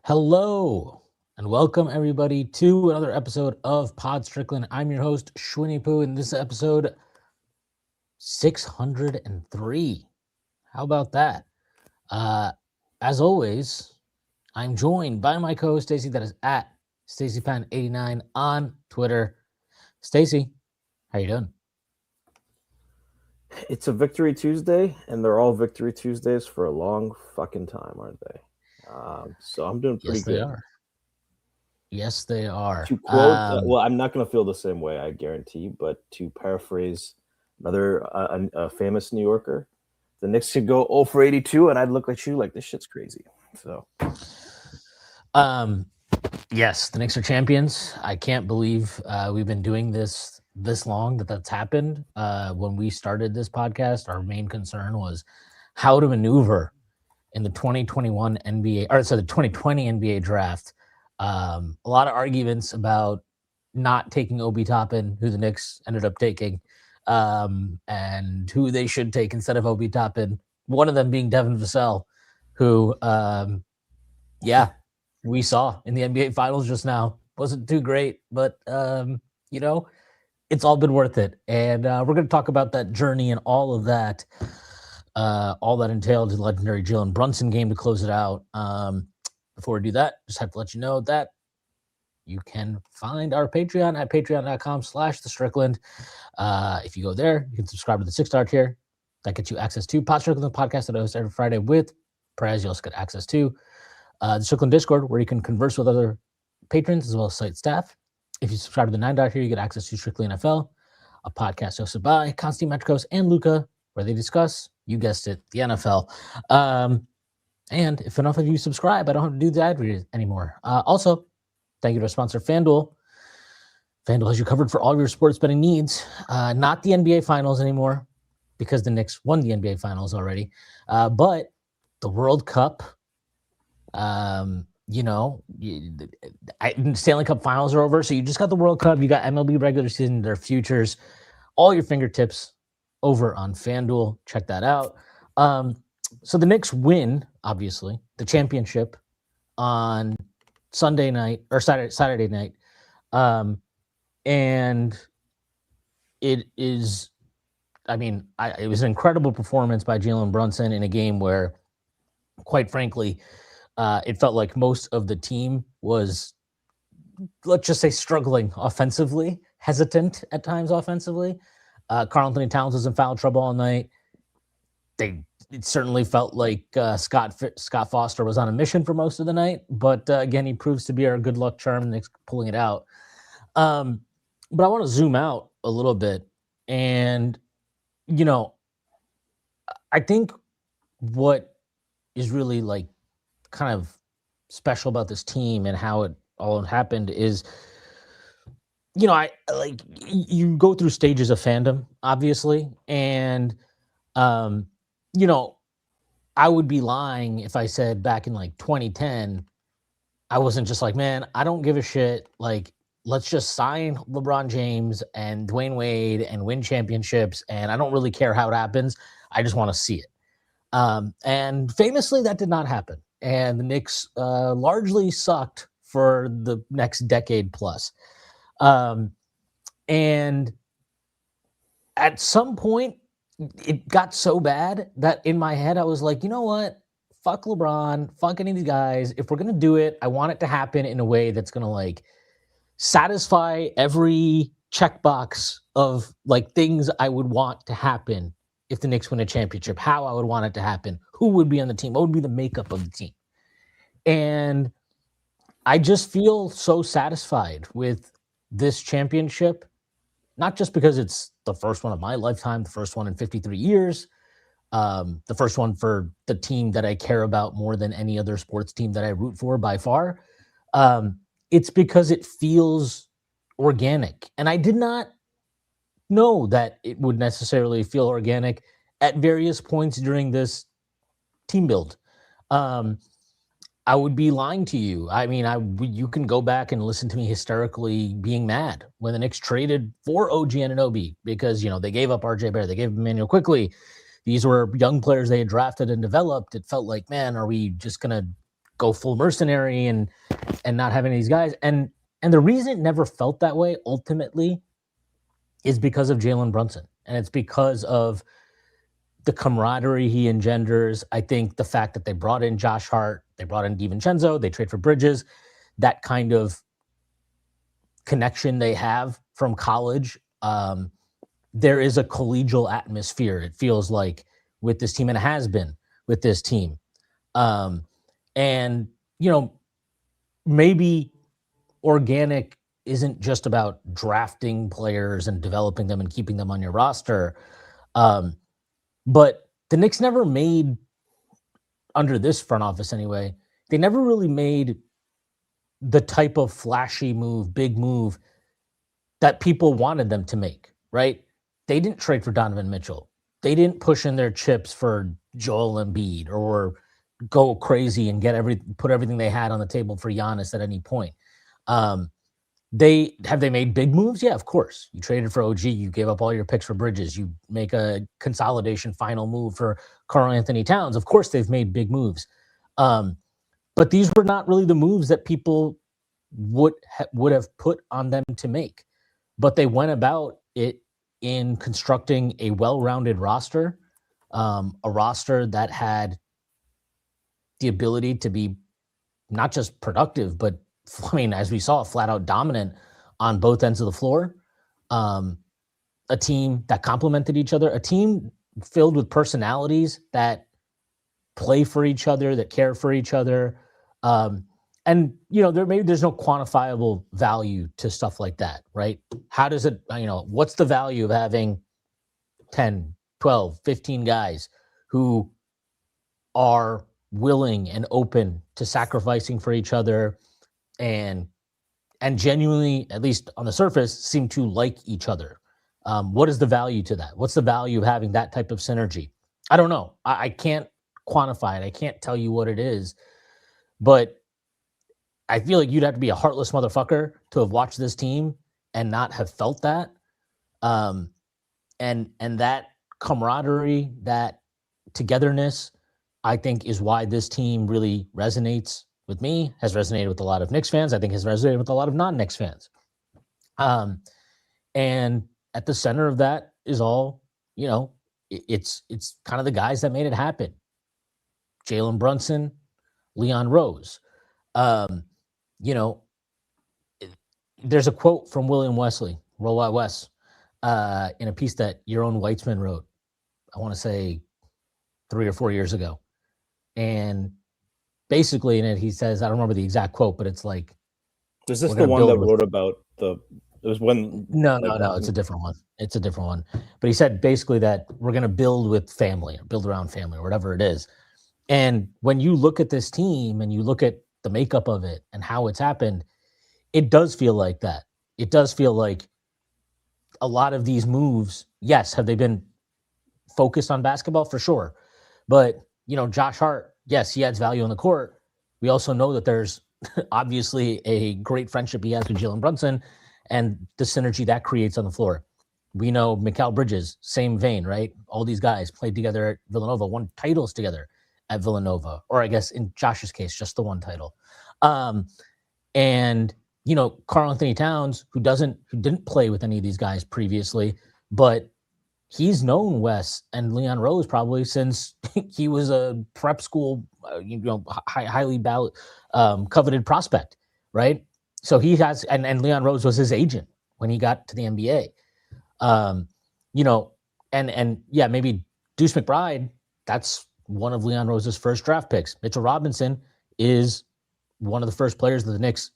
Hello and welcome everybody to another episode of Pod Strickland. I'm your host, Shwinny Poo, and this is episode 603. How about that? As always, I'm joined by my co-host Stacy, that is at StacyPan89 on Twitter. Stacy, how you doing? It's a Victory Tuesday, and they're all Victory Tuesdays for a long fucking time, aren't they? So I'm doing pretty good. Yes, they are. Yes, they are. To quote, well, I'm not going to feel the same way, I guarantee, but to paraphrase another famous New Yorker, the Knicks could go 0 for 82, and I'd look at you like, this shit's crazy. So, yes, the Knicks are champions. I can't believe we've been doing this long that's happened. When we started this podcast, our main concern was how to maneuver in the 2021 NBA, or so the 2020 NBA draft. A lot of arguments about not taking Obi Toppin, who the Knicks ended up taking, and who they should take instead of Obi Toppin. One of them being Devin Vassell, who, we saw in the NBA Finals just now. Wasn't too great, but it's all been worth it. And we're going to talk about that journey and all of that. All that entailed the legendary Jalen Brunson game to close it out. Before we do that, just have to let you know that you can find our Patreon at patreon.com/the Strickland. If you go there, you can subscribe to the 6-star tier. That gets you access to Pod Strickland, the podcast that I host every Friday with Perez. You also get access to the Strickland Discord, where you can converse with other patrons as well as site staff. If you subscribe to the 9-star tier, you get access to Strictly NFL, a podcast hosted by Konstantin Metrikos and Luca, where they discuss, you guessed it, the NFL. And if enough of you subscribe, I don't have to do the ad read anymore. Also, thank you to our sponsor, FanDuel. FanDuel has you covered for all of your sports betting needs. Not the NBA Finals anymore, because the Knicks won the NBA Finals already. But the World Cup, Stanley Cup Finals are over. So you just got the World Cup. You got MLB regular season, their futures, all your fingertips over on FanDuel. Check that out. So the Knicks win, obviously, the championship on Sunday night or Saturday night. And it is, it was an incredible performance by Jalen Brunson in a game where, quite frankly, it felt like most of the team was, let's just say, struggling offensively, hesitant at times offensively. Karl Anthony Towns was in foul trouble all night. It certainly felt like Scott Foster was on a mission for most of the night, but again, he proves to be our good luck charm and pulling it out. But I want to zoom out a little bit, and I think what is really like kind of special about this team and how it all happened is, you go through stages of fandom, obviously, and I would be lying if I said back in like 2010, I wasn't just like, man, I don't give a shit. Like, let's just sign LeBron James and Dwayne Wade and win championships. And I don't really care how it happens. I just want to see it. And famously, that did not happen. And the Knicks largely sucked for the next decade plus. And at some point, it got so bad that in my head, I was like, you know what? Fuck LeBron, fuck any of these guys. If we're going to do it, I want it to happen in a way that's going to like satisfy every checkbox of like things I would want to happen if the Knicks win a championship, how I would want it to happen, who would be on the team, what would be the makeup of the team. And I just feel so satisfied with this championship, not just because it's the first one of my lifetime, the first one in 53 years, the first one for the team that I care about more than any other sports team that I root for by far. It's because it feels organic. And I did not know that it would necessarily feel organic at various points during this team build. I would be lying to you. I mean, you can go back and listen to me hysterically being mad when the Knicks traded for OG Anunoby because, they gave up RJ Barrett, they gave Emmanuel Quickly. These were young players they had drafted and developed. It felt like, man, are we just going to go full mercenary and not have any of these guys. And the reason it never felt that way ultimately is because of Jalen Brunson. And it's because of the camaraderie he engenders. I think the fact that they brought in Josh Hart, they brought in DiVincenzo, they trade for Bridges, that kind of connection they have from college. There is a collegial atmosphere, it feels like, with this team, and it has been with this team. And, maybe organic isn't just about drafting players and developing them and keeping them on your roster. But the Knicks never made, under this front office anyway, they never really made the type of flashy move, big move that people wanted them to make, right? They didn't trade for Donovan Mitchell. They didn't push in their chips for Joel Embiid or go crazy and put everything they had on the table for Giannis at any point. They made big moves? Yeah, of course. You traded for OG. You gave up all your picks for Bridges. You make a consolidation final move for Karl Anthony Towns. Of course, they've made big moves. But these were not really the moves that people would have put on them to make. But they went about it in constructing a well-rounded roster, a roster that had the ability to be not just productive, but as we saw, flat out dominant on both ends of the floor. A team that complemented each other, a team filled with personalities that play for each other, that care for each other. And there's no quantifiable value to stuff like that, right? How does it, what's the value of having 10, 12, 15 guys who are willing and open to sacrificing for each other and genuinely, at least on the surface, seem to like each other? What is the value to that? What's the value of having that type of synergy? I don't know. I can't quantify it. I can't tell you what it is, but I feel like you'd have to be a heartless motherfucker to have watched this team and not have felt that. And that camaraderie, that togetherness, I think is why this team really resonates with me, has resonated with a lot of Knicks fans. I think has resonated with a lot of non-Knicks fans. And at the center of that is all, it's kind of the guys that made it happen. Jalen Brunson, Leon Rose. There's a quote from William Wesley, Worldwide Wes, in a piece that your own Weitzman wrote, I want to say 3 or 4 years ago. And basically in it, he says, I don't remember the exact quote, but it's like, is this the one that wrote about it was when? No, it's a different one. It's a different one. But he said basically that we're going to build with family, or build around family, or whatever it is. And when you look at this team and you look at the makeup of it and how it's happened, it does feel like that. It does feel like a lot of these moves, yes, have they been focused on basketball? For sure. But, Josh Hart, yes, he adds value on the court. We also know that there's obviously a great friendship he has with Jalen Brunson and the synergy that creates on the floor. We know Mikal Bridges, same vein, right? All these guys played together at Villanova, won titles together at Villanova, or I guess in Josh's case, just the one title. And Karl Anthony Towns, who didn't play with any of these guys previously, but he's known Wes and Leon Rose probably since he was a prep school, highly coveted prospect, right? So he has, and Leon Rose was his agent when he got to the NBA. Maybe Deuce McBride, that's one of Leon Rose's first draft picks. Mitchell Robinson is one of the first players that the Knicks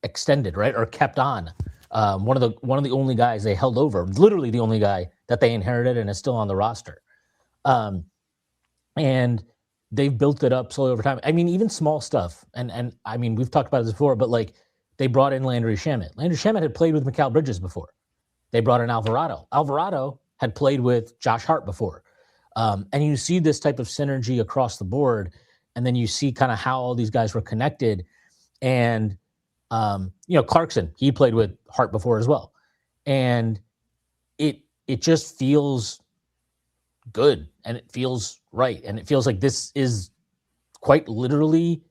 extended, right, or kept on. One of the only guys they held over, literally the only guy that they inherited and is still on the roster. And they've built it up slowly over time. I mean, even small stuff. And I mean, we've talked about this before, but like they brought in Landry Shamet. Landry Shamet had played with Mikal Bridges before. They brought in Alvarado. Alvarado had played with Josh Hart before. And you see this type of synergy across the board. And then you see kind of how all these guys were connected. And, Clarkson, he played with Hart before as well. And it just feels good and it feels right. And it feels like this is quite literally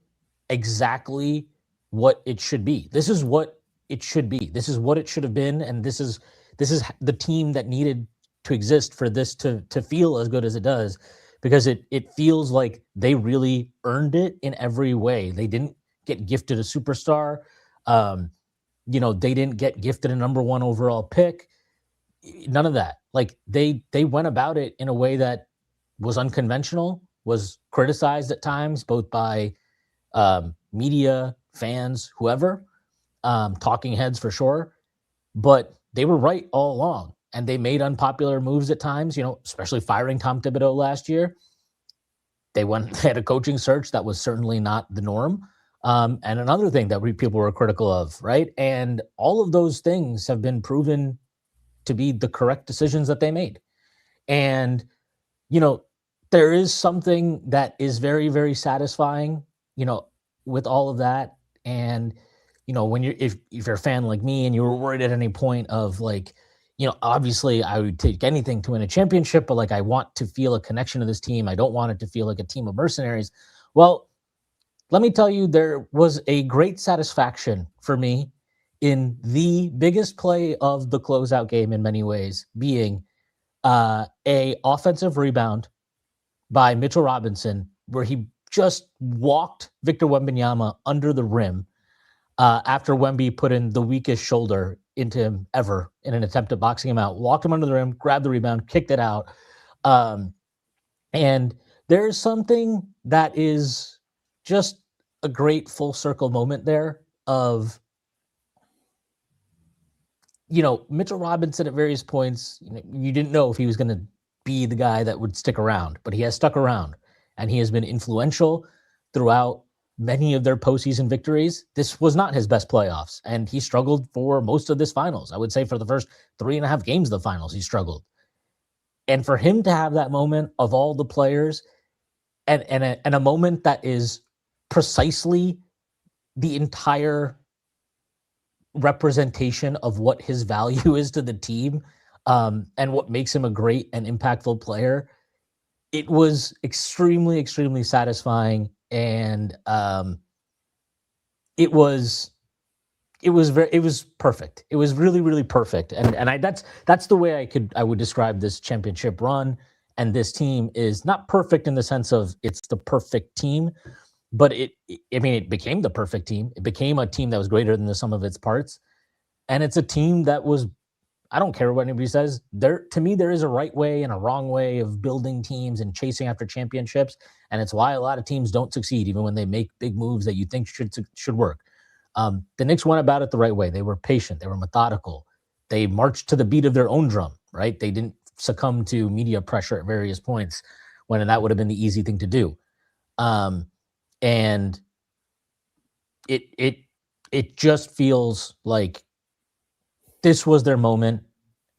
exactly what it should be. This is what it should be. This is what it should have been, and this is the team that needed to exist for this to feel as good as it does, because it feels like they really earned it in every way. They didn't get gifted a superstar. Um, they didn't get gifted a number one overall pick. None of that. Like they went about it in a way that was unconventional, was criticized at times, both by media, fans, whoever, talking heads for sure. But they were right all along, and they made unpopular moves at times. Especially firing Tom Thibodeau last year. They had a coaching search that was certainly not the norm. And another thing that people were critical of, right? And all of those things have been proven to be the correct decisions that they made. And, you know, there is something that is very, very satisfying, with all of that. And, when if you're a fan like me and you were worried at any point of like, obviously I would take anything to win a championship, but like I want to feel a connection to this team. I don't want it to feel like a team of mercenaries. Well, let me tell you, there was a great satisfaction for me in the biggest play of the closeout game in many ways, being a offensive rebound by Mitchell Robinson, where he just walked Victor Wembanyama under the rim after Wemby put in the weakest shoulder into him ever in an attempt at boxing him out. Walked him under the rim, grabbed the rebound, kicked it out. And there's something that is just a great full circle moment there of, Mitchell Robinson at various points, you didn't know if he was going to be the guy that would stick around, but he has stuck around, and he has been influential throughout many of their postseason victories. This was not his best playoffs, and he struggled for most of this finals. I would say for the first 3.5 games of the finals, he struggled. And for him to have that moment of all the players, and a moment that is precisely the entire representation of what his value is to the team, and what makes him a great and impactful player, it was extremely, extremely satisfying. And it was perfect. It was really, really perfect. And that's the way I would describe this championship run. And this team is not perfect in the sense of it's the perfect team, but it became the perfect team. It became a team that was greater than the sum of its parts. And it's a team that was, I don't care what anybody says, to me, there is a right way and a wrong way of building teams and chasing after championships. And it's why a lot of teams don't succeed, even when they make big moves that you think should work. The Knicks went about it the right way. They were patient. They were methodical. They marched to the beat of their own drum, right? They didn't succumb to media pressure at various points when that would have been the easy thing to do. And it just feels like this was their moment.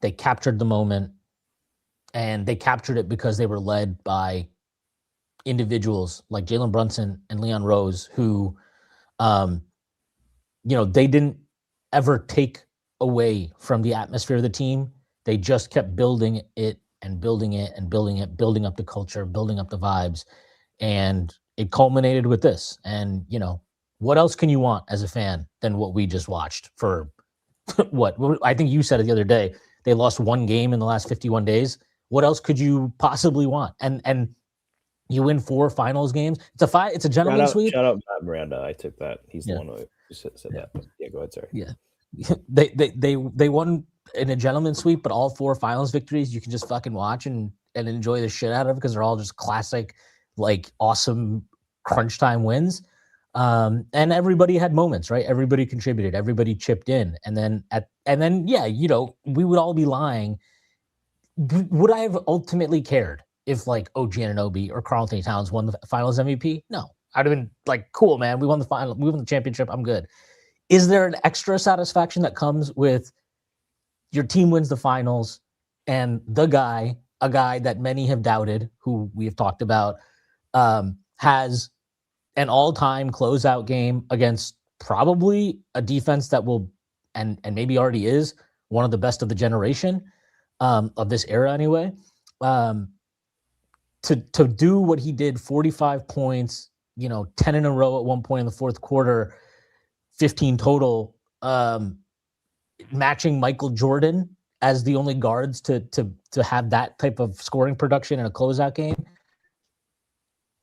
They captured the moment, and they captured it because they were led by individuals like Jalen Brunson and Leon Rose, who, they didn't ever take away from the atmosphere of the team. They just kept building it and building it and building it, building up the culture, building up the vibes. And it culminated with this. And, what else can you want as a fan than what we just watched for what? I think you said it the other day. They lost one game in the last 51 days. What else could you possibly want? And you win 4 finals games. It's a gentleman's sweep. Shout out Matt Miranda. I took that. He's the one who said that. But yeah, go ahead, sorry. Yeah. They won in a gentleman's sweep, but all 4 finals victories you can just fucking watch and enjoy the shit out of, because they're all just classic, like, awesome crunch time wins. And everybody had moments, right? Everybody contributed, everybody chipped in. And then we would all be lying. Would I have ultimately cared if like OG Anunoby or Karl Anthony Towns won the finals MVP? No. I'd have been like, cool, man. We won the championship. I'm good. Is there an extra satisfaction that comes with your team wins the finals and a guy that many have doubted, who we have talked about, has an all-time closeout game against probably a defense that will, and maybe already is, one of the best of the generation, of this era anyway, to do what he did, 45 points, 10 in a row at one point in the fourth quarter, 15 total, matching Michael Jordan as the only guards to have that type of scoring production in a closeout game.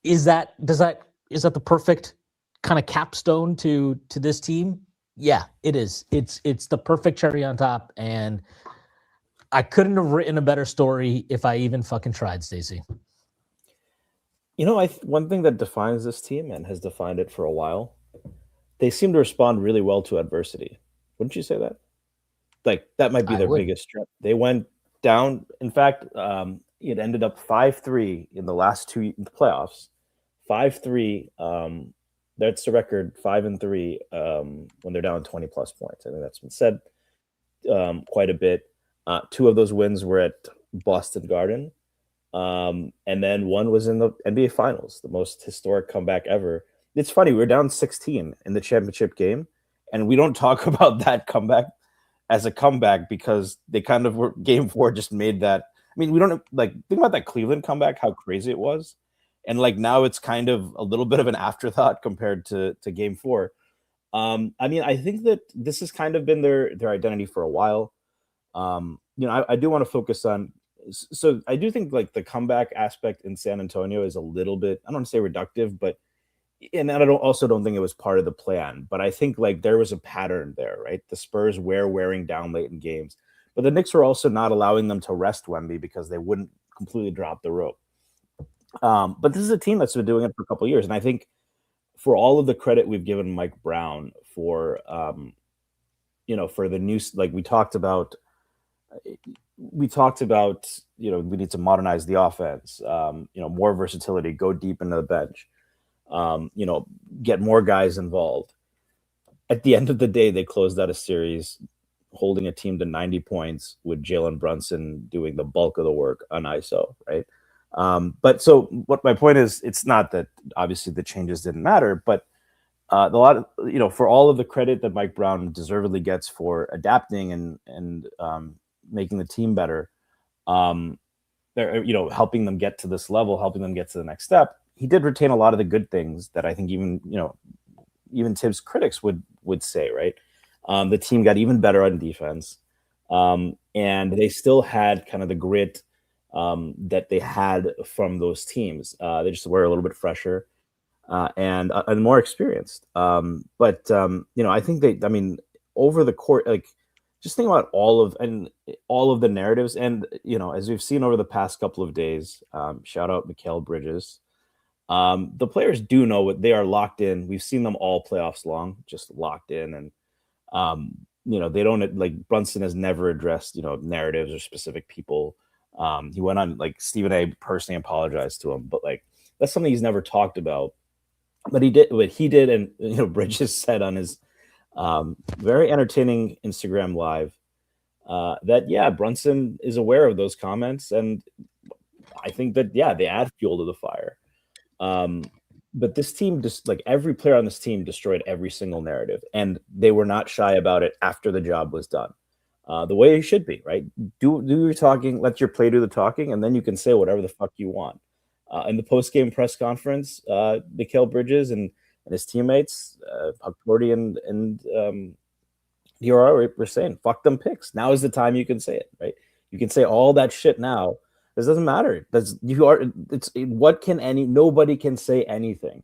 Is that the perfect kind of capstone to this team? Yeah, it is. It's the perfect cherry on top, and I couldn't have written a better story if I even fucking tried, Stacey. One thing that defines this team and has defined it for a while, they seem to respond really well to adversity. Wouldn't you say that? Like that might be I their would. biggest strength. They went down. In fact, it ended up 5-3 in the last two playoffs. 5-3. That's the record. 5-3 when they're down 20 plus points. I think that's been said quite a bit. Two of those wins were at Boston Garden, and then one was in the NBA Finals, the most historic comeback ever. It's funny, we're down 16 in the championship game, and we don't talk about that comeback as a comeback because they kind of were game 4 just made that. I mean, we don't think about that Cleveland comeback, how crazy it was. And now it's kind of a little bit of an afterthought compared to game 4. I mean, I think that this has kind of been their identity for a while. I do want to focus on. So I do think the comeback aspect in San Antonio is a little bit, I don't want to say reductive, but and I don't think it was part of the plan, but I think there was a pattern there, right? The Spurs were wearing down late in games, but the Knicks were also not allowing them to rest Wemby because they wouldn't completely drop the rope. But this is a team that's been doing it for a couple of years, and I think for all of the credit we've given Mike Brown for, for the new, we talked about, we need to modernize the offense, more versatility, go deep into the bench. Get more guys involved. At the end of the day, they closed out a series holding a team to 90 points with Jalen Brunson doing the bulk of the work on ISO, right? But so what my point is, it's not that obviously the changes didn't matter, but for all of the credit that Mike Brown deservedly gets for adapting and making the team better, they're helping them get to this level, helping them get to the next step. He did retain a lot of the good things that I think even Tibbs critics would say, right? The team got even better on defense, and they still had kind of the grit that they had from those teams. They just were a little bit fresher and more experienced. But I think over the court, just think about all of the narratives, and as we've seen over the past couple of days, shout out Mikal Bridges. The players do know what they are locked in. We've seen them all playoffs long, just locked in. And, they don't Brunson has never addressed, narratives or specific people. He went on Stephen A personally apologized to him, but that's something he's never talked about, but he did. And, Bridges said on his, very entertaining Instagram live, that, yeah, Brunson is aware of those comments. And I think that, yeah, they add fuel to the fire. But this team just every player on this team destroyed every single narrative, and they were not shy about it after the job was done. The way it should be, right? Do your talking, let your play do the talking, and then you can say whatever the fuck you want. In the post-game press conference, Mikal Bridges and his teammates, Puck Torty and DRR were saying, fuck them picks. Now is the time you can say it, right? You can say all that shit now. This doesn't matter. Nobody can say anything.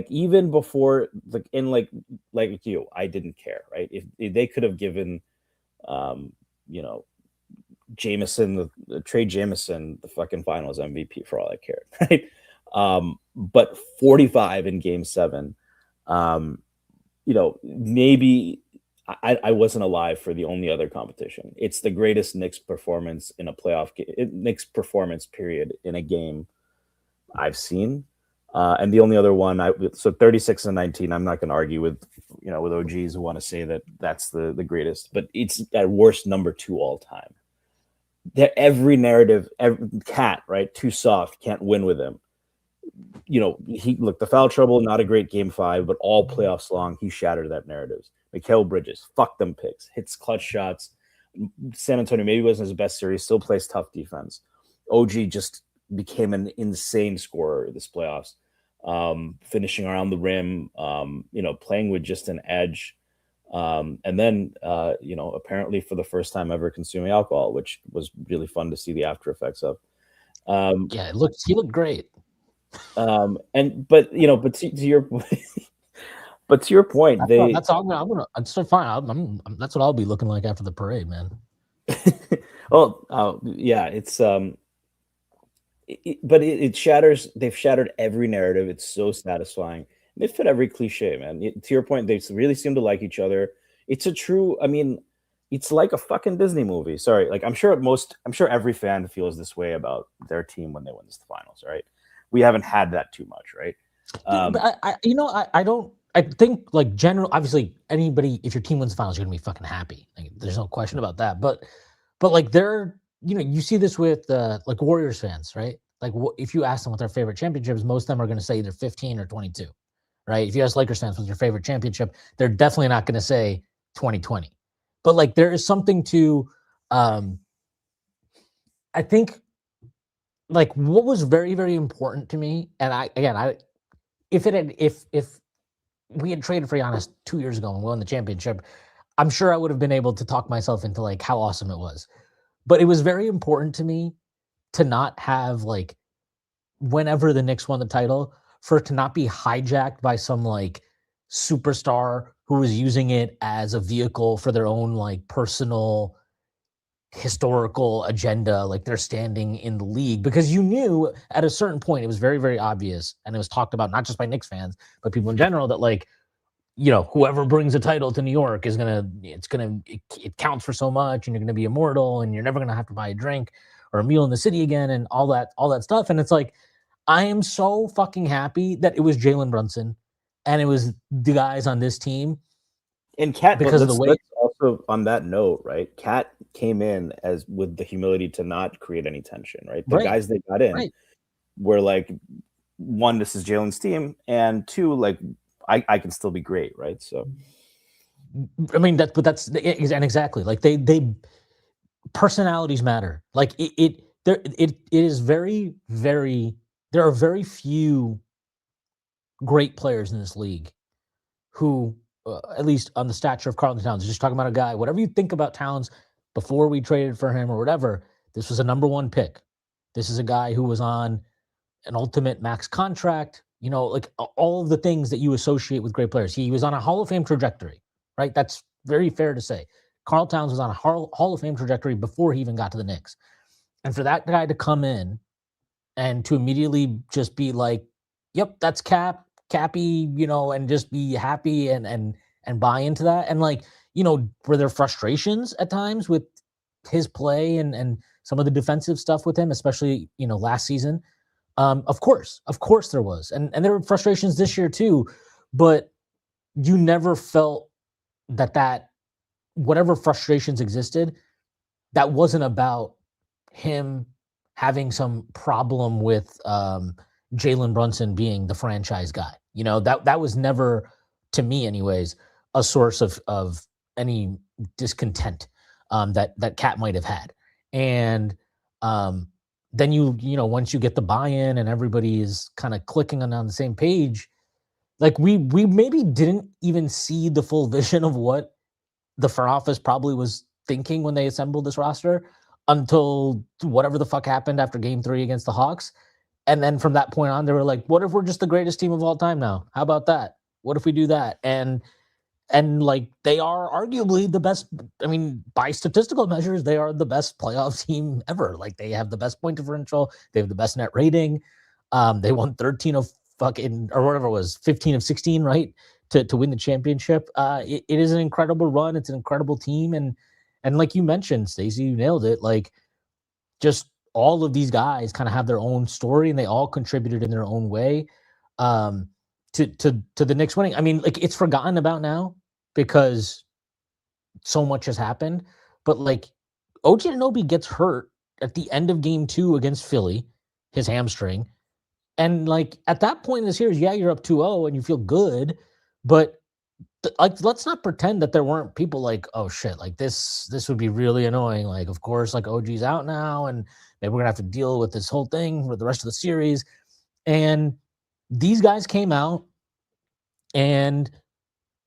Even before, you, I didn't care, right? If they could have given, Jameson, the Trey Jameson, the fucking Finals MVP for all I cared, right? But 45 in Game 7, maybe. I wasn't alive for the only other competition. It's the greatest Knicks performance in a playoff Knicks performance period in a game I've seen. And the only other one, so 36-19. I'm not going to argue with OGs who want to say that that's the greatest, but it's at worst number 2 all time. Every narrative, Cat, right? Too soft, can't win with him. The foul trouble, not a great Game 5, but all playoffs long, he shattered that narrative. Mikal Bridges, fuck them picks, hits clutch shots. San Antonio maybe wasn't his best series, still plays tough defense. OG just became an insane scorer this playoffs. finishing around the rim, playing with just an edge. And then, apparently for the first time ever consuming alcohol, which was really fun to see the after effects of. Um, Yeah, he looked great. but to your but to your point, That's all I'm still fine. That's what I'll be looking like after the parade, man. well, yeah, but it shatters. They've shattered every narrative. It's so satisfying. They fit every cliche, man. To your point, they really seem to like each other. It's a true. I mean, it's like a fucking Disney movie. Sorry, like I'm sure every fan feels this way about their team when they win the finals. Right? We haven't had that too much, right? Yeah, Um, but I don't. I think like general. Obviously, anybody, if your team wins the finals, you're gonna be fucking happy. Like, there's no question about that. But like you see this with like Warriors fans, right? Like if you ask them what their favorite championship is, most of them are gonna say either 15 or 22, right? If you ask Lakers fans what's your favorite championship, they're definitely not gonna say 2020. But like there is something to, um, I think like what was very very important to me, and I if it had if we had traded for Giannis 2 years ago and won the championship, I'm sure I would have been able to talk myself into like how awesome it was. But it was very important to me to not have like whenever the Knicks won the title, for it to not be hijacked by some like superstar who was using it as a vehicle for their own like personal historical agenda, like they're standing in the league. Because you knew at a certain point, it was very, very obvious, and it was talked about not just by Knicks fans, but people in general, that like, whoever brings a title to New York is it counts for so much, and you're gonna be immortal, and you're never gonna have to buy a drink or a meal in the city again, and all that stuff. And it's like, I am so fucking happy that it was Jalen Brunson and it was the guys on this team and Cat, because of the way. let's also on that note, right? Cat came in as with the humility to not create any tension, right? The Right, guys they got in right. were like, one, this is Jalen's team, and two, like I can still be great, right? So I mean and exactly like they personalities matter. Like it is very very there are very few great players in this league who, at least on the stature of Carlton Towns, just talking about a guy, whatever you think about Towns before we traded for him or whatever, this was a number one pick. This is a guy who was on an ultimate max contract, like all of the things that you associate with great players. He was on a Hall of Fame trajectory, right? That's very fair to say. Carl Towns was on a Hall of Fame trajectory before he even got to the Knicks. And for that guy to come in and to immediately just be like, "Yep, that's Cappy," and just be happy and buy into that. And like, were there frustrations at times with his play and some of the defensive stuff with him, especially last season? Of course there was, and there were frustrations this year too, but you never felt that whatever frustrations existed, that wasn't about him having some problem with Jalen Brunson being the franchise guy. That was never, to me, anyways, a source of any discontent that Cat might have had. And then once you get the buy-in and everybody is kind of clicking on the same page, like we maybe didn't even see the full vision of what the front office probably was thinking when they assembled this roster until whatever the fuck happened after game 3 against the Hawks. And then from that point on, they were like, what if we're just the greatest team of all time now? How about that? What if we do that? And like they are arguably the best. I mean, by statistical measures, they are the best playoff team ever. Like they have the best point differential, they have the best net rating. They won 13 of fucking or whatever it was, 15 of 16, right? To win the championship. It is an incredible run. It's an incredible team. And like you mentioned, Stacey, you nailed it. Like just all of these guys kind of have their own story and they all contributed in their own way um, to the Knicks winning. I mean, like it's forgotten about now because so much has happened. But like OG Anunoby gets hurt at the end of game 2 against Philly, his hamstring. And like at that point in the series, yeah, you're up 2-0 and you feel good, but like let's not pretend that there weren't people like, oh shit, like this would be really annoying. Like, of course, like OG's out now, and maybe we're gonna have to deal with this whole thing for the rest of the series. And these guys came out and,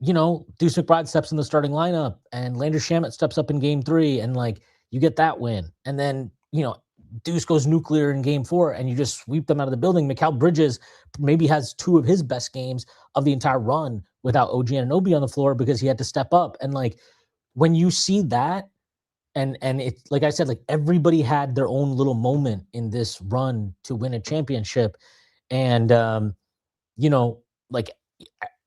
Deuce McBride steps in the starting lineup and Landry Shamet steps up in game 3 and like you get that win. And then, Deuce goes nuclear in game 4 and you just sweep them out of the building. Mikal Bridges maybe has 2 of his best games of the entire run without OG Anunoby on the floor because he had to step up. And like when you see that, and it's like I said, like everybody had their own little moment in this run to win a championship. And like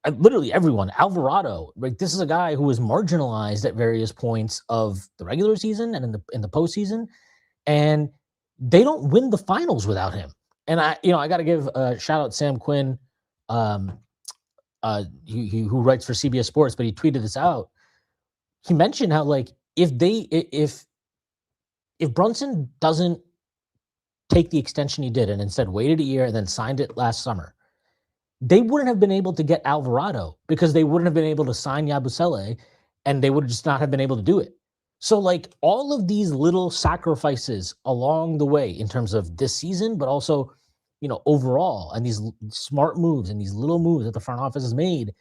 literally everyone, Alvarado, like this is a guy who was marginalized at various points of the regular season and in the postseason, and they don't win the finals without him. And I got to give a shout out Sam Quinn, who writes for CBS Sports, but he tweeted this out. He mentioned how like if Brunson doesn't take the extension he did and instead waited a year and then signed it last summer, they wouldn't have been able to get Alvarado because they wouldn't have been able to sign Yabusele and they would just not have been able to do it. So like all of these little sacrifices along the way in terms of this season, but also, overall, and these smart moves and these little moves that the front office has made,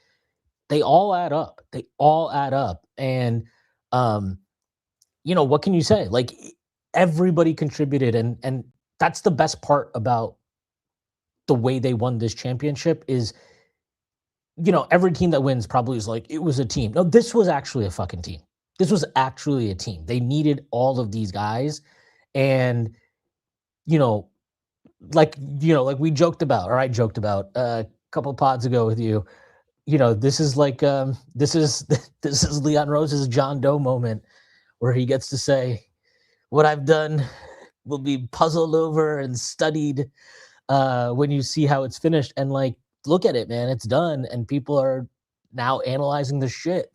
they all add up. They all add up. And, what can you say? Like everybody contributed and that's the best part about the way they won this championship is, every team that wins probably is like, it was a team. No, this was actually a fucking team. This was actually a team. They needed all of these guys. And, like we joked about, or I joked about a couple of pods ago with you, this is like, this is Leon Rose's John Doe moment where he gets to say, what I've done will be puzzled over and studied when you see how it's finished. And like, look at it, man, it's done. And people are now analyzing the shit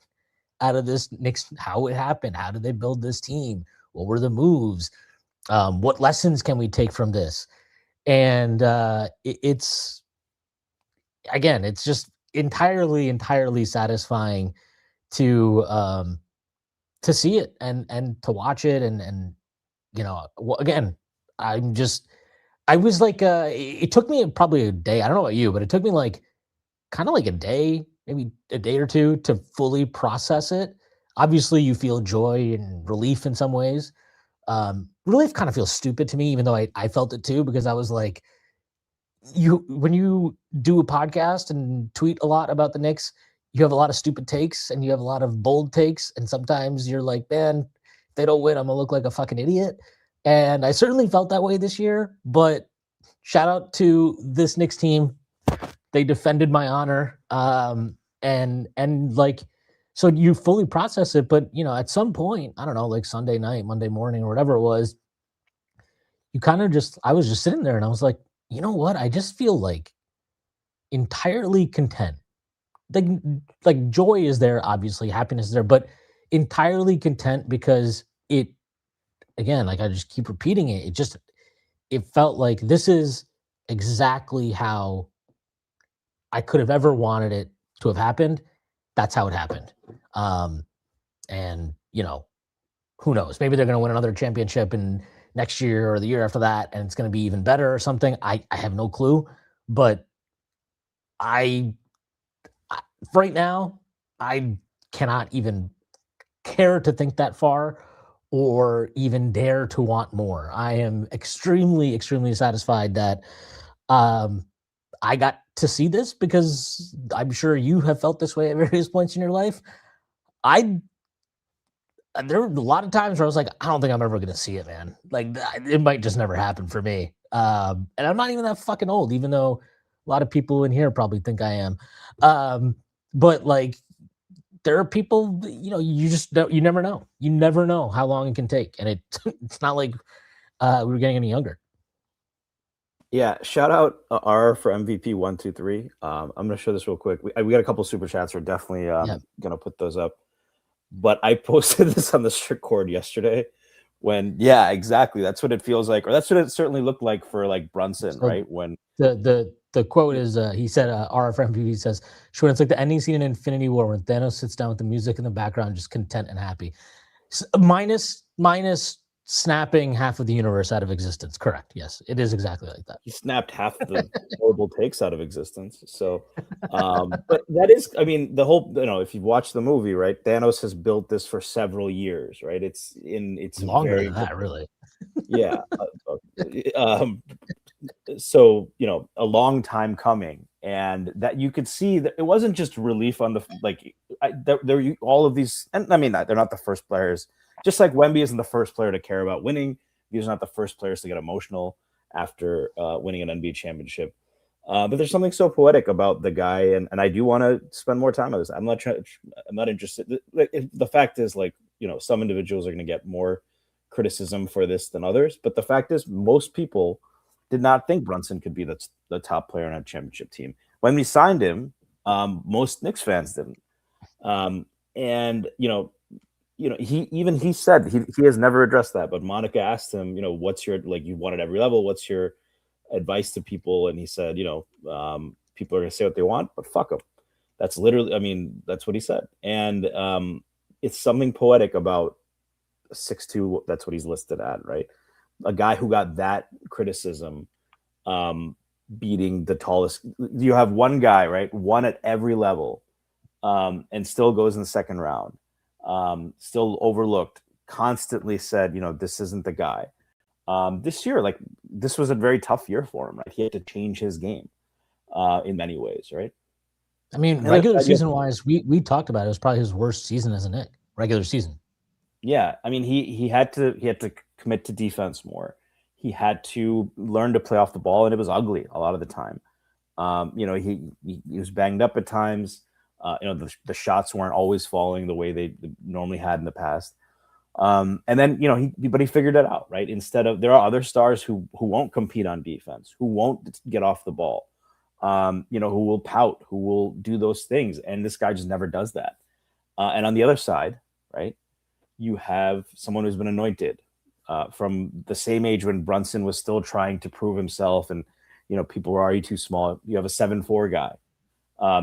out of this Knicks, how it happened. How did they build this team? What were the moves? What lessons can we take from this? And it's just entirely satisfying to see it and to watch it. And again, I was like, it took me probably a day. I don't know about you, but it took me like kind of like a day, maybe a day or two to fully process it. Obviously, you feel joy and relief in some ways. Relief kind of feels stupid to me, even though I felt it too, because I was like, when you do a podcast and tweet a lot about the Knicks, you have a lot of stupid takes and you have a lot of bold takes. And sometimes you're like, man, if they don't win, I'm gonna look like a fucking idiot. And I certainly felt that way this year, but shout out to this Knicks team. They defended my honor. And like, so you fully process it, but at some point, I don't know, like Sunday night, Monday morning, or whatever it was, you kind of I was just sitting there and I was like, you know what? I just feel like entirely content. Like joy is there, obviously, happiness is there, but entirely content because again, like I just keep repeating it. It felt like this is exactly how I could have ever wanted it to have happened. That's how it happened. And who knows? Maybe they're going to win another championship in next year or the year after that, and it's going to be even better or something. I have no clue, but I right now I cannot even care to think that far or even dare to want more. I am extremely satisfied that I got to see this because I'm sure you have felt this way at various points in your life. There were a lot of times where I was like, I don't think I'm ever going to see it, man. Like it might just never happen for me. And I'm not even that fucking old, even though a lot of people in here probably think I am. But like, there are people, you just don't, you never know. You never know how long it can take. And it's not like we were getting any younger. Yeah, shout out R for MVP 123. I'm gonna show this real quick. We got a couple super chats. We're definitely gonna put those up. But I posted this on the strict cord yesterday. When exactly, that's what it feels like, or that's what it certainly looked like for like Brunson, so right? When the quote is, he said, R for MVP says, "Sure, it's like the ending scene in Infinity War when Thanos sits down with the music in the background, just content and happy." So minus snapping half of the universe out of existence. Correct. Yes, it is exactly like that. He snapped half the horrible takes out of existence. So, but that is, I mean, the whole, if you've watched the movie, right? Thanos has built this for several years, right? It's a Longer very, than that, really. yeah. Um, so a long time coming, and that you could see that it wasn't just relief on the there all of these, and I mean they're not the first players, just like Wemby isn't the first player to care about winning. These are not the first players to get emotional after winning an NBA championship. But there's something so poetic about the guy, and I do want to spend more time on this. I'm not interested. The fact is, some individuals are going to get more criticism for this than others, but the fact is, most people did not think Brunson could be the top player on a championship team. When we signed him, most Knicks fans didn't. And he said he has never addressed that. But Monica asked him, what's your, you won at every level, what's your advice to people? And he said, people are gonna say what they want, but fuck them. That's literally, I mean, that's what he said. And it's something poetic about 6'2". That's what he's listed at, right? A guy who got that criticism, beating the tallest. You have one guy, right? One at every level, and still goes in the second round. Still overlooked. Constantly said, this isn't the guy. This year, this was a very tough year for him, right? He had to change his game in many ways, right? I mean, regular season wise, we talked about it. It was probably his worst season as a Knick, regular season. Yeah, I mean, he had to commit to defense more. He had to learn to play off the ball, and it was ugly a lot of the time. He was banged up at times. The shots weren't always falling the way they normally had in the past. And then he figured it out, right? There are other stars who won't compete on defense, who won't get off the ball, who will pout, who will do those things, and this guy just never does that. And on the other side, right, you have someone who's been anointed from the same age when Brunson was still trying to prove himself, and people were already too small. You have a 7'4" guy.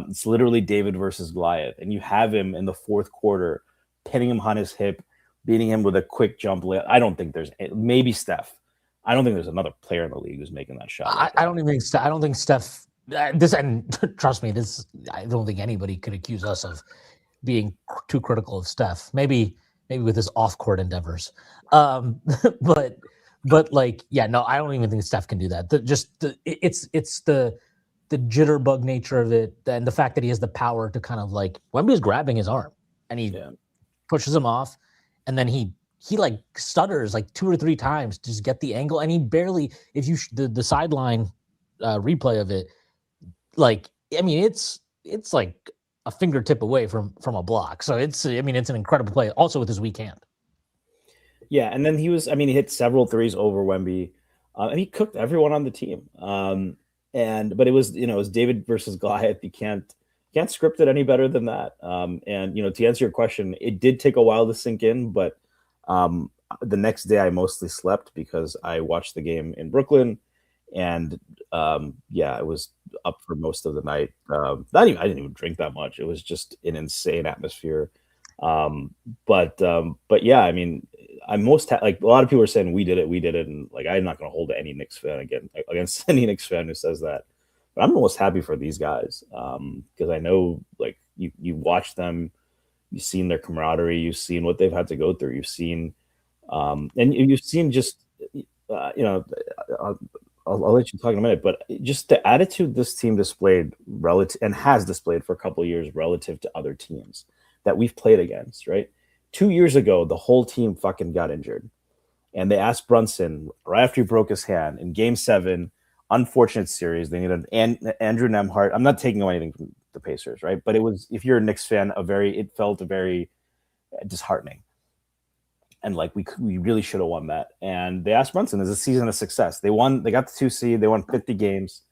It's literally David versus Goliath, and you have him in the fourth quarter, pinning him on his hip, beating him with a quick jump layup. I don't think there's maybe Steph. I don't think there's another player in the league who's making that shot. I don't think Steph. This, and trust me, I don't think anybody could accuse us of being too critical of Steph. Maybe with his off-court endeavors, but yeah, no, I don't even think Steph can do that. It's the jitterbug nature of it, and the fact that he has the power to kind of Wemby's grabbing his arm and he pushes him off, and then he stutters 2 or 3 times to just get the angle, and he barely, if you the sideline replay of it, I mean, it's like a fingertip away from a block. So it's an incredible play, also with his weak hand. Yeah, and then he hit several threes over Wemby, and he cooked everyone on the team. But it was David versus Goliath. You can't script it any better than that. And to answer your question, it did take a while to sink in, but the next day I mostly slept because I watched the game in Brooklyn, and I was up for most of the night. I didn't even drink that much. It was just an insane atmosphere. But yeah, I mean, I'm most a lot of people are saying we did it, and I'm not going to hold any Knicks fan against any Knicks fan who says that. But I'm most happy for these guys because I know you watch them, you've seen their camaraderie, you've seen what they've had to go through, you've seen and you've seen just I'll let you talk in a minute, but just the attitude this team displayed has displayed for a couple of years relative to other teams that we've played against, right? 2 years ago, the whole team fucking got injured. And they asked Brunson, right after he broke his hand, in Game 7, unfortunate series, they needed Andrew Nembhard. I'm not taking away anything from the Pacers, right? But it was, if you're a Knicks fan, it felt very disheartening. And we really should have won that. And they asked Brunson, is the season a success? They got the 2 seed, they won 50 games.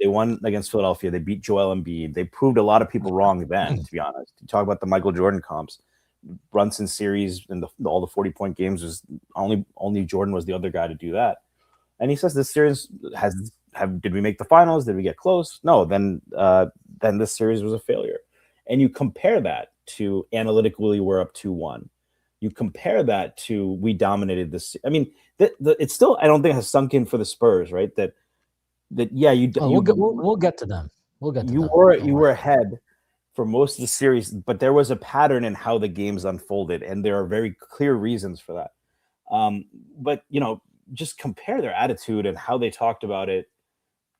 They won against Philadelphia. They beat Joel Embiid. They proved a lot of people wrong then, to be honest. You talk about the Michael Jordan comps. Brunson series and all the 40-point games was only Jordan was the other guy to do that. And he says this series did we make the finals? Did we get close? No, then this series was a failure. And you compare that to analytically we're up 2-1. You compare that to we dominated this. I mean, it's still I don't think has sunk in for the Spurs, right? That yeah, Oh, we'll get to them. We'll get to them. Don't you worry. were ahead for most of the series, but there was a pattern in how the games unfolded, and there are very clear reasons for that. But just compare their attitude and how they talked about it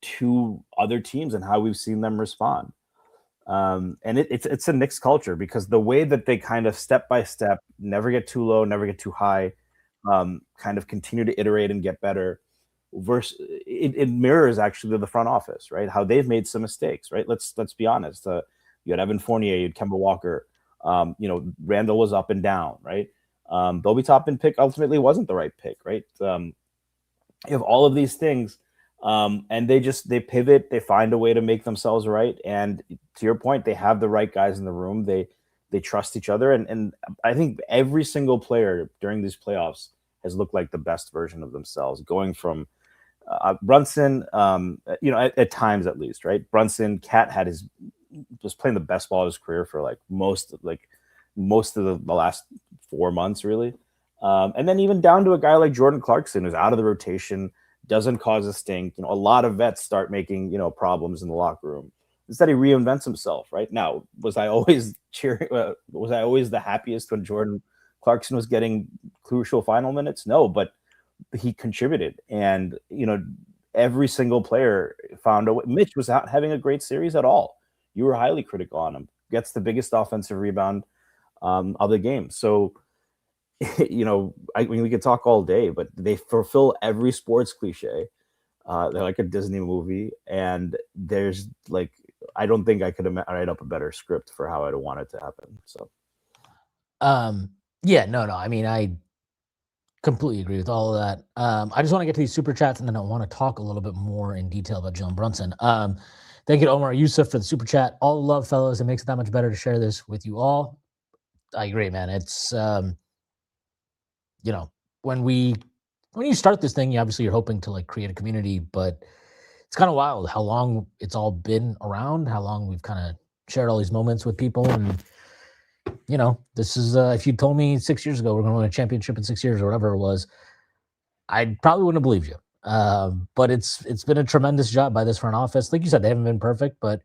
to other teams and how we've seen them respond. And it's a Knicks culture because the way that they kind of step by step, never get too low, never get too high, kind of continue to iterate and get better. Versus it mirrors actually the front office, right? How they've made some mistakes, right? Let's be honest. You had Evan Fournier, you had Kemba Walker. Randall was up and down, right? Bobby Toppin pick ultimately wasn't the right pick, right? You have all of these things, and they pivot, they find a way to make themselves right. And to your point, they have the right guys in the room. They trust each other, and I think every single player during these playoffs has looked like the best version of themselves, going from Brunson, at times at least, right? Brunson, Cat was playing the best ball of his career for most of the last 4 months, really. And then even down to a guy like Jordan Clarkson, who's out of the rotation, doesn't cause a stink. A lot of vets start making problems in the locker room. Instead, he reinvents himself. Right now, was I always cheering? Was I always the happiest when Jordan Clarkson was getting crucial final minutes? No, but he contributed, and every single player found a way. Mitch was not having a great series at all. You were highly critical on him. Gets the biggest offensive rebound of the game. So, we could talk all day, but they fulfill every sports cliche. They're like a Disney movie, and there's I don't think I could write up a better script for how I'd want it to happen. So, Yeah, no. I mean, I completely agree with all of that. I just want to get to these super chats, and then I want to talk a little bit more in detail about Jalen Brunson. Thank you to Omar Yusuf for the super chat. All the love, fellas. It makes it that much better to share this with you all. I agree, man. It's when you start this thing, you're hoping to create a community, but it's kind of wild how long it's all been around, how long we've kind of shared all these moments with people. And this is if you told me 6 years ago we're going to win a championship in 6 years or whatever it was, I probably wouldn't have believed you. But it's been a tremendous job by this front office. Like you said, they haven't been perfect, but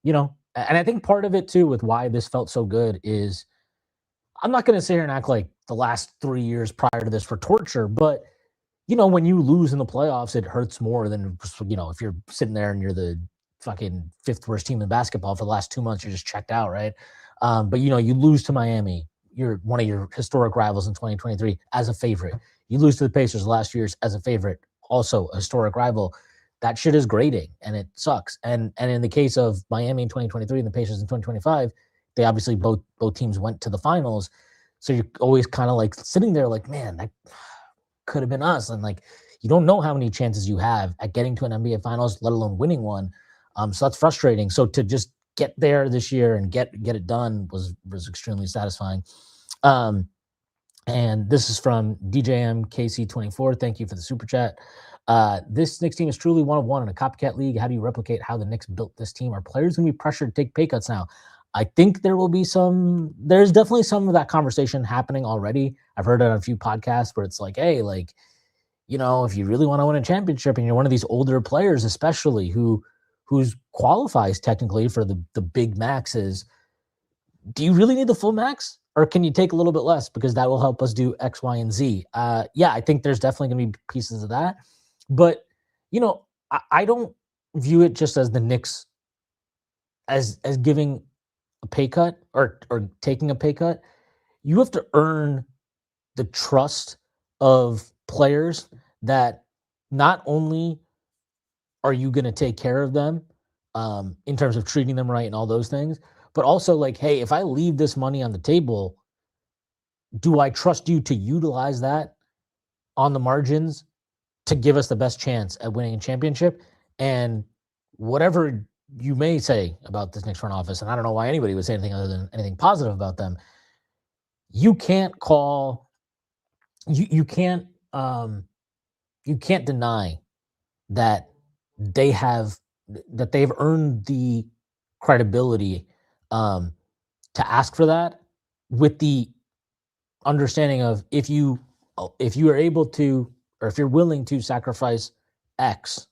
and I think part of it too with why this felt so good is I'm not going to sit here and act like the last 3 years prior to this were torture, but when you lose in the playoffs, it hurts more than if you're sitting there and you're the fucking fifth worst team in basketball for the last 2 months, you're just checked out, right? But you lose to Miami, you're one of your historic rivals in 2023 as a favorite. You lose to the Pacers last year's as a favorite, also a historic rival. That shit is grating and it sucks. And in the case of Miami in 2023 and the Pacers in 2025, they obviously both teams went to the finals. So you're always kind of sitting there man, that could have been us. And you don't know how many chances you have at getting to an NBA finals, let alone winning one. So that's frustrating. So to just get there this year and get it done was extremely satisfying. And this is from DJM KC24. Thank you for the super chat. This Knicks team is truly one of one in a copycat league. How do you replicate how the Knicks built this team? Are players going to be pressured to take pay cuts now? I think there's definitely some of that conversation happening already. I've heard it on a few podcasts where it's hey, if you really want to win a championship and you're one of these older players, especially who's qualifies technically for the big maxes, do you really need the full max? Or can you take a little bit less because that will help us do X, Y, and Z? Yeah, I think there's definitely going to be pieces of that. But, I don't view it just as the Knicks as giving a pay cut or taking a pay cut. You have to earn the trust of players that not only are you going to take care of them in terms of treating them right and all those things, but also hey, if I leave this money on the table, do I trust you to utilize that on the margins to give us the best chance at winning a championship? And whatever you may say about this Knicks front office, and I don't know why anybody would say anything other than anything positive about them, you can't you can't deny that they've earned the credibility to ask for that with the understanding of if you are able to, or if you're willing to sacrifice X,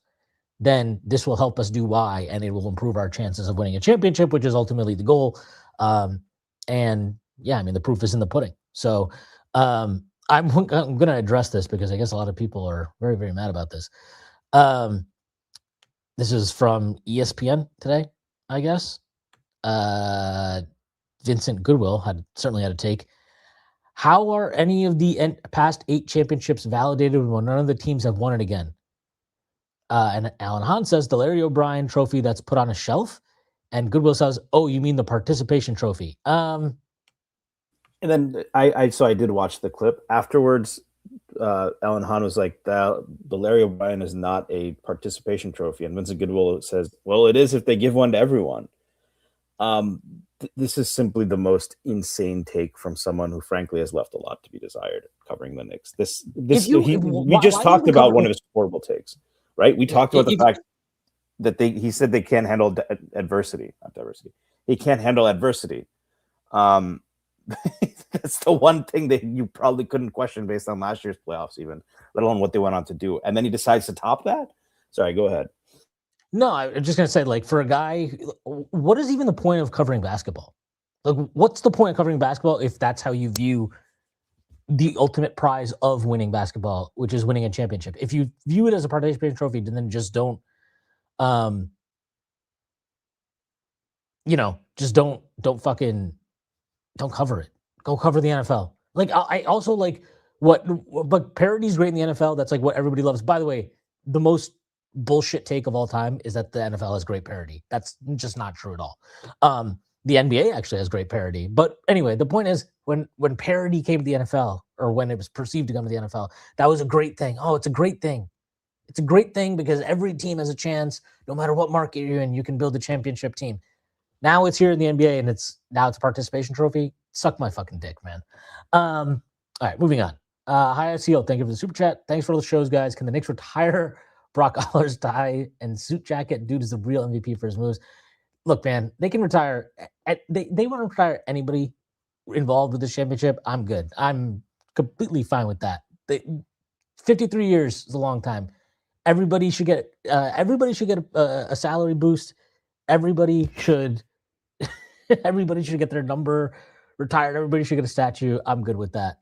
then this will help us do Y, and it will improve our chances of winning a championship, which is ultimately the goal. And yeah, I mean, the proof is in the pudding. So I'm going to address this because I guess a lot of people are very, very mad about this. This is from ESPN today, I guess. Vincent Goodwill certainly had a take. How are any of the past 8 championships validated when none of the teams have won it again? And Alan Hahn says the Larry O'Brien trophy that's put on a shelf. And Goodwill says, oh, you mean the participation trophy? And then I did watch the clip afterwards. Alan Hahn was like, the Larry O'Brien is not a participation trophy. And Vincent Goodwill says, well, it is if they give one to everyone. This is simply the most insane take from someone who frankly has left a lot to be desired covering the Knicks. We just talked about one of his horrible takes, right? We talked about the fact that he said they can't handle adversity, not diversity. He can't handle adversity. That's the one thing that you probably couldn't question based on last year's playoffs, even, let alone what they went on to do. And then he decides to top that. Sorry, go ahead. No, I'm just going to say, like, for a guy, what is even the point of covering basketball? Like, what's the point of covering basketball if that's how you view the ultimate prize of winning basketball, which is winning a championship? If you view it as a participation trophy, then just don't, don't cover it. Go cover the NFL. Like, I also like but parody's great in the NFL. That's like what everybody loves. By the way, the most bullshit take of all time is that the NFL has great parody. That's just not true at all. The NBA actually has great parody. But anyway, the point is when parody came to the NFL, or when it was perceived to come to the NFL, that was a great thing. Oh, it's a great thing. It's a great thing because every team has a chance, no matter what market you're in, you can build a championship team. Now it's here in the NBA, and it's a participation trophy. Suck my fucking dick, man. All right, moving on. Hi, ICO. Thank you for the super chat. Thanks for all the shows, guys. Can the Knicks retire Brock Aller's tie and suit jacket? Dude is the real MVP for his moves. Look, man, they can retire. They want to retire anybody involved with this championship. I'm good. I'm completely fine with that. 53 years is a long time. Everybody should get a salary boost. Everybody should get their number retired. Everybody should get a statue. I'm good with that.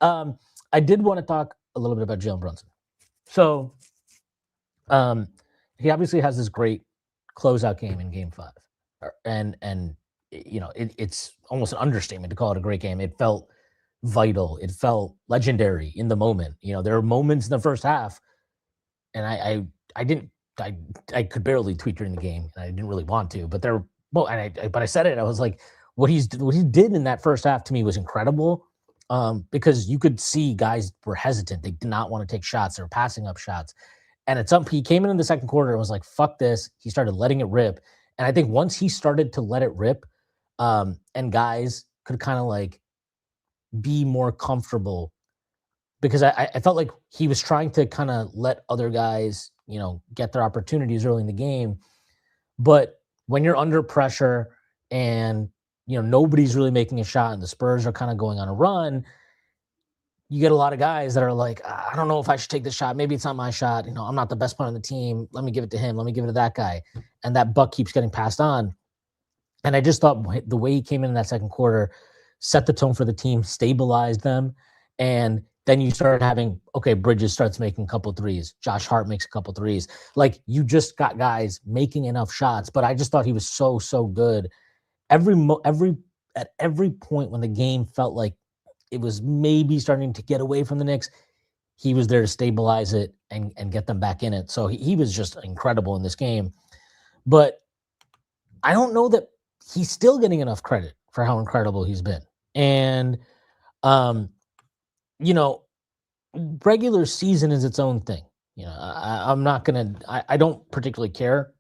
I did want to talk a little bit about Jalen Brunson. So, he obviously has this great closeout game in Game 5, and it's almost an understatement to call it a great game. It felt vital. It felt legendary in the moment. There were moments in the first half, and I could barely tweet during the game, and I didn't really want to, but I said it. I was like, what he did in that first half to me was incredible, because you could see guys were hesitant. They did not want to take shots. They were passing up shots. And he came in the second quarter and was like, fuck this. He started letting it rip. And I think once he started to let it rip, and guys could kind of like be more comfortable, because I felt like he was trying to kind of let other guys, get their opportunities early in the game. But when you're under pressure and, nobody's really making a shot and the Spurs are kind of going on a run, you get a lot of guys that are like, I don't know if I should take this shot. Maybe it's not my shot. I'm not the best player on the team. Let me give it to him. Let me give it to that guy. And that buck keeps getting passed on. And I just thought the way he came in that second quarter set the tone for the team, stabilized them. And then you started having, okay, Bridges starts making a couple threes. Josh Hart makes a couple threes. Like, you just got guys making enough shots. But I just thought he was so, so good. At every point when the game felt like it was maybe starting to get away from the Knicks, he was there to stabilize it and get them back in it. So he was just incredible in this game. But I don't know that he's still getting enough credit for how incredible he's been. And, regular season is its own thing. I'm not going to, I don't particularly care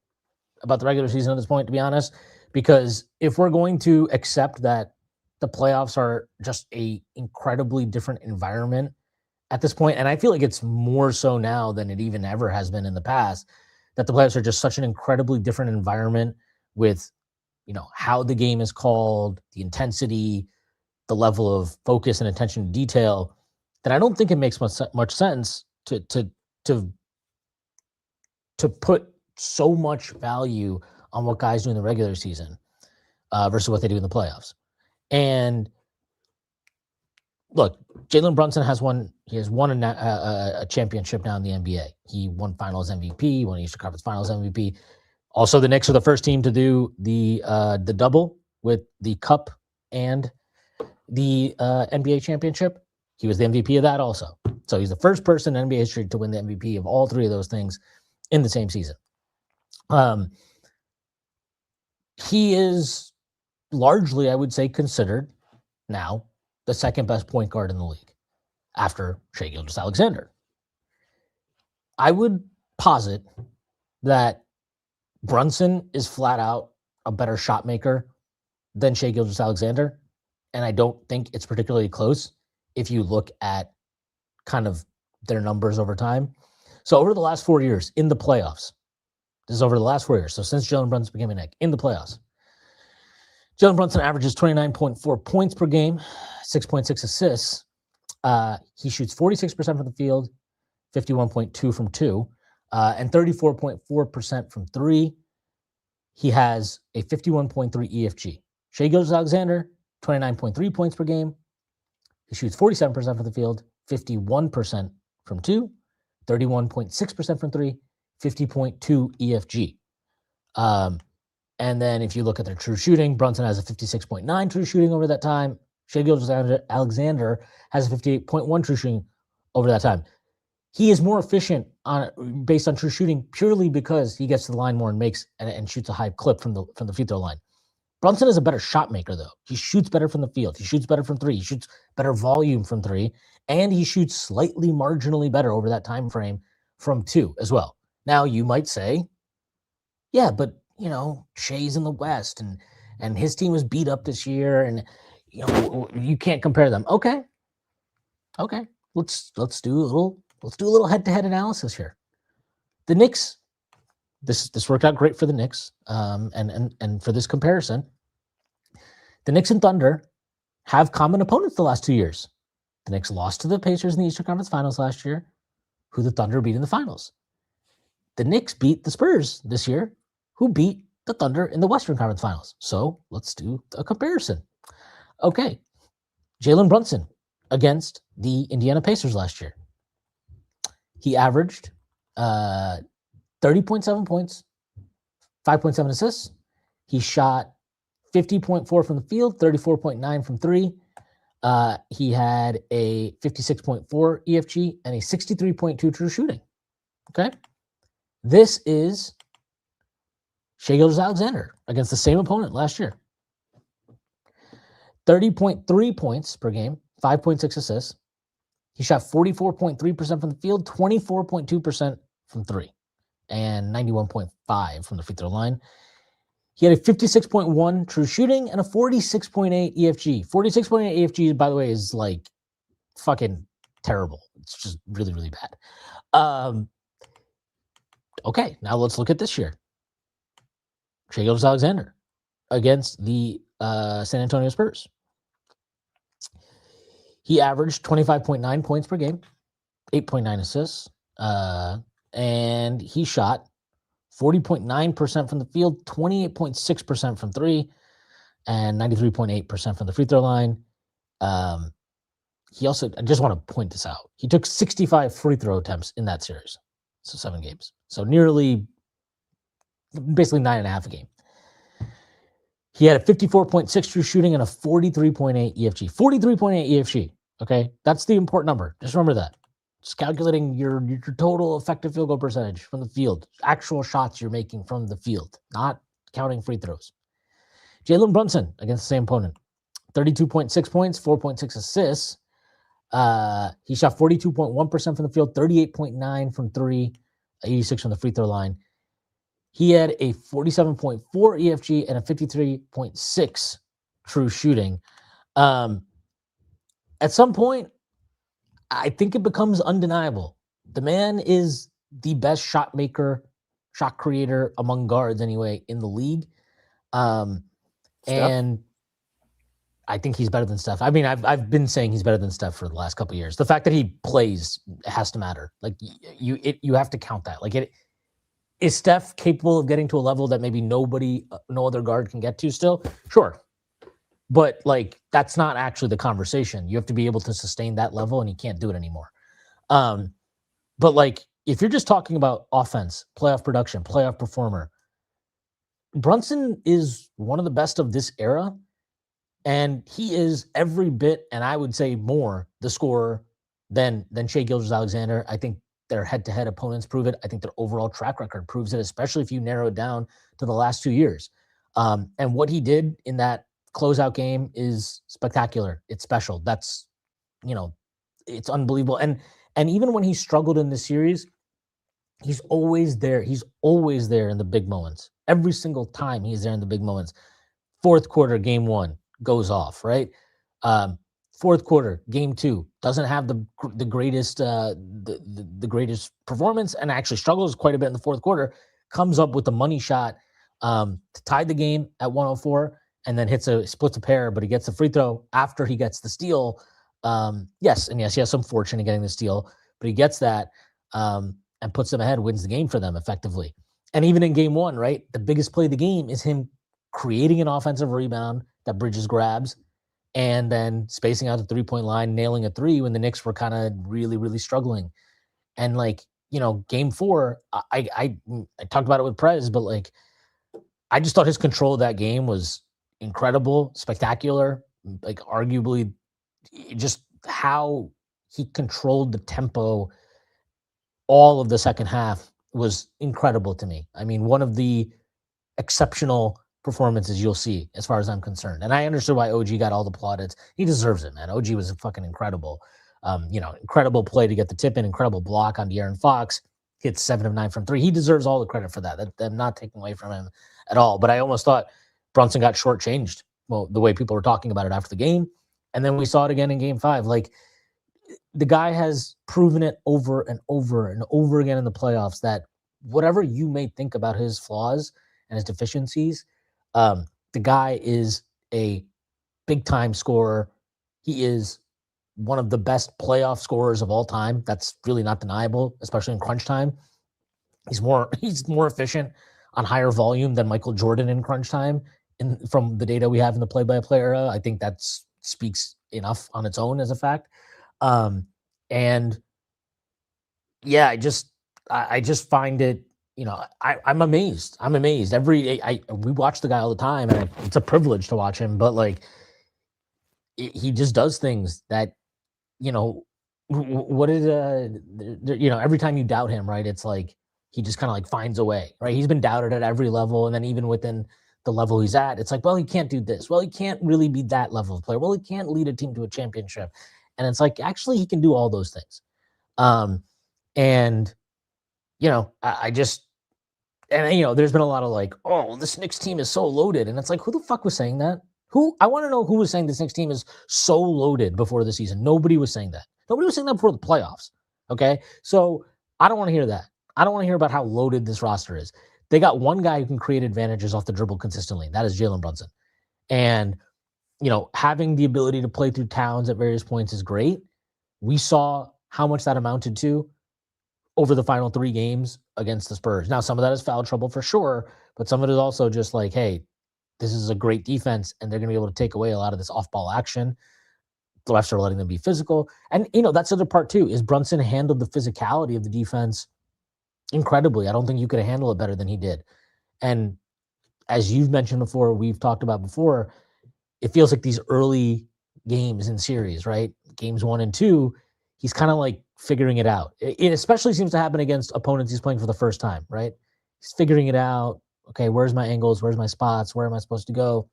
about the regular season at this point, to be honest, because if we're going to accept that the playoffs are just a incredibly different environment at this point, and I feel like it's more so now than it even ever has been in the past, that the playoffs are just such an incredibly different environment with, how the game is called, the intensity, the level of focus and attention to detail, then I don't think it makes much sense to put so much value on what guys do in the regular season versus what they do in the playoffs. And look, Jalen Brunson has won. He has won a championship now in the NBA. He won Finals MVP, won Eastern Conference Finals MVP. Also, the Knicks are the first team to do the double with the Cup and the NBA championship. He was the MVP of that also. So he's the first person in NBA history to win the MVP of all three of those things in the same season. He is largely, I would say, considered now the second best point guard in the league after Shai Gilgeous-Alexander. I would posit that Brunson is flat out a better shot maker than Shai Gilgeous-Alexander, and I don't think it's particularly close if you look at kind of their numbers over time. So over the last 4 years in the playoffs, this is over the last 4 years, so since Jalen Brunson became a Knick, in the playoffs, Jalen Brunson averages 29.4 points per game, 6.6 assists. He shoots 46% from the field, 51.2 from two, and 34.4% from three. He has a 51.3 EFG. Shai Gilgeous-Alexander, 29.3 points per game. He shoots 47% from the field, 51% from two, 31.6% from three, 50.2 EFG. And then if you look at their true shooting, Brunson has a 56.9 true shooting over that time. Shai Gilgeous-Alexander has a 58.1 true shooting over that time. He is more efficient based on true shooting purely because he gets to the line more and makes and shoots a high clip from the free throw line. Brunson is a better shot maker, though. He shoots better from the field. He shoots better from three. He shoots better volume from three, and he shoots slightly marginally better over that time frame from two as well. Now, you might say, yeah, but Shai's in the West, and his team was beat up this year, and you can't compare them. Okay, let's do a little head-to-head analysis here. The Knicks, this worked out great for the Knicks, and for this comparison, the Knicks and Thunder have common opponents the last 2 years. The Knicks lost to the Pacers in the Eastern Conference Finals last year, who the Thunder beat in the finals. The Knicks beat the Spurs this year, who beat the Thunder in the Western Conference Finals. So let's do a comparison. Okay, Jalen Brunson against the Indiana Pacers last year. He averaged 30.7 points, 5.7 assists. He shot 50.4 from the field, 34.9 from three. He had a 56.4 EFG and a 63.2 true shooting. Okay. This is Shai Gilgeous-Alexander against the same opponent last year. 30.3 points per game, 5.6 assists. He shot 44.3% from the field, 24.2% from three, and 91.5 from the free throw line. He had a 56.1 true shooting and a 46.8 EFG. 46.8 EFG, by the way, is like fucking terrible. It's just really, really bad. Okay, now let's look at this year. Shai Gilgeous-Alexander against the San Antonio Spurs. He averaged 25.9 points per game, 8.9 assists, and he shot 40.9% from the field, 28.6% from three, and 93.8% from the free throw line. He also, I just want to point this out, he took 65 free throw attempts in that series, so 7 games. So basically 9.5 a game. He had a 54.6 true shooting and a 43.8 EFG. 43.8 EFG, okay? That's the important number. Just remember that. Just calculating your total effective field goal percentage from the field. Actual shots you're making from the field, not counting free throws. Jalen Brunson against the same opponent. 32.6 points, 4.6 assists. He shot 42.1% from the field, 38.9 from three, 86 from the free throw line. He had a 47.4 EFG and a 53.6 true shooting. At some point, I think it becomes undeniable. The man is the best shot maker, shot creator among guards anyway in the league. And I think he's better than Steph. I mean, I've been saying he's better than Steph for the last couple of years. The fact that he plays has to matter. Like you have to count that. Like is Steph capable of getting to a level that maybe no other guard can get to still? Sure. But like that's not actually the conversation. You have to be able to sustain that level, and he can't do it anymore. But like if you're just talking about offense, playoff production, playoff performer, Brunson is one of the best of this era, and he is every bit, and I would say more, the scorer than Shai Gilgeous-Alexander. I think their head-to-head opponents prove it. I think their overall track record proves it, especially if you narrow it down to the last 2 years. And what he did in that closeout game is spectacular. It's special. That's, it's unbelievable. And even when he struggled in the series, he's always there. He's always there in the big moments. Every single time he's there in the big moments. Fourth quarter, game 1 goes off, right? Fourth quarter, game 2 doesn't have the greatest the greatest performance, and actually struggles quite a bit in the fourth quarter. Comes up with the money shot to tie the game at 104, and then splits a pair, but he gets the free throw after he gets the steal. Yes, he has some fortune in getting the steal, but he gets that and puts them ahead, wins the game for them effectively. And even in game 1, right, the biggest play of the game is him creating an offensive rebound that Bridges grabs, and then spacing out the three-point line, nailing a three when the Knicks were kind of really, really struggling. And like, game 4, I talked about it with Prez, but like, I just thought his control of that game was incredible, spectacular, like arguably just how he controlled the tempo all of the second half was incredible to me. I mean, one of the exceptional performances you'll see as far as I'm concerned. And I understood why OG got all the plaudits. He deserves it, man. OG was fucking incredible. Incredible play to get the tip in, incredible block on De'Aaron Fox, hits 7 of 9 from 3. He deserves all the credit for that. I'm not taking away from him at all. But I almost thought Brunson got shortchanged, well, the way people were talking about it after the game. And then we saw it again in game 5. Like, the guy has proven it over and over and over again in the playoffs that whatever you may think about his flaws and his deficiencies, the guy is a big-time scorer. He is one of the best playoff scorers of all time. That's really not deniable, especially in crunch time. He's more efficient on higher volume than Michael Jordan in crunch time. From the data we have in the play-by-play era, I think that speaks enough on its own as a fact. And yeah, I just find it, I'm amazed. I'm amazed. We watch the guy all the time, and it's a privilege to watch him, but like, he just does things that, every time you doubt him, right? It's like, he just kind of like finds a way, right? He's been doubted at every level. And then even within the level he's at, it's like, well, he can't do this. Well, he can't really be that level of player. Well, he can't lead a team to a championship. And it's like, actually, he can do all those things. And, there's been a lot of like, oh, this Knicks team is so loaded. And it's like, who the fuck was saying that? I want to know who was saying this Knicks team is so loaded before the season. Nobody was saying that. Nobody was saying that before the playoffs. Okay. So I don't want to hear that. I don't want to hear about how loaded this roster is. They got one guy who can create advantages off the dribble consistently. That is Jalen Brunson. And, having the ability to play through Towns at various points is great. We saw how much that amounted to over the final 3 games against the Spurs. Now, some of that is foul trouble for sure, but some of it is also just like, hey, this is a great defense, and they're going to be able to take away a lot of this off-ball action. The refs are letting them be physical. And, that's the other part too, is Brunson handled the physicality of the defense incredibly. I don't think you could have handled it better than he did. And as you've mentioned before, we've talked about before, it feels like these early games in series, right? Games 1 and 2, he's kind of like figuring it out. It especially seems to happen against opponents he's playing for the first time, right? He's figuring it out. Okay, where's my angles? Where's my spots? Where am I supposed to go?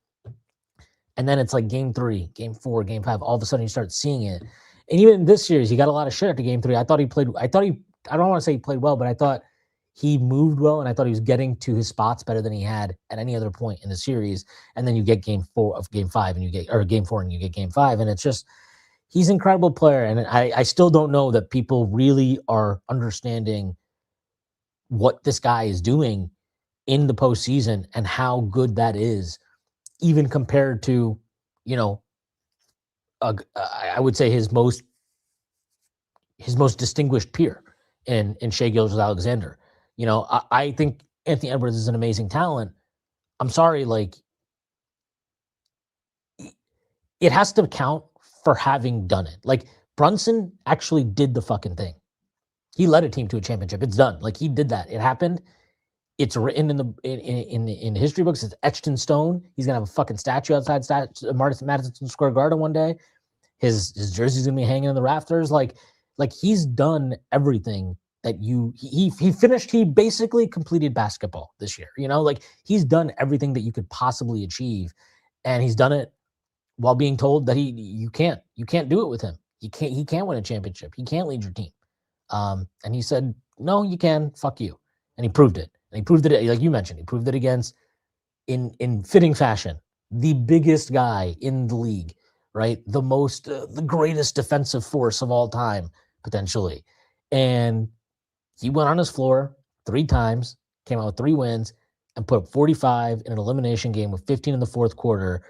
And then it's like game 3, game 4, game 5. All of a sudden you start seeing it. And even in this series, he got a lot of shit after game 3. I don't want to say he played well, but I thought he moved well, and I thought he was getting to his spots better than he had at any other point in the series. And then you get game 4 of game 5, and game 4, and you get game 5. And it's just, he's an incredible player. And I still don't know that people really are understanding what this guy is doing in the postseason and how good that is, even compared to, I would say his most distinguished peer in Shea Gilgeous-Alexander. I think Anthony Edwards is an amazing talent. I'm sorry, like it has to count for having done it. Like Brunson actually did the fucking thing. He led a team to a championship. It's done. Like he did that. It happened. It's written in the history books. It's etched in stone. He's gonna have a fucking statue outside Madison Square Garden one day. His jersey's gonna be hanging in the rafters. Like he's done everything that he finished. He basically completed basketball this year. Like he's done everything that you could possibly achieve, and he's done it while being told that you can't do it with him. He can't win a championship. He can't lead your team. And he said, no, you can. Fuck you. And he proved it. And he proved it, like you mentioned, he proved it against, in fitting fashion, the biggest guy in the league, right? The greatest defensive force of all time, potentially. And he went on his floor 3 times, came out with 3 wins, and put up 45 in an elimination game with 15 in the fourth quarter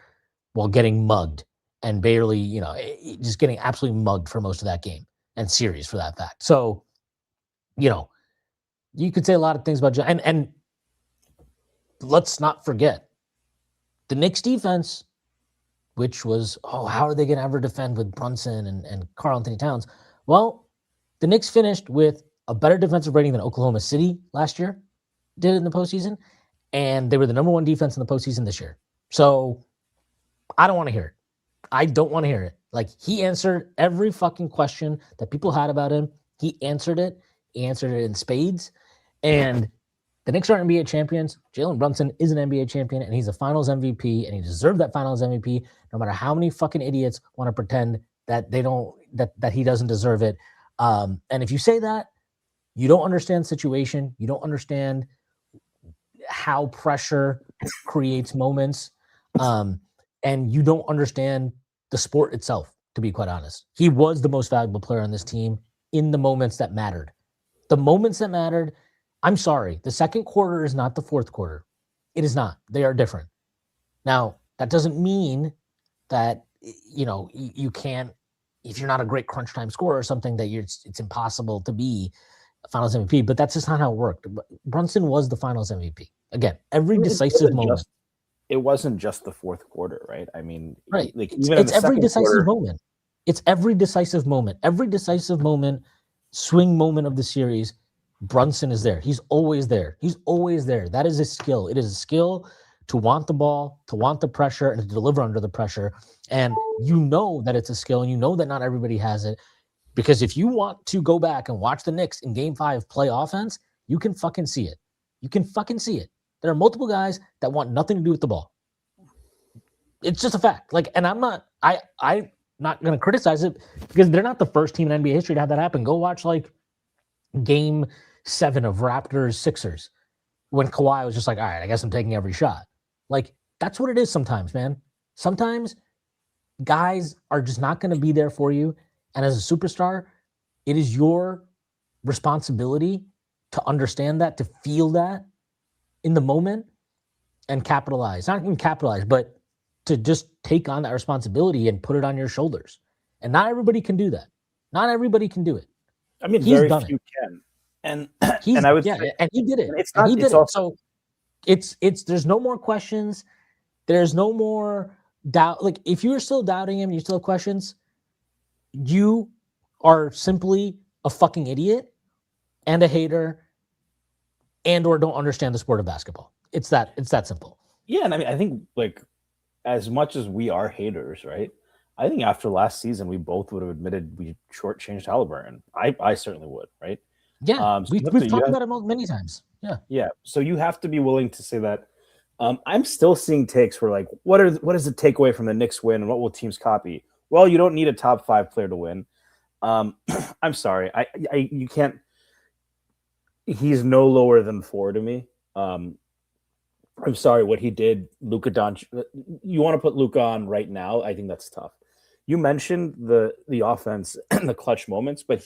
while getting mugged and barely, just getting absolutely mugged for most of that game and series for that fact. So, you could say a lot of things about John, and let's not forget the Knicks defense, which was, how are they going to ever defend with Brunson and Karl Anthony Towns? Well, the Knicks finished with a better defensive rating than Oklahoma City last year did in the postseason, and they were the number 1 defense in the postseason this year. So I don't want to hear it. I don't want to hear it. Like, he answered every fucking question that people had about him. He answered it. He answered it in spades. And the Knicks are NBA champions. Jalen Brunson is an NBA champion, and he's a Finals MVP, and he deserved that Finals MVP. No matter how many fucking idiots want to pretend that they don't, that he doesn't deserve it. And if you say that, you don't understand the situation. You don't understand how pressure creates moments, and you don't understand the sport itself. To be quite honest, he was the most valuable player on this team in the moments that mattered. The moments that mattered. I'm sorry, the second quarter is not the fourth quarter. It is not. They are different. Now, that doesn't mean that, you can't, if you're not a great crunch time scorer or something, that it's impossible to be a Finals MVP, but that's just not how it worked. Brunson was the Finals MVP. Again, every decisive moment. It wasn't just the fourth quarter, right? I mean, right. Like it's every decisive moment. It's every decisive moment. Every decisive moment, swing moment of the series, Brunson is there. He's always there. He's always there. That is a skill. It is a skill to want the ball, to want the pressure, and to deliver under the pressure. And you know that it's a skill, and you know that not everybody has it. Because if you want to go back and watch the Knicks in Game 5 play offense, you can fucking see it. You can fucking see it. There are multiple guys that want nothing to do with the ball. It's just a fact. Like, and I'm not going to criticize it because they're not the first team in NBA history to have that happen. Go watch like Game 7 of Raptors Sixers when Kawhi was just like, all right, I guess I'm taking every shot. Like, that's what it is sometimes, man. Sometimes guys are just not going to be there for you. And as a superstar, it is your responsibility to understand that, to feel that in the moment and capitalize. Not even capitalize, but to just take on that responsibility and put it on your shoulders. And not everybody can do that. Not everybody can do it. I mean, very few can. And I would say, and he did it. It's not, he did it. So it's there's no more questions. There's no more doubt. Like, if you're still doubting him, you still have questions, you are simply a fucking idiot and a hater and or don't understand the sport of basketball. It's that simple. Yeah, and I mean, I think, like, as much as we are haters, right? I think after last season, we both would have admitted we shortchanged Halliburton. I certainly would, right? Yeah, we've talked about it many times. Yeah. So you have to be willing to say that. I'm still seeing takes where, like, what is the takeaway from the Knicks win and what will teams copy? Well, you don't need a top 5 player to win. I'm sorry, you can't. He's no lower than 4 to me. I'm sorry, what he did, Luka Doncic. You want to put Luka on right now? I think that's tough. You mentioned the offense and the clutch moments, but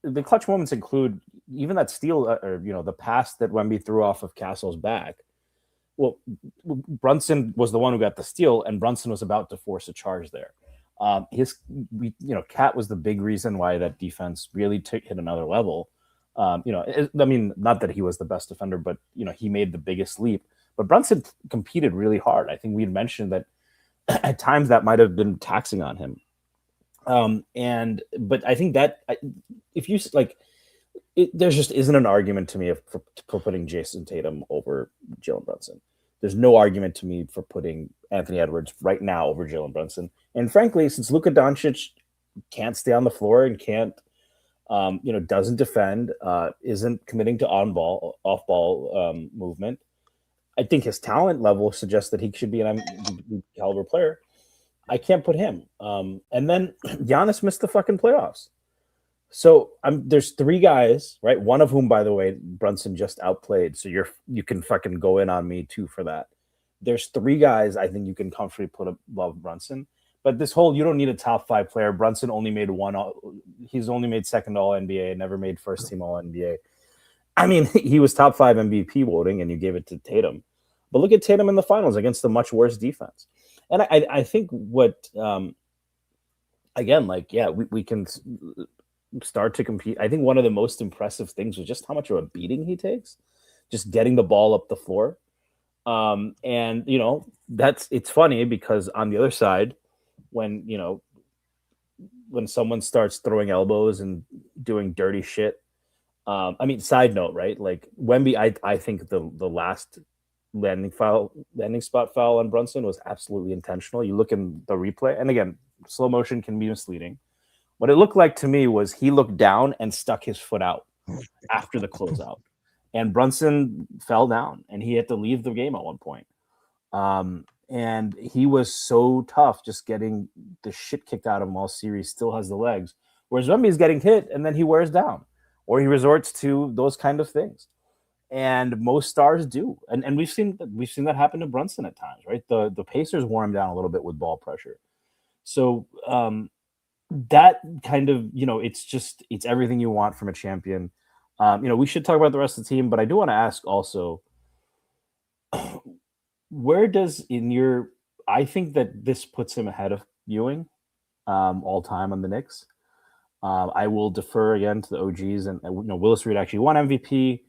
the clutch moments include even that steal, or the pass that Wemby threw off of Castle's back. Well, Brunson was the one who got the steal, and Brunson was about to force a charge there. Cat was the big reason why that defense really hit another level. I mean, not that he was the best defender, but he made the biggest leap. But Brunson competed really hard. I think we had mentioned that at times that might have been taxing on him. But I think that if you like, there just isn't an argument to me for putting Jason Tatum over Jalen Brunson. There's no argument to me for putting Anthony Edwards right now over Jalen Brunson. And frankly, since Luka Doncic can't stay on the floor and can't, doesn't defend, isn't committing to off ball movement, I think his talent level suggests that he should be an MVP caliber player. I can't put him. And then Giannis missed the fucking playoffs. So there's three guys, right? One of whom, by the way, Brunson just outplayed. So you can fucking go in on me too for that. There's three guys I think you can comfortably put above Brunson. But this whole, you don't need a top 5 player. Brunson only made he's only made second All NBA, never made first team All NBA. I mean, he was top 5 MVP voting, and you gave it to Tatum. But look at Tatum in the finals against the much worse defense. And I think what, again, like, yeah, we can start to compete. I think one of the most impressive things was just how much of a beating he takes, just getting the ball up the floor. And it's funny because on the other side, when someone starts throwing elbows and doing dirty shit, side note, right? Like Wemby, I think the last landing spot foul on Brunson was absolutely intentional. You look in the replay, and again, slow motion can be misleading. What it looked like to me was he looked down and stuck his foot out after the closeout, and Brunson fell down, and he had to leave the game at one point. And he was so tough, just getting the shit kicked out of him all series. Still has the legs, whereas Wemby is getting hit, and then he wears down, or he resorts to those kind of things. And most stars do, and we've seen that happen to Brunson at times, right? The Pacers wore him down a little bit with ball pressure. So that kind of, it's everything you want from a champion. We should talk about the rest of the team, but I do want to ask also, where does I think that this puts him ahead of Ewing all time on the Knicks. I will defer again to the OGs, and Willis Reed actually won MVP.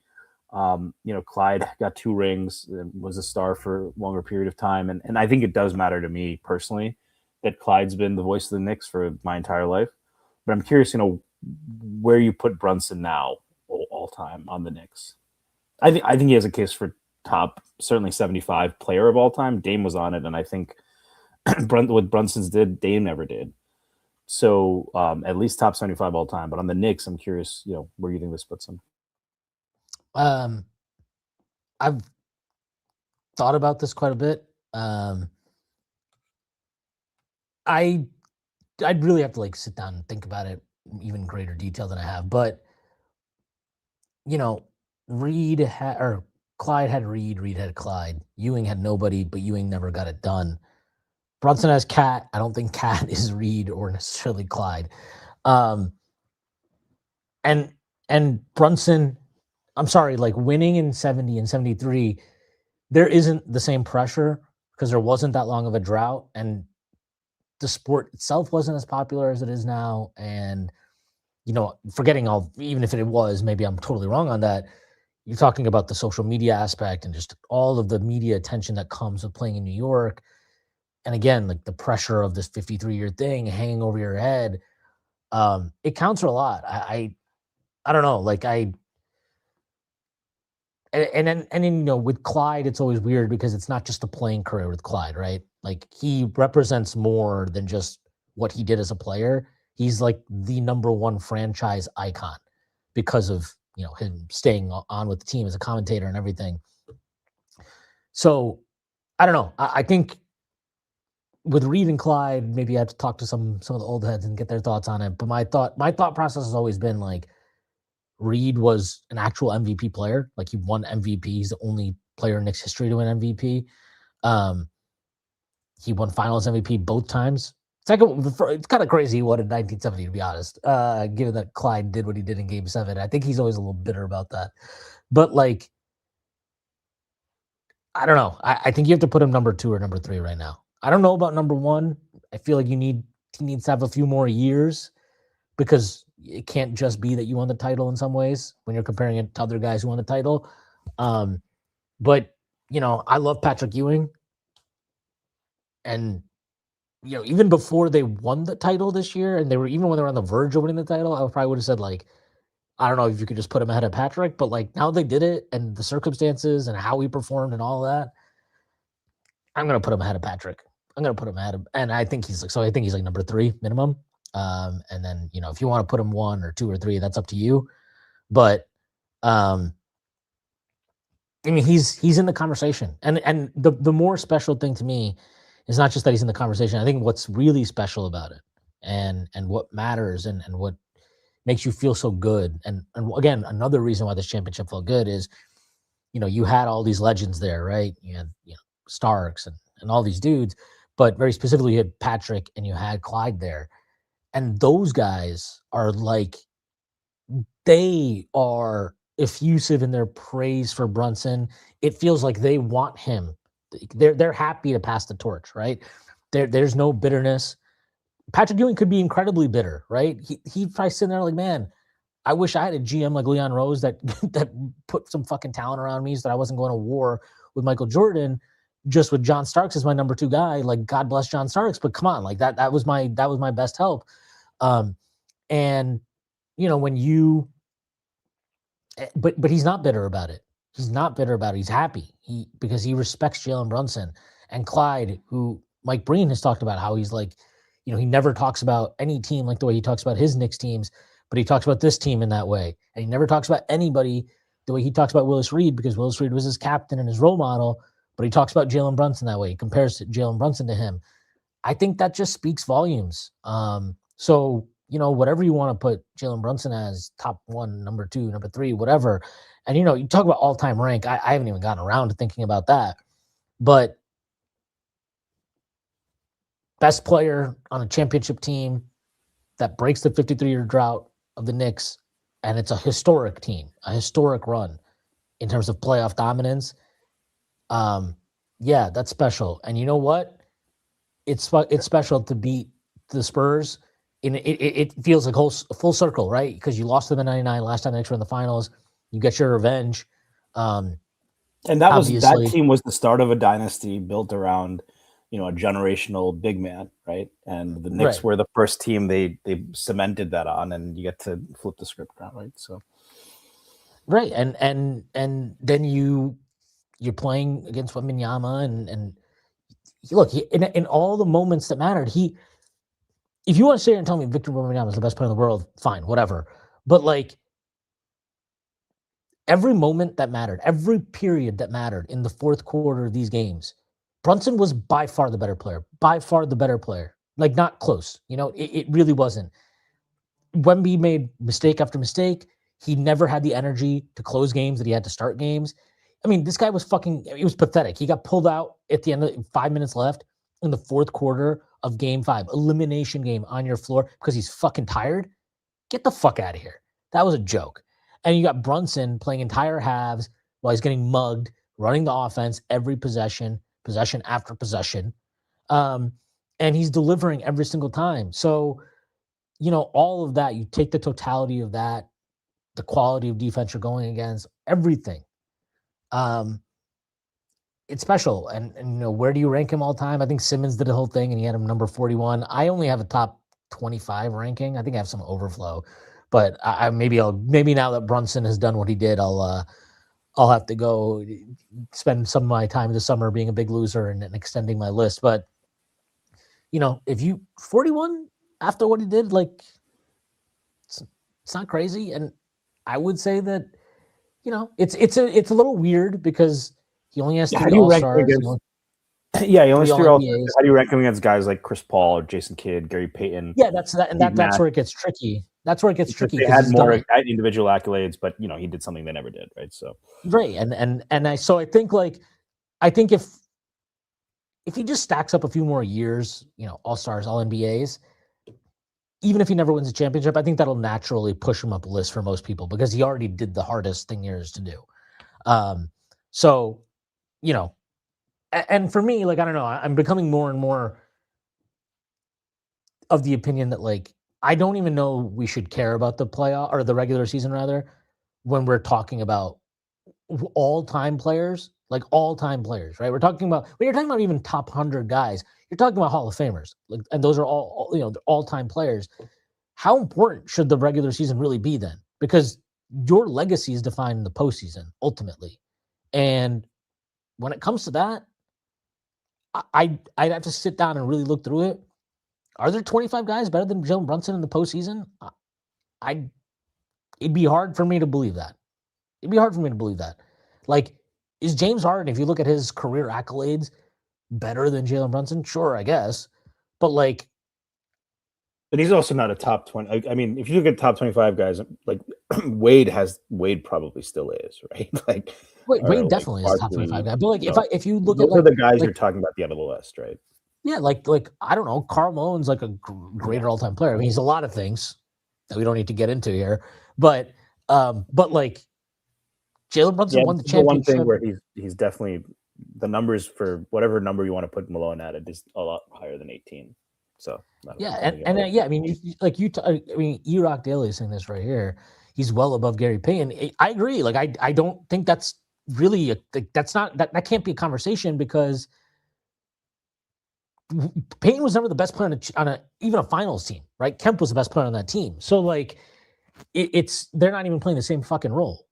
Clyde got 2 rings and was a star for a longer period of time. And I think it does matter to me personally that Clyde's been the voice of the Knicks for my entire life. But I'm curious, where you put Brunson now all time on the Knicks. I think he has a case for top, certainly 75 player of all time. Dame was on it, and I think what Brunson's did, Dame never did. So at least top 75 all time. But on the Knicks, I'm curious, where you think this puts him. I've thought about this quite a bit. I'd really have to sit down and think about it in even greater detail than I have. But Clyde had Reed had Clyde. Ewing had nobody, but Ewing never got it done. Brunson has Cat. I don't think Cat is Reed or necessarily Clyde. And Brunson, I'm sorry, winning in 70 and 73, there isn't the same pressure because there wasn't that long of a drought, and the sport itself wasn't as popular as it is now. And, forgetting even if it was, maybe I'm totally wrong on that. You're talking about the social media aspect and just all of the media attention that comes with playing in New York. And again, the pressure of this 53-year thing hanging over your head, it counts for a lot. I don't know. With Clyde, it's always weird because it's not just a playing career with Clyde, right? He represents more than just what he did as a player. He's the number 1 franchise icon because of, him staying on with the team as a commentator and everything. So I don't know. I think with Reed and Clyde, maybe I have to talk to some of the old heads and get their thoughts on it. But my thought process has always been Reed was an actual MVP player. He won MVP. He's the only player in Knicks history to win MVP. He won Finals MVP both times. It's kind of crazy he won in 1970, to be honest, given that Clyde did what he did in Game 7. I think he's always a little bitter about that. But, I don't know. I think you have to put him number 2 or number 3 right now. I don't know about number 1. I feel like you need he needs to have a few more years because it can't just be that you won the title in some ways when you're comparing it to other guys who won the title. But I love Patrick Ewing, and even before they won the title this year, and even when they were on the verge of winning the title, I probably would have said like, I don't know if you could just put him ahead of Patrick, but like now they did it and the circumstances and how he performed and all that, I'm gonna put him ahead of Patrick. I'm gonna put him ahead of, and I think he's like number 3 minimum. And then if you want to put him 1 or 2 or 3, that's up to you. But I mean, he's in the conversation, and the more special thing to me is not just that he's in the conversation. I think what's really special about it, and what matters, and what makes you feel so good, and again, another reason why this championship felt good is, you had all these legends there, right? You had Starks and all these dudes, but very specifically, you had Patrick and you had Clyde there, and those guys are like, they are effusive in their praise for Brunson. It feels like they want him. They're happy to pass the torch, right? There's no bitterness. Patrick Ewing could be incredibly bitter, right? He'd probably sitting there like, man, I wish I had a GM like Leon Rose that that put some fucking talent around me so that I wasn't going to war with Michael Jordan, just with John Starks as my number 2 guy. Like, God bless John Starks, but come on, like that was my best help. And when you, but he's not bitter about it. He's not bitter about it. He's happy. Because he respects Jalen Brunson and Clyde, who Mike Breen has talked about how he's like, he never talks about any team like the way he talks about his Knicks teams, but he talks about this team in that way. And he never talks about anybody the way he talks about Willis Reed, because Willis Reed was his captain and his role model, but he talks about Jalen Brunson that way. He compares Jalen Brunson to him. I think that just speaks volumes. So, whatever you want to put Jalen Brunson as, top 1, number 2, number 3, whatever. And, you talk about all-time rank. I haven't even gotten around to thinking about that. But best player on a championship team that breaks the 53-year drought of the Knicks, and it's a historic team, a historic run in terms of playoff dominance. Yeah, that's special. And you know what? It's special to beat the Spurs. It feels like full circle, right? Because you lost them in '99, last time the Knicks were in the finals. You get your revenge. And that team was the start of a dynasty built around, a generational big man, right? And the Knicks were the first team they cemented that on, and you get to flip the script now, right? So, right, and then you're playing against Wembanyama, and look, in all the moments that mattered, if you want to sit here and tell me Victor Wembanyama is the best player in the world, fine, whatever. But like, every moment that mattered, every period that mattered in the fourth quarter of these games, Brunson was by far the better player. By far the better player. Like, not close. It really wasn't. Wemby made mistake after mistake. He never had the energy to close games that he had to start games. I mean, this guy was it was pathetic. He got pulled out at the end of 5 minutes left in the fourth quarter of game 5. Elimination game on your floor because he's fucking tired. Get the fuck out of here. That was a joke. And you got Brunson playing entire halves while he's getting mugged, running the offense every possession after possession. And he's delivering every single time. So, all of that, you take the totality of that, the quality of defense you're going against, everything. It's special. And where do you rank him all time? I think Simmons did the whole thing and he had him number 41. I only have a top 25 ranking. I think I have some overflow. But maybe now that Brunson has done what he did, I'll have to go spend some of my time this summer being a big loser and extending my list. But if you 41 after what he did, like, it's not crazy. And I would say that it's a little weird because he only has 3 All-Stars. Yeah, he only has 3 All-Stars. How do you rank him against guys like Chris Paul or Jason Kidd, Gary Payton? Yeah, that's where it gets tricky. That's where it gets tricky. They had more individual accolades, but he did something they never did, right? So right, and I think if he just stacks up a few more years, All-Stars, All-NBAs, even if he never wins a championship, I think that'll naturally push him up the list for most people because he already did the hardest thing there is to do. So, and for me, like, I don't know, I'm becoming more and more. of the opinion that like I don't even know we should care about the playoff or the regular season rather when we're talking about all-time players, like all-time players, right? We're talking about when you're talking about even top 100 guys, you're talking about Hall of Famers, like, and those are all all-time players. How important should the regular season really be then? Because your legacy is defined in the postseason ultimately, and when it comes to that, I'd have to sit down and really look through it. Are there 25 guys better than Jalen Brunson in the postseason? I It'd be hard for me to believe that. It'd be hard for me to believe that. Like, is James Harden, if you look at his career accolades, better than Jalen Brunson? Sure, I guess. But like, But he's also not a top 20. I mean, if you look at top 25 guys, like Wade probably still is, right? Like, or Wade like definitely is a top 25 Barkley. guy. But like, if you look at Those are like the guys like you're talking about at the end of the list, right? yeah, like I don't know, Karl Malone's like a greater all time player. I mean, he's a lot of things that we don't need to get into here. But like Jalen Brunson Yeah, won this the is the one thing championship. where he's definitely the numbers for whatever number you want to put Malone at it is a lot higher than 18. So Yeah, yeah, I mean, I mean, Rock Daly is saying this right here. He's well above Gary Payton. I agree. Like, I don't think that's really that's not that can't be a conversation because Payton was never the best player on a even a finals team, right? Kemp was the best player on that team. So like, it's they're not even playing the same fucking role.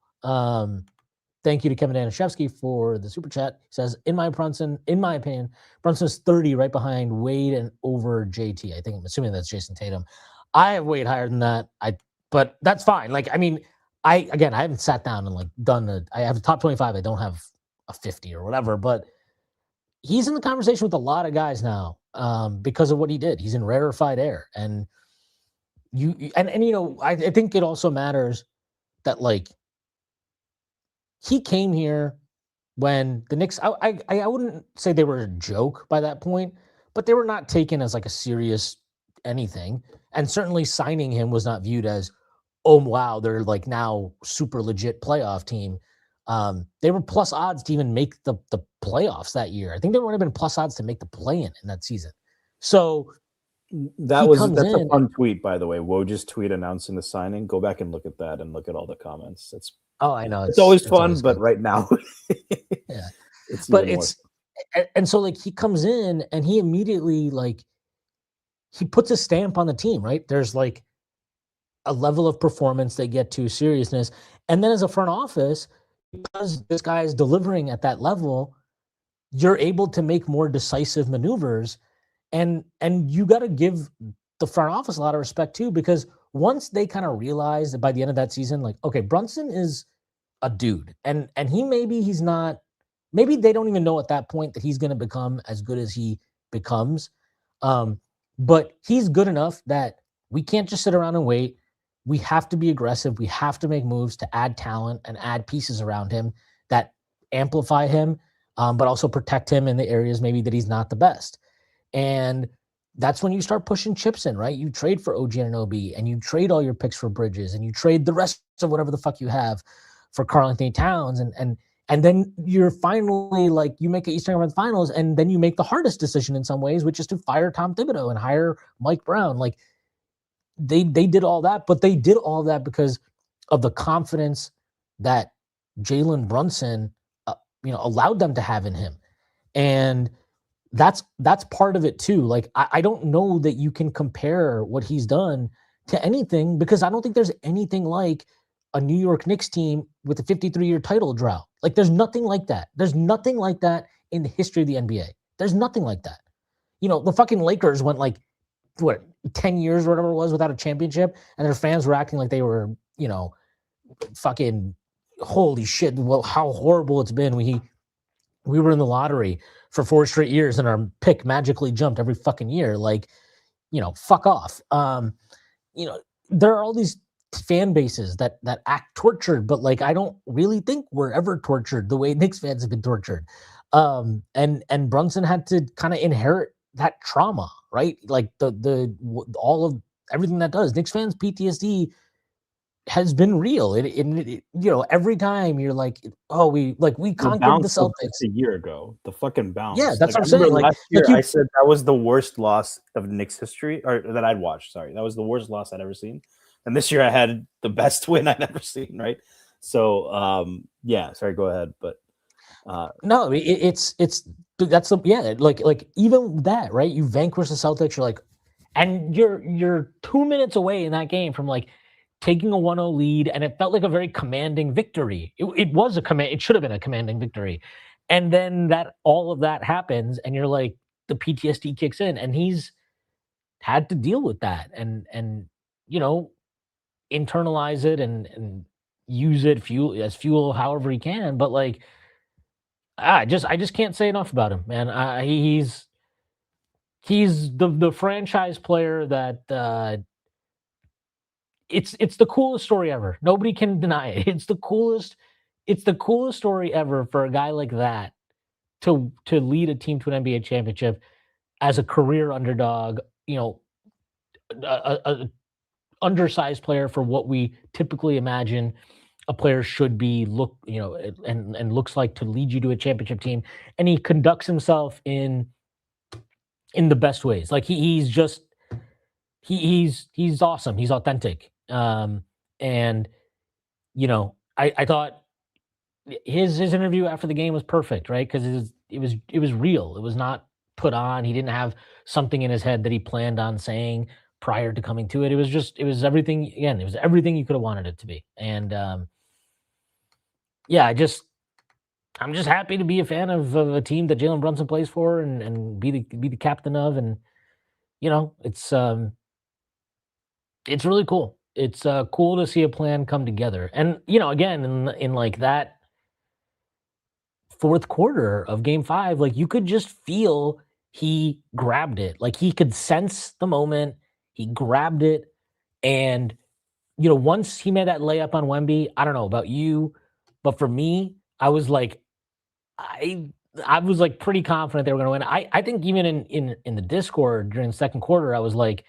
Thank you to Kevin Danishevsky for the super chat. He says, in my opinion, Brunson is 30 right behind Wade and over JT. I think I'm assuming that's Jason Tatum. I have Wade higher than that. But that's fine. Like, I mean, I haven't sat down and like I have a top 25. I don't have a 50 or whatever, but he's in the conversation with a lot of guys now because of what he did. He's in rarefied air. And I think it also matters that like he came here when the Knicks, I wouldn't say they were a joke by that point, but they were not taken as like a serious anything. And certainly signing him was not viewed as, oh wow, they're like now super legit playoff team. They were plus odds to even make the playoffs that year. I think they would have been plus odds to make the play-in that season. So that's a fun tweet, by the way. Woj's tweet announcing the signing. Go back and look at that and look at all the comments. I know it's always fun, always but good. right now, yeah, it's but even more. And so like he comes in and he immediately like he puts a stamp on the team, right? There's like a level of performance they get to, seriousness, and then as a front office, because this guy is delivering at that level, you're able to make more decisive maneuvers, and you got to give the front office a lot of respect too, because once they kind of realize that by the end of that season, like, okay, Brunson is a dude, and he's not. Maybe they don't even know at that point that he's going to become as good as he becomes. But he's good enough that we can't just sit around and wait. We have to be aggressive. We have to make moves to add talent and add pieces around him that amplify him, but also protect him in the areas maybe that he's not the best. And that's when you start pushing chips in, right? You trade for OG Anunoby and you trade all your picks for Bridges and you trade the rest of whatever the fuck you have for Karl Anthony Towns. And then you're finally like, you make an Eastern Conference Finals, and then you make the hardest decision in some ways, which is to fire Tom Thibodeau and hire Mike Brown. Like they did all that, but they did all that because of the confidence that Jalen Brunson, allowed them to have in him. And that's part of it too. Like I don't know that you can compare what he's done to anything, because I don't think there's anything like a New York Knicks team with a 53-year title drought. Like there's nothing like that. There's nothing like that in the history of the NBA. There's nothing like that. The fucking Lakers went like 10 years or whatever it was without a championship, and their fans were acting like they were, fucking holy shit, well, how horrible it's been. We were in the lottery for 4 straight years and our pick magically jumped every fucking year. Like, fuck off. There are all these fan bases that act tortured, but like I don't really think we're ever tortured the way Knicks fans have been tortured. And Brunson had to kind of inherit that trauma, right? Like the all of everything that does. Knicks fans PTSD has been real. Every time you're like, oh, we The conquered the bounce was just Celtics. a year ago. The fucking Yeah, bounce. that's Like, what I I'm remember saying. last Like year I you, said that was the worst loss of Knicks history, or that I'd watched, sorry. That was the worst loss I'd ever seen. And this year I had the best win I'd ever seen, right? So, yeah, sorry, go ahead, but, uh no, it's that's the yeah, like even that, right? You vanquish the Celtics, you're like, and you're 2 minutes away in that game from like taking a 1-0 lead, and it felt like a very commanding victory. It was a command. It should have been a commanding victory, and then that all of that happens, and you're like, the PTSD kicks in, and he's had to deal with that, and you know internalize it and use it fuel however he can. But like, I just can't say enough about him, man. He's the franchise player that it's the coolest story ever. Nobody can deny it. It's the coolest story ever for a guy like that to lead a team to an NBA championship as a career underdog. You know, a undersized player for what we typically imagine a player should be and looks like to lead you to a championship team, and he conducts himself in the best ways. Like he's just he's awesome. He's authentic. And I thought his interview after the game was perfect, right? Because it was real. It was not put on. He didn't have something in his head that he planned on saying prior to coming to it. It was everything. Again, it was everything you could have wanted it to be. And yeah, I'm just happy to be a fan of a team that Jalen Brunson plays for and be the captain of. And it's really cool. It's cool to see a plan come together. And again, in like that fourth quarter of game 5, like you could just feel he grabbed it. Like he could sense the moment. He grabbed it. And once he made that layup on Wemby, I don't know about you, but for me, I I was like pretty confident they were gonna win. I think even in the Discord during the second quarter, I was like,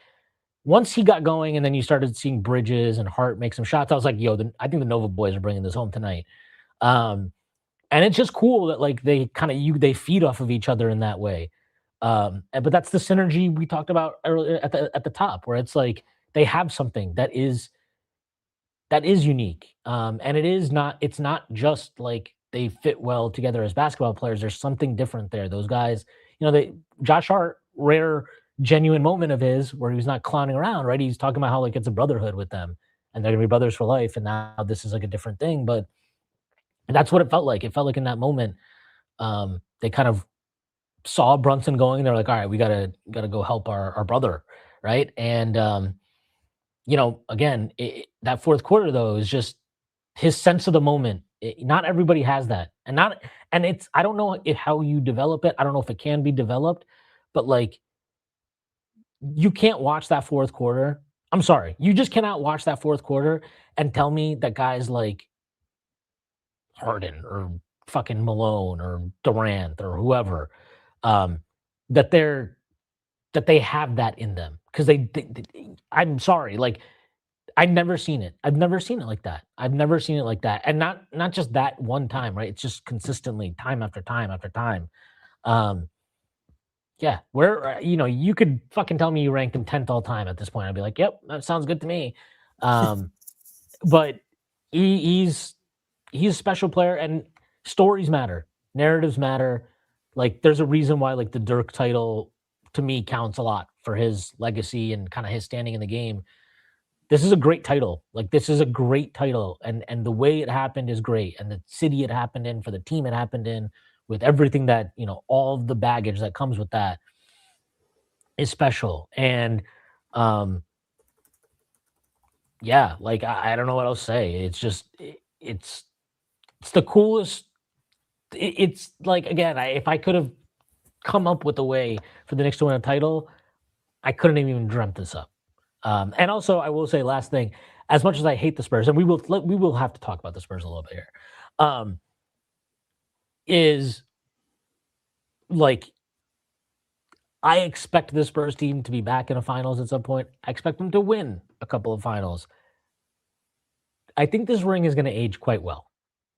once he got going and then you started seeing Bridges and Hart make some shots, I was like, yo, I think the Nova boys are bringing this home tonight. Um, and it's just cool that like they feed off of each other in that way. But that's the synergy we talked about earlier at the top, where it's like they have something that is unique. And it's not just like they fit well together as basketball players. There's something different there. Those guys, Josh Hart, rare genuine moment of his where he was not clowning around, right? He's talking about how like it's a brotherhood with them and they're gonna be brothers for life. And now this is like a different thing. But that's what it felt like. It felt like in that moment, they kind of saw Brunson going. They're like, all right, we gotta go help our brother, right? And again, that fourth quarter though is just his sense of the moment. Not everybody has that, and it's I don't know how you develop it. I don't know if it can be developed, but like you can't watch that fourth quarter. I'm sorry, you just cannot watch that fourth quarter and tell me that guys like Harden or fucking Malone or Durant or whoever, um, that they have that in them because I'm sorry, like I've never seen it. I've never seen it like that. I've never seen it like that, and not just that one time, right? It's just consistently, time after time after time. Um, yeah, where you could fucking tell me you ranked him 10th all time at this point. I'd be like, yep, that sounds good to me. Um, but he's he's a special player, and stories matter, narratives matter. Like, there's a reason why like the Dirk title to me counts a lot for his legacy and kind of his standing in the game. This is a great title. Like, this is a great title, and the way it happened is great, and the city it happened in, for the team it happened in, with everything that all of the baggage that comes with that is special. And um, yeah, like I don't know what else to say. It's just it's the coolest. It's like, again, if I could have come up with a way for the Knicks to win a title, I couldn't have even dreamt this up. And also, I will say, last thing, as much as I hate the Spurs, and we will have to talk about the Spurs a little bit here, um, is like I expect the Spurs team to be back in a finals at some point. I expect them to win a couple of finals. I think this ring is going to age quite well.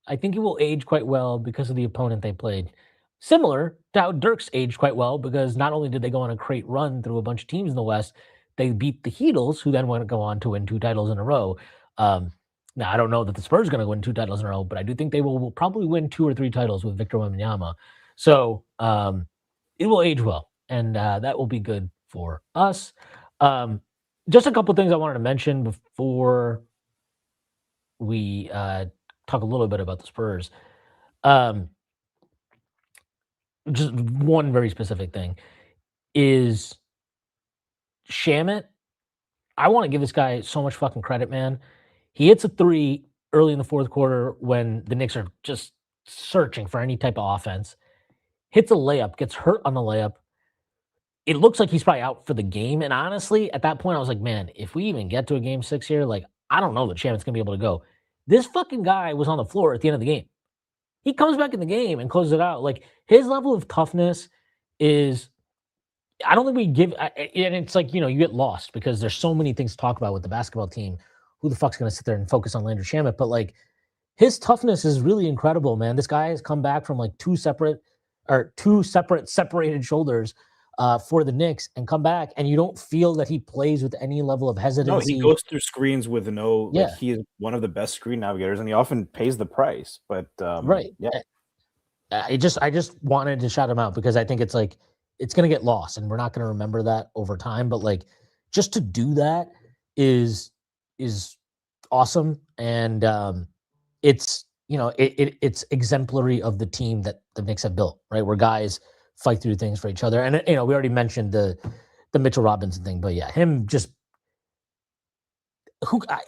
I think it will age quite well because of the opponent they played. Similar to how Dirks aged quite well because not only did they go on a great run through a bunch of teams in the West, they beat the Heatles, who then went to go on to win 2 titles in a row. Um, Now, I don't know that the Spurs are going to win 2 titles in a row, but I do think they will probably win 2 or 3 titles with Victor Wembanyama. So it will age well, and that will be good for us. Just a couple things I wanted to mention before we talk a little bit about the Spurs. Um, just one very specific thing is Shamit. I want to give this guy so much fucking credit, man. He hits a three early in the fourth quarter when the Knicks are just searching for any type of offense. Hits a layup, gets hurt on the layup. It looks like he's probably out for the game. And honestly, at that point, I was like, man, if we even get to a game 6 here, like, I don't know that Shamit's gonna be able to go. This fucking guy was on the floor at the end of the game. He comes back in the game and closes it out. Like, his level of toughness is, I don't think we give, and it's like, you get lost because there's so many things to talk about with the basketball team. Who the fuck's going to sit there and focus on Landry Shamet? But like, his toughness is really incredible, man. This guy has come back from like two separate separated shoulders for the Knicks and come back, and you don't feel that he plays with any level of hesitancy. No, he goes through screens with no. Yeah, like, he is one of the best screen navigators, and he often pays the price. But right, yeah. I just wanted to shout him out because I think it's like it's going to get lost, and we're not going to remember that over time. But like, just to do that is awesome, and it's it's exemplary of the team that the Knicks have built, right? Where guys fight through things for each other, and we already mentioned the Mitchell Robinson thing, but yeah, him just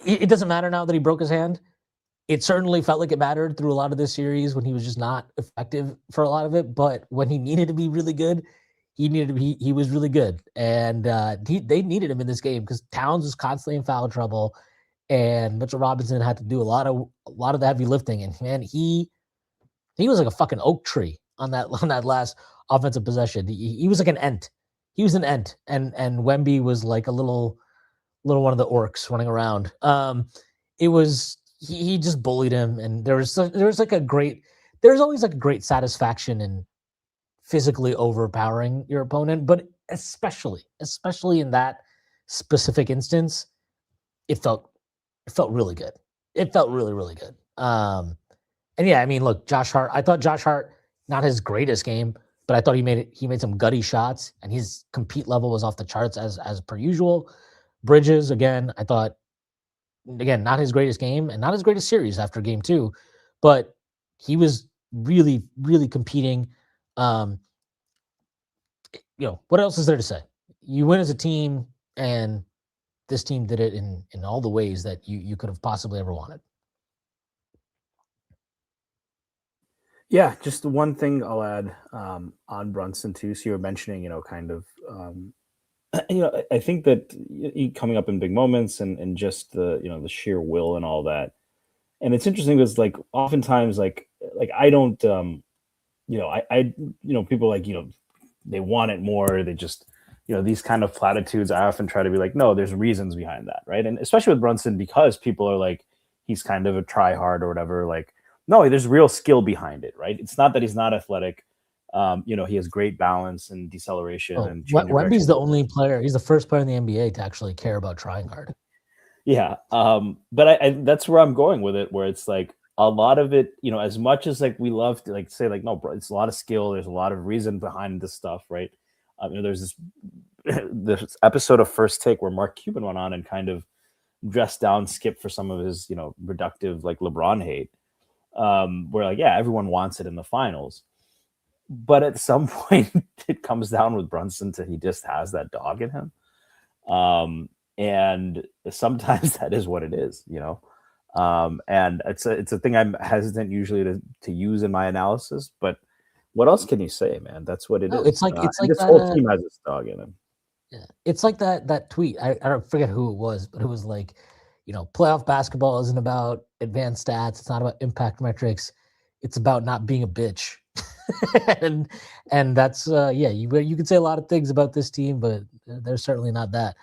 it doesn't matter now that he broke his hand. It certainly felt like it mattered through a lot of this series when he was just not effective for a lot of it. But when he needed to be really good, he was really good, and they needed him in this game because Towns was constantly in foul trouble, and Mitchell Robinson had to do a lot of the heavy lifting. And man, he was like a fucking oak tree on that last offensive possession. He was like an ent. He was an ent, and Wemby was like a little one of the orcs running around. It was. He just bullied him, and there's always like a great satisfaction in physically overpowering your opponent, but especially in that specific instance, it felt really good. It felt really, really good. And yeah, I mean, look, Josh Hart. I thought Josh Hart, not his greatest game, but I thought he made some gutty shots, and his compete level was off the charts as per usual. Bridges, again, I thought. Again, not his greatest game and not his greatest series after game 2, but he was really, really competing. What else is there to say? You win as a team, and this team did it in all the ways that you could have possibly ever wanted. Yeah, just one thing I'll add on Brunson too. So you were mentioning, kind of I think that coming up in big moments and just the the sheer will and all that. And it's interesting because like oftentimes like I don't I people like they want it more. They just these kind of platitudes. I often try to be like, no, there's reasons behind that, right? And especially with Brunson, because people are like he's kind of a try hard or whatever. Like no, there's real skill behind it, right? It's not that he's not athletic. He has great balance and deceleration. And Wemby's the only player. He's the first player in the NBA to actually care about trying hard. Yeah, but I that's where I'm going with it. Where it's like a lot of it, as much as like we love to like say like no, bro, it's a lot of skill. There's a lot of reason behind this stuff, right? There's this episode of First Take where Mark Cuban went on and kind of dressed down Skip for some of his reductive like LeBron hate. Where like yeah, everyone wants it in the finals. But at some point, it comes down with Brunson to he just has that dog in him. And sometimes that is what it is, and it's a thing I'm hesitant usually to use in my analysis. But what else can you say, man? That's what it is. It's like this whole team has this dog in him. Yeah, it's like that tweet. I don't forget who it was, but it was like, playoff basketball isn't about advanced stats. It's not about impact metrics. It's about not being a bitch. and that's you can say a lot of things about this team, but they're certainly not that.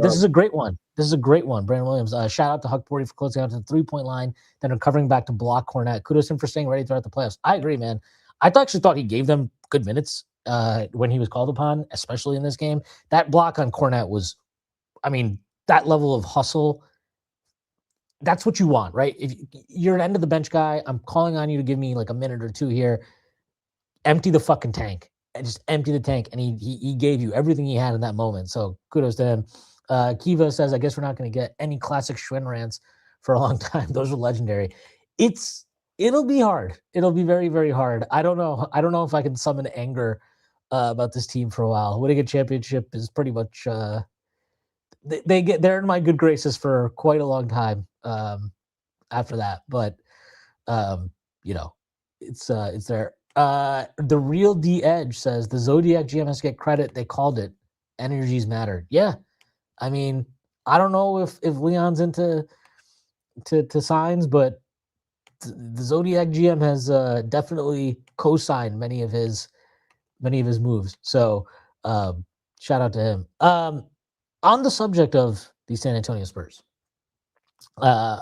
This is a great one. This is a great one. Brandon Williams. Shout out to Huck Porty for closing out to the 3-point line, then recovering back to block Cornette. Kudos to him for staying ready throughout the playoffs. I agree, man. I actually thought he gave them good minutes when he was called upon, especially in this game. That block on Cornette was, I mean, that level of hustle, that's what you want, right? If you're an end of the bench guy, I'm calling on you to give me like a minute or two here. Empty the fucking tank. And just empty the tank. And he gave you everything he had in that moment. So kudos to him. Kiva says, I guess we're not going to get any classic Schwinn rants for a long time. Those are legendary. It'll be hard. It'll be very, very hard. I don't know. I don't know if I can summon anger about this team for a while. Winning a championship is pretty much they're in my good graces for quite a long time after that. But it's there. The real D Edge says the Zodiac GM has to get credit. They called it. Energies matter. Yeah. I mean, I don't know if Leon's into signs, but the Zodiac GM has definitely co-signed many of his moves. So shout out to him. On the subject of the San Antonio Spurs, I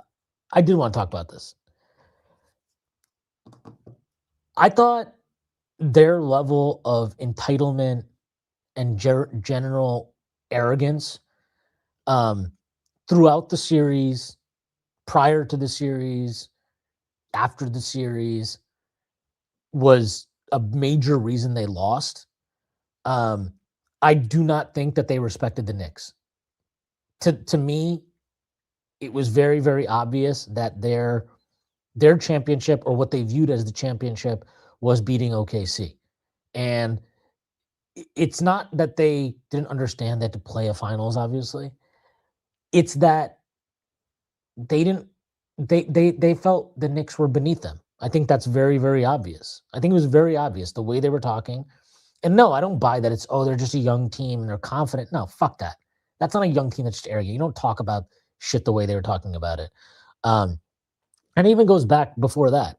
did want to talk about this. I thought their level of entitlement and general arrogance throughout the series, prior to the series, after the series, was a major reason they lost. I do not think that they respected the Knicks. To me, it was very, very obvious that their championship, or what they viewed as the championship, was beating OKC. And it's not that they didn't understand that to play a finals, obviously. It's that they felt the Knicks were beneath them. I think that's very, very obvious. I think it was very obvious the way they were talking. And no, I don't buy that it's, they're just a young team and they're confident. No, fuck that. That's not a young team that's just arrogant. You don't talk about shit the way they were talking about it. And it even goes back before that.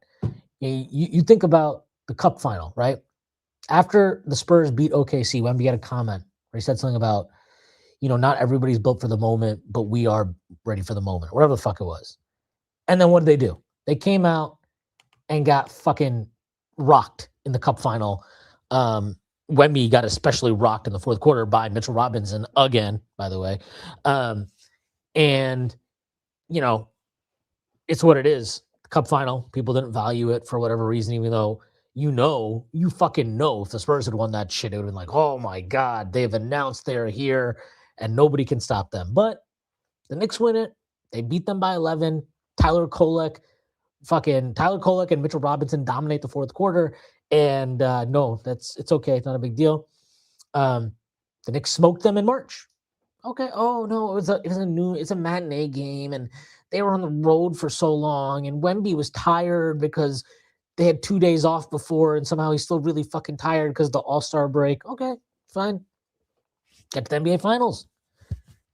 You think about the Cup final, right? After the Spurs beat OKC, Wemby had a comment where he said something about, not everybody's built for the moment, but we are ready for the moment, whatever the fuck it was. And then what did they do? They came out and got fucking rocked in the Cup final. Wemby got especially rocked in the fourth quarter by Mitchell Robinson again, by the way. And, it's what it is. The Cup final, people didn't value it for whatever reason, even though you fucking know if the Spurs had won that shit, it would have been like, oh my God, they've announced they're here and nobody can stop them. But the Knicks win it. They beat them by 11. Tyler Kolek and Mitchell Robinson dominate the fourth quarter. And no, it's okay. It's not a big deal. The Knicks smoked them in March. Okay. Oh no, it's a matinee game, and they were on the road for so long, and Wemby was tired because they had 2 days off before, and somehow he's still really fucking tired because of the All-Star break. Okay, fine. Get to the NBA Finals.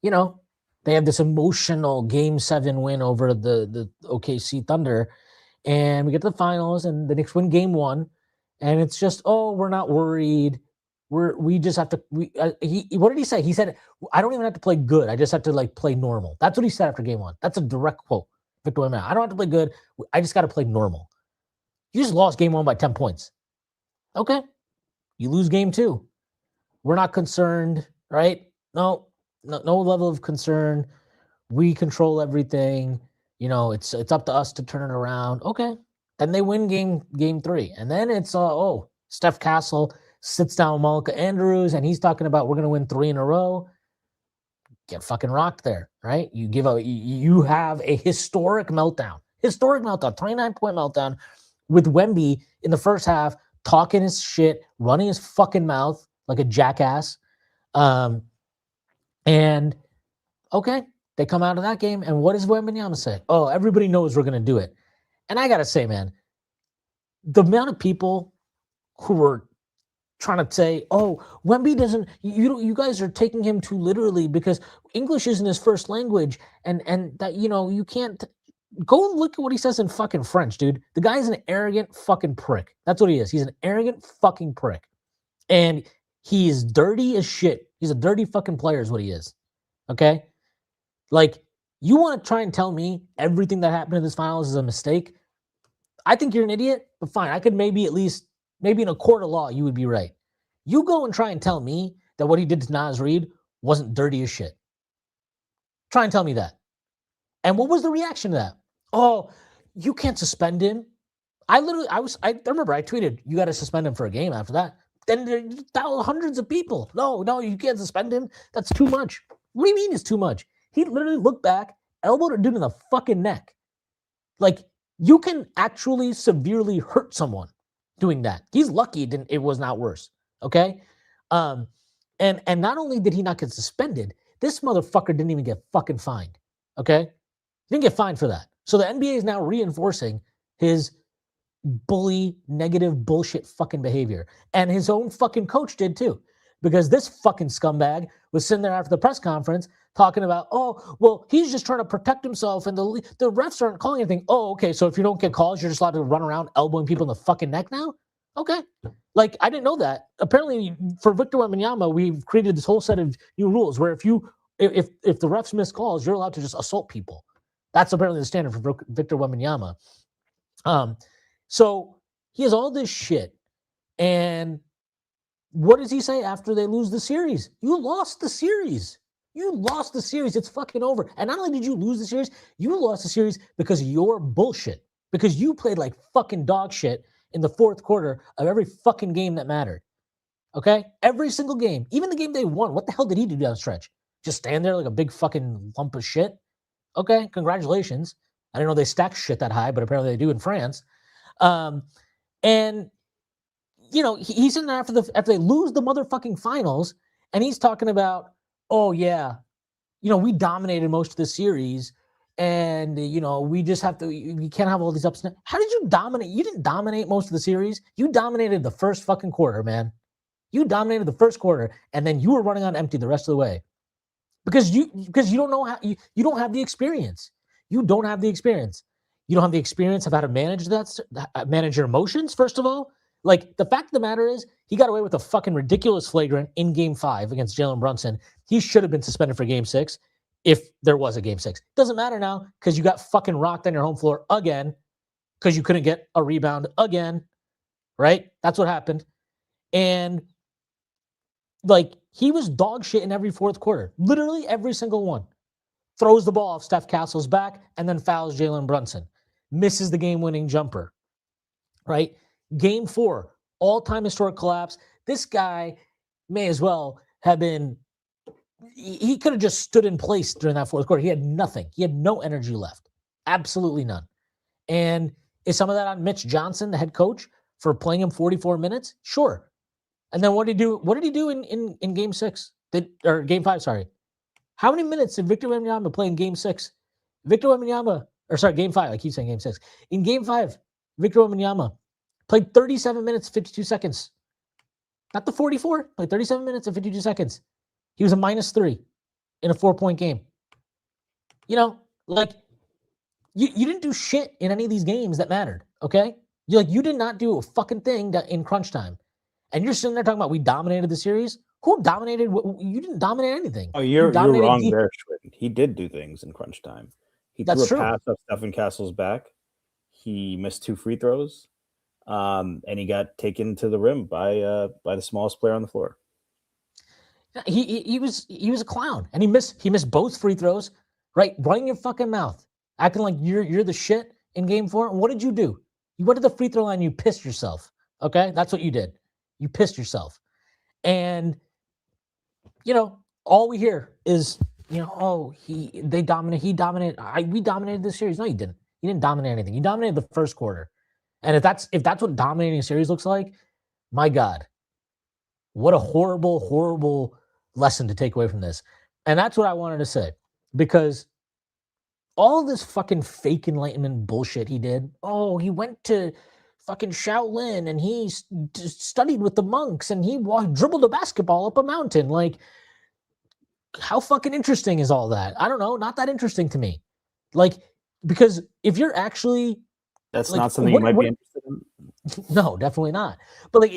They have this emotional Game 7 win over the OKC Thunder, and we get to the finals, and the Knicks win Game 1, and it's just, we're not worried. We just have to. What did he say? He said, "I don't even have to play good. I just have to play normal." That's what he said after Game 1. That's a direct quote. Victor Wembanyama. I don't have to play good. I just got to play normal. You just lost Game 1 by 10 points. Okay, you lose Game 2. We're not concerned, right? No level of concern. We control everything. It's up to us to turn it around. Okay. Then they win game 3. And then it's, Steph Castle sits down with Malika Andrews, and he's talking about we're going to win 3 in a row. Get fucking rocked there, right? You have a historic meltdown, 29-point meltdown with Wemby in the first half, talking his shit, running his fucking mouth like a jackass. And okay, they come out of that game, and what does Wembanyama say? Oh, everybody knows we're going to do it. And I got to say, man, the amount of people who were trying to say, Wemby doesn't, you guys are taking him too literally because English isn't his first language, and that, you can't go look at what he says in fucking French, dude. The guy's an arrogant fucking prick. That's what he is. He's an arrogant fucking prick. And he's dirty as shit. He's a dirty fucking player is what he is. Okay? Like, you want to try and tell me everything that happened in this finals is a mistake? I think you're an idiot, but fine. I could maybe in a court of law, you would be right. You go and try and tell me that what he did to Naz Reid wasn't dirty as shit. Try and tell me that. And what was the reaction to that? Oh, you can't suspend him. I remember I tweeted, you got to suspend him for a game after that. Then there were hundreds of people. No, you can't suspend him. That's too much. What do you mean it's too much? He literally looked back, elbowed a dude in the fucking neck. Like, you can actually severely hurt someone doing that. He's lucky it was not worse. Okay? And not only did he not get suspended, this motherfucker didn't even get fucking fined. Okay? He didn't get fined for that. So the NBA is now reinforcing his bully, negative, bullshit fucking behavior. And his own fucking coach did too. Because this fucking scumbag was sitting there after the press conference talking about, oh, well, he's just trying to protect himself and the refs aren't calling anything. Oh, okay, so if you don't get calls, you're just allowed to run around elbowing people in the fucking neck now? Okay. Like, I didn't know that. Apparently, for Victor Wembanyama, we've created this whole set of new rules where if the refs miss calls, you're allowed to just assault people. That's apparently the standard for Victor Wembanyama. So he has all this shit. And what does he say after they lose the series? You lost the series. You lost the series. It's fucking over. And not only did you lose the series, you lost the series because of your bullshit. Because you played like fucking dog shit in the fourth quarter of every fucking game that mattered. Okay? Every single game. Even the game they won. What the hell did he do down the stretch? Just stand there like a big fucking lump of shit? Okay, congratulations. I didn't know they stack shit that high, but apparently they do in France. And he's in there after they lose the motherfucking finals, and he's talking about, oh yeah, we dominated most of the series, and we just we can't have all these ups and downs. How did you dominate? You didn't dominate most of the series. You dominated the first fucking quarter, man. You dominated the first quarter, and then you were running on empty the rest of the way. Because you don't know how you don't have the experience. You don't have the experience. You don't have the experience of how to manage your emotions, first of all. Like, the fact of the matter is, he got away with a fucking ridiculous flagrant in Game 5 against Jalen Brunson. He should have been suspended for Game 6 if there was a Game 6. Doesn't matter now because you got fucking rocked on your home floor again because you couldn't get a rebound again, right? That's what happened. And, like, he was dog shit in every fourth quarter. Literally every single one. Throws the ball off Steph Castle's back and then fouls Jalen Brunson. Misses the game-winning jumper, right? Game 4, all-time historic collapse. This guy may as well have been – he could have just stood in place during that fourth quarter. He had nothing. He had no energy left. Absolutely none. And is some of that on Mitch Johnson, the head coach, for playing him 44 minutes? Sure. And then what did he do? What did he do in Game 6? Or Game 5, sorry. How many minutes did Victor Wembanyama play in Game 6? Game 5. I keep saying Game 6. In Game 5, Victor Wembanyama played 37 minutes, 52 seconds. Not the 44. Played 37 minutes and 52 seconds. He was a -3 in a 4-point game. You didn't do shit in any of these games that mattered, okay? You did not do a fucking thing in crunch time. And you're sitting there talking about we dominated the series? Who dominated? You didn't dominate anything. Oh, you're wrong there, Schwinn. He did do things in crunch time. He threw a pass up Stephen Castle's back. He missed 2 free throws, and he got taken to the rim by the smallest player on the floor. He was a clown, and he missed both free throws. Right, running your fucking mouth, acting like you're the shit in Game 4. And what did you do? You went to the free throw line. You pissed yourself. Okay, that's what you did. You pissed yourself, and all we hear is, they dominated. He dominated. We dominated the series. No, you didn't. You didn't dominate anything. You dominated the first quarter. And if that's what dominating a series looks like, my God, what a horrible, horrible lesson to take away from this. And that's what I wanted to say, because all this fucking fake enlightenment bullshit he did. Oh, he went to fucking Shaolin and he studied with the monks and he dribbled a basketball up a mountain. Like, how fucking interesting is all that? I don't know. Not that interesting to me. Like, because if you're actually... That's not something you might be interested in? No, definitely not. But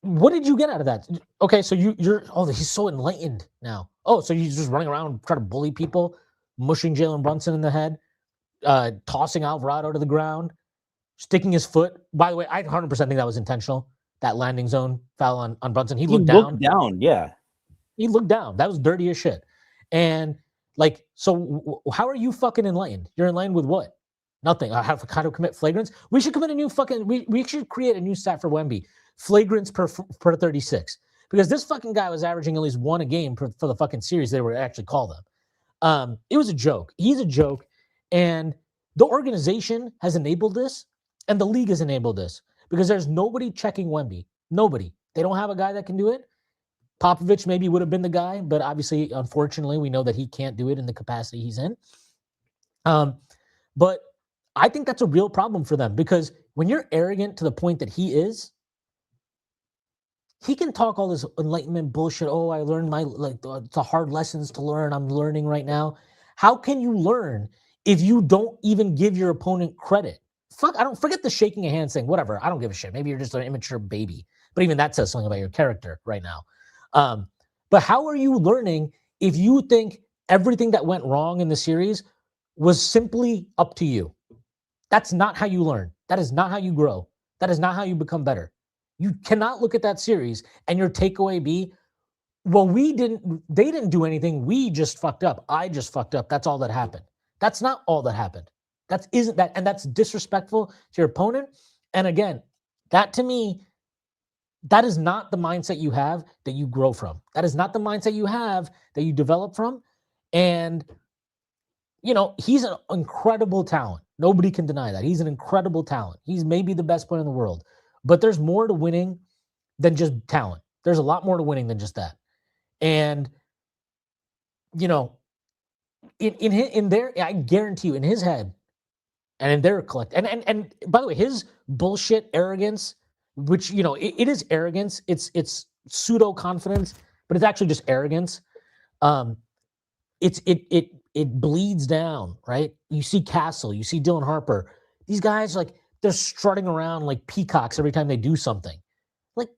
What did you get out of that? Okay, so you're he's so enlightened now. Oh, so he's just running around trying to bully people, mushing Jalen Brunson in the head, tossing Alvarado to the ground, sticking his foot. By the way, I 100% think that was intentional. That landing zone foul on Brunson. He He looked looked down. down, yeah. He looked down. That was dirty as shit. And like, so how are you fucking enlightened? You're enlightened with what? Nothing. I have to commit flagrants. We should commit a new fucking. We should create a new stat for Wemby. Flagrants per 36, because this fucking guy was averaging at least one a game for the fucking series they were actually called them. It was a joke. He's a joke, and the organization has enabled this, and the league has enabled this because there's nobody checking Wemby. Nobody. They don't have a guy that can do it. Popovich maybe would have been the guy, but obviously, unfortunately, we know that he can't do it in the capacity he's in. But I think that's a real problem for them because when you're arrogant to the point that he is, he can talk all this enlightenment bullshit. Oh, I learned the hard lessons to learn. I'm learning right now. How can you learn if you don't even give your opponent credit? I don't forget the shaking a hand thing. Whatever. I don't give a shit. Maybe you're just an immature baby. But even that says something about your character right now. But how are you learning if you think everything that went wrong in the series was simply up to you? That's not how you learn. That is not how you grow. That is not how you become better. You cannot look at that series and your takeaway be, well, they didn't do anything. We just fucked up. I just fucked up. That's all that happened. That's not all that happened. And that's disrespectful to your opponent. And again, that to me, that is not the mindset you have that you grow from. That is not the mindset you have that you develop from. And, he's an incredible talent. Nobody can deny that. He's an incredible talent. He's maybe the best player in the world. But there's more to winning than just talent. There's a lot more to winning than just that. And, in their, I guarantee you, in his head and in their collective, and by the way, his bullshit arrogance, which, it is arrogance. It's pseudo confidence, but it's actually just arrogance. It bleeds down, right? You see Castle, you see Dylan Harper. These guys, like, they're strutting around like peacocks every time they do something. Like,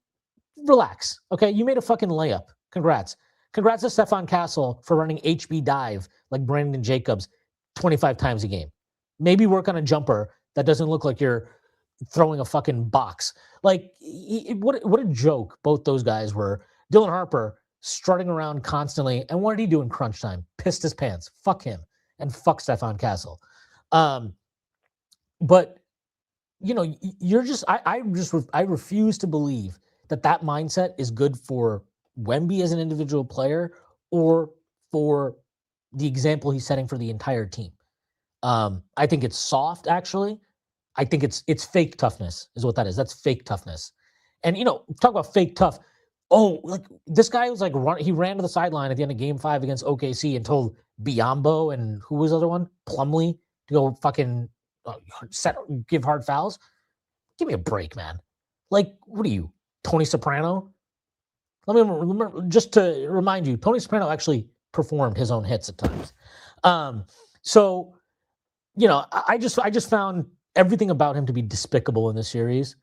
relax, okay? You made a fucking layup. Congrats. Congrats to Stephon Castle for running HB dive like Brandon Jacobs 25 times a game. Maybe work on a jumper that doesn't look like you're throwing a fucking box. Like, what a joke both those guys were. Dylan Harper strutting around constantly. And what did he do in crunch time? Pissed his pants. Fuck him. And fuck Stephon Castle. But, you're just, I refuse to believe that mindset is good for Wemby as an individual player or for the example he's setting for the entire team. I think it's soft, actually. I think it's fake toughness is what that is. That's fake toughness. And, talk about fake tough. Oh, like this guy was like, he ran to the sideline at the end of game 5 against OKC and told Biyombo and who was the other one? Plumlee to go fucking give hard fouls. Give me a break, man. Like, what are you, Tony Soprano? Let me remember, just to remind you, Tony Soprano actually performed his own hits at times. So, I just found everything about him to be despicable in this series.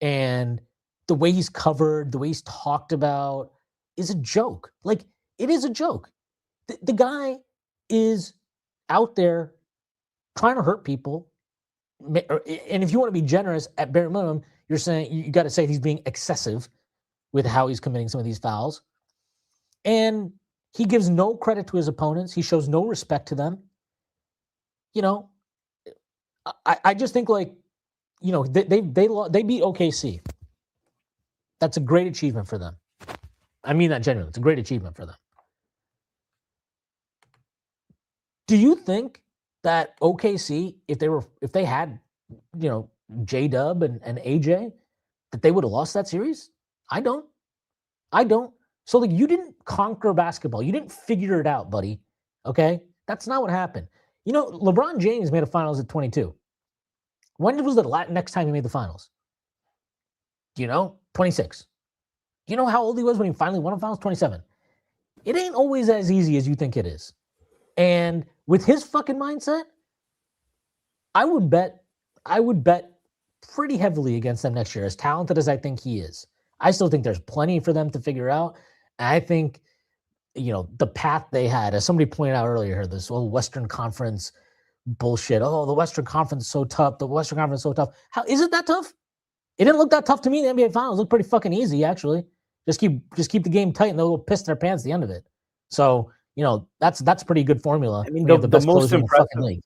And the way he's covered, the way he's talked about is a joke. Like, it is a joke. The guy is out there trying to hurt people. And if you want to be generous, at bare minimum, you're saying you got to say he's being excessive with how he's committing some of these fouls. And he gives no credit to his opponents. He shows no respect to them. I just think, like, they beat OKC. That's a great achievement for them. I mean that genuinely. It's a great achievement for them. Do you think that OKC, if they had, J-Dub and AJ, that they would have lost that series? I don't. So, like, you didn't conquer basketball. You didn't figure it out, buddy. Okay? That's not what happened. LeBron James made a finals at 22. When was the next time he made the finals? 26. You know how old he was when he finally won a finals? 27. It ain't always as easy as you think it is. And with his fucking mindset, I would bet pretty heavily against them next year, as talented as I think he is. I still think there's plenty for them to figure out. And I think, the path they had, as somebody pointed out earlier, this whole Western Conference bullshit. Oh, the Western Conference is so tough. The Western Conference is so tough. How is it that tough? It didn't look that tough to me. The NBA Finals looked pretty fucking easy, actually. Just keep the game tight, and they'll piss their pants at the end of it. So that's pretty good formula. I mean, When you have the the best most closer in the fucking impressive league.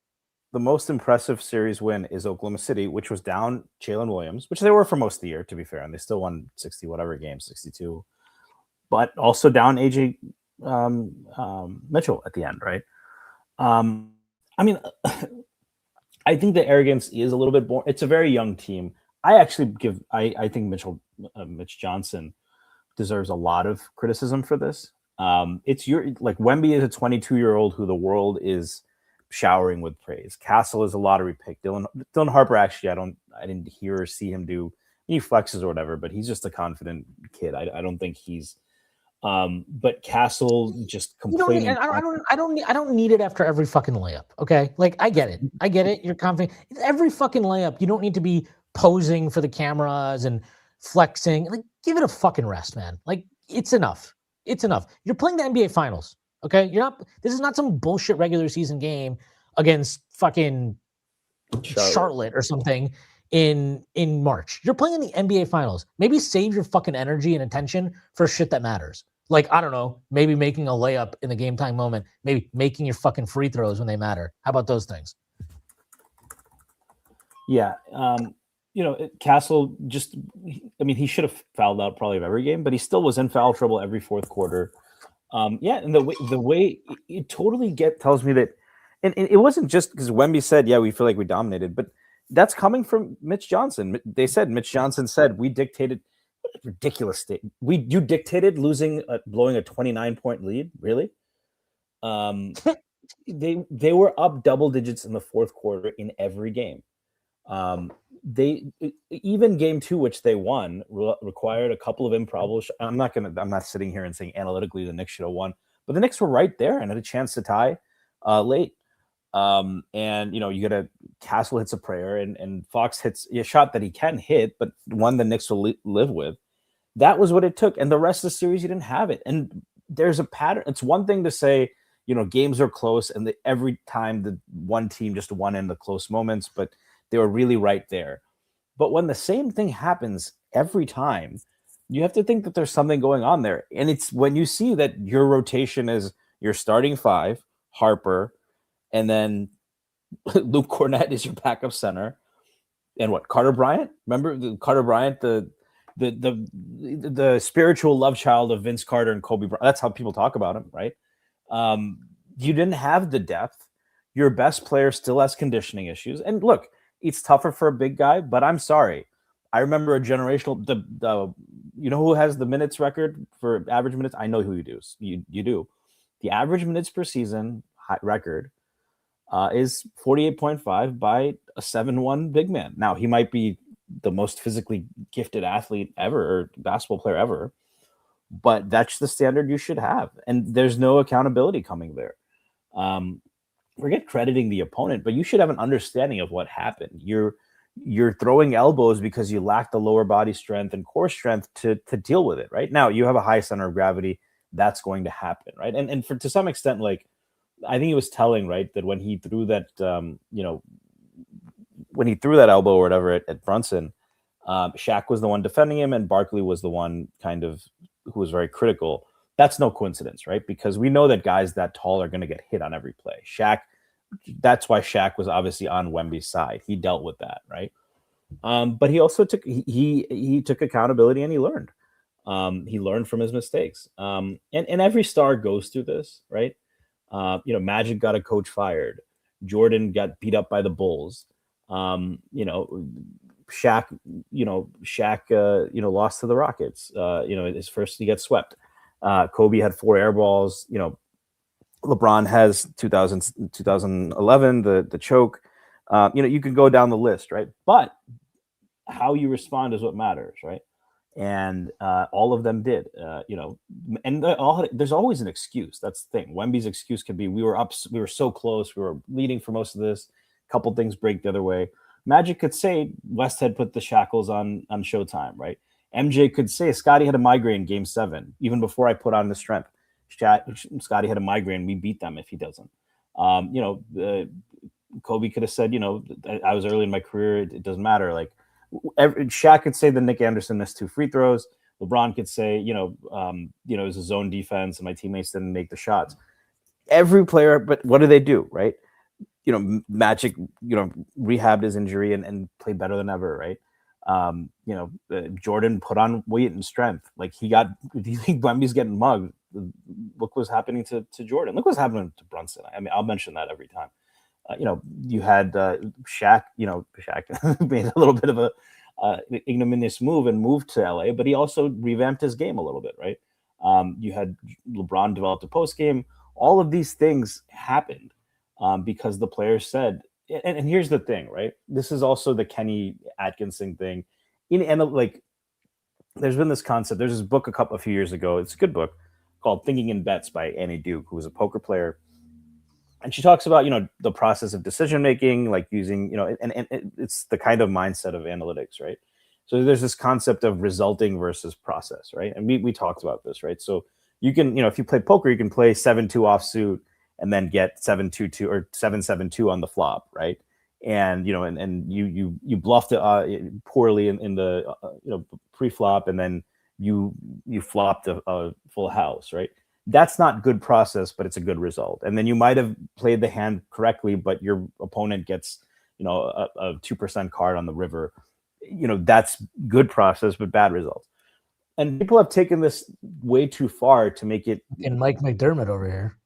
the most impressive series win is Oklahoma City, which was down Jalen Williams, which they were for most of the year, to be fair, and they still won 60 whatever games, 62, but also down AJ Mitchell at the end, right? I mean, I think the arrogance is a little bit born. It's a very young team. I think Mitch Johnson deserves a lot of criticism for this. It's Wemby is a 22-year-old who the world is showering with praise. Castle is a lottery pick. Dylan Harper, actually, I didn't hear or see him do any flexes or whatever, but he's just a confident kid. I don't think he's. But Castle just complaining. I don't need it after every fucking layup. Okay, like I get it. You're confident. Every fucking layup, you don't need to be posing for the cameras and flexing. Like, give it a fucking rest, man. Like, it's enough. It's enough. You're playing the NBA Finals. Okay, this is not some bullshit regular season game against fucking Charlotte or something in March. You're playing in the NBA Finals. Maybe save your fucking energy and attention for shit that matters. Like, I don't know, maybe making a layup in the game time moment, maybe making your fucking free throws when they matter. How about those things? Yeah. Castle he should have fouled out probably of every game, but he still was in foul trouble every fourth quarter. And the way it totally tells me that, and it wasn't just because Wemby said, yeah, we feel like we dominated, but that's coming from Mitch Johnson. Mitch Johnson said, we dictated. What a ridiculous state. You dictated blowing a 29-point lead, really? They were up double digits in the fourth quarter in every game. They even game 2, which they won, required a couple of improbable. I'm not sitting here and saying analytically the Knicks should have won, but the Knicks were right there and had a chance to tie late. And you get Castle hits a prayer and Fox hits a shot that he can hit, but one the Knicks will live with. That was what it took. And the rest of the series, you didn't have it. And there's a pattern. It's one thing to say, games are close and every time the one team just won in the close moments, but they were really right there. But when the same thing happens every time, you have to think that there's something going on there. And it's when you see that your rotation is your starting 5, Harper, and then Luke Cornett is your backup center. And Carter Bryant? Remember Carter Bryant, the spiritual love child of Vince Carter and Kobe Bryant. That's how people talk about him, right? You didn't have the depth. Your best player still has conditioning issues. And look, it's tougher for a big guy, but I'm sorry. I remember a generational, who has the minutes record for average minutes? I know who you do. You do. The average minutes per season record is 48.5 by a 7'1" big man. Now, he might be the most physically gifted athlete ever or basketball player ever, but that's the standard you should have. And there's no accountability coming there. Forget crediting the opponent, but you should have an understanding of what happened. You're throwing elbows because you lack the lower body strength and core strength to deal with it. Right now, you have a high center of gravity. That's going to happen, right? And to some extent, like I think it was telling, right, that when he threw that, when he threw that elbow or whatever at Brunson, Shaq was the one defending him, and Barkley was the one kind of who was very critical. That's no coincidence, right? Because we know that guys that tall are going to get hit on every play. That's why Shaq was obviously on Wemby's side. He dealt with that, right? But he also took accountability and he learned. He learned from his mistakes. And every star goes through this, right? Magic got a coach fired. Jordan got beat up by the Bulls. Shaq lost to the Rockets. His first he gets swept. Kobe had 4 air balls. LeBron has 2011, the choke. You can go down the list, right? But how you respond is what matters, right? And all of them did, and there's always an excuse. That's the thing. Wemby's excuse could be, we were so close, we were leading for most of this. A couple things break the other way. Magic could say Westhead put the shackles on Showtime, right? MJ could say Scotty had a migraine game 7, even before I put on the strength. Scotty had a migraine. We beat them if he doesn't. Kobe could have said, I was early in my career. It doesn't matter. Like Shaq could say that Nick Anderson missed 2 free throws. LeBron could say, it was a zone defense and my teammates didn't make the shots. Every player, but what do? Right? Magic, rehabbed his injury and played better than ever, right? Jordan put on weight and strength. Like do you think Wemby's getting mugged? Look what's happening to Jordan. Look what's happening to Brunson. I mean, I'll mention that every time. You had Shaq. Shaq made a little bit of a ignominious move and moved to LA, but he also revamped his game a little bit, right? You had LeBron developed a post game. All of these things happened because the players said, and here's the thing, right? This is also the Kenny Atkinson thing. There's been this concept. There's this book a few years ago. It's a good book called Thinking in Bets by Annie Duke, who was a poker player. And she talks about, the process of decision making, like using, and it's the kind of mindset of analytics, right? So there's this concept of resulting versus process, right? And we talked about this, right? So you can, if you play poker, you can play 7-2 offsuit and then get 7-2-2 or 7-7-2 on the flop, right? And you bluffed it poorly in the pre-flop, and then you flopped a full house, right? That's not good process, but it's a good result. And then you might have played the hand correctly, but your opponent gets, a 2% card on the river. That's good process, but bad results. And people have taken this way too far to make it. And Mike McDermott over here.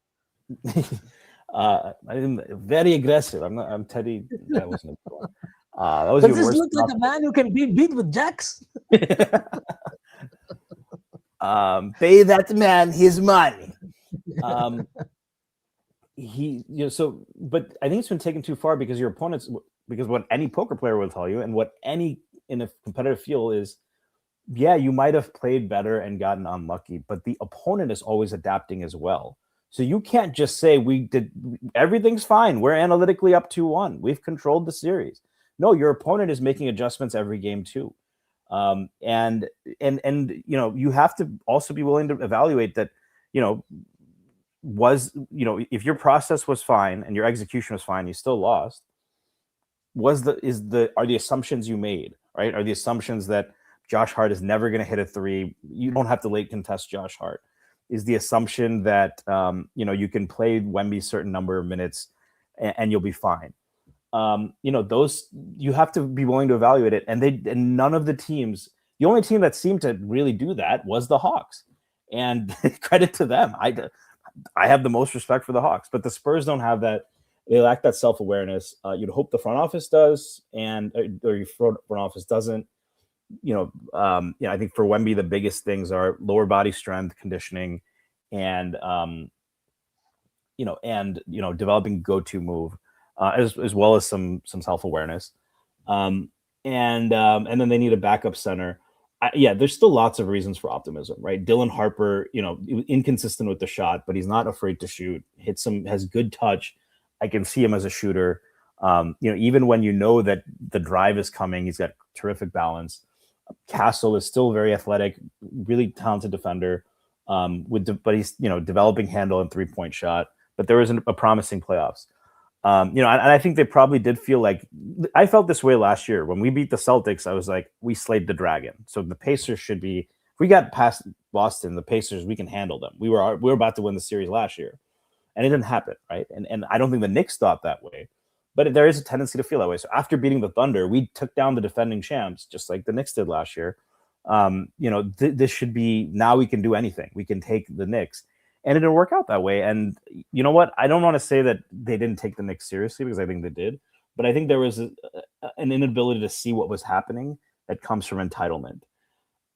I'm very aggressive. I'm Teddy. That wasn't a good one. Does this look like a man who can be beat with jacks? Pay that man his money. But I think it's been taken too far because your opponents, because what any poker player will tell you, and what any in a competitive field is, yeah, you might have played better and gotten unlucky, but the opponent is always adapting as well. So you can't just say everything's fine. We're analytically up 2-1. We've controlled the series. No, your opponent is making adjustments every game too. And you have to also be willing to evaluate that, if your process was fine and your execution was fine, you still lost. Are the assumptions you made, right? Are the assumptions that Josh Hart is never going to hit a 3? You don't have to late contest Josh Hart. Is the assumption that, you can play Wemby certain number of minutes and you'll be fine. Those, you have to be willing to evaluate it. And none of the teams, the only team that seemed to really do that was the Hawks, and credit to them. I have the most respect for the Hawks, but the Spurs don't have that. They lack that self-awareness. You'd hope the front office does, or your front office doesn't. I think for Wemby, the biggest things are lower body strength, conditioning, and developing go-to move, as well as some self-awareness. And then they need a backup center. There's still lots of reasons for optimism, right? Dylan Harper, inconsistent with the shot, but he's not afraid to shoot. Has good touch. I can see him as a shooter. Even when that the drive is coming, he's got terrific balance. Castle is still very athletic, really talented defender. But he's developing handle and 3-point shot. But there isn't a promising playoffs. And I think they probably did feel like, I felt this way last year when we beat the Celtics. I was like, we slayed the dragon. So the Pacers should be. If we got past Boston, the Pacers, we can handle them. We were about to win the series last year, and it didn't happen, right? And I don't think the Knicks thought that way, but there is a tendency to feel that way. So after beating the Thunder, we took down the defending champs, just like the Knicks did last year. This should be, now we can do anything. We can take the Knicks. And it didn't work out that way. And you know what? I don't want to say that they didn't take the Knicks seriously, because I think they did. But I think there was an inability to see what was happening that comes from entitlement.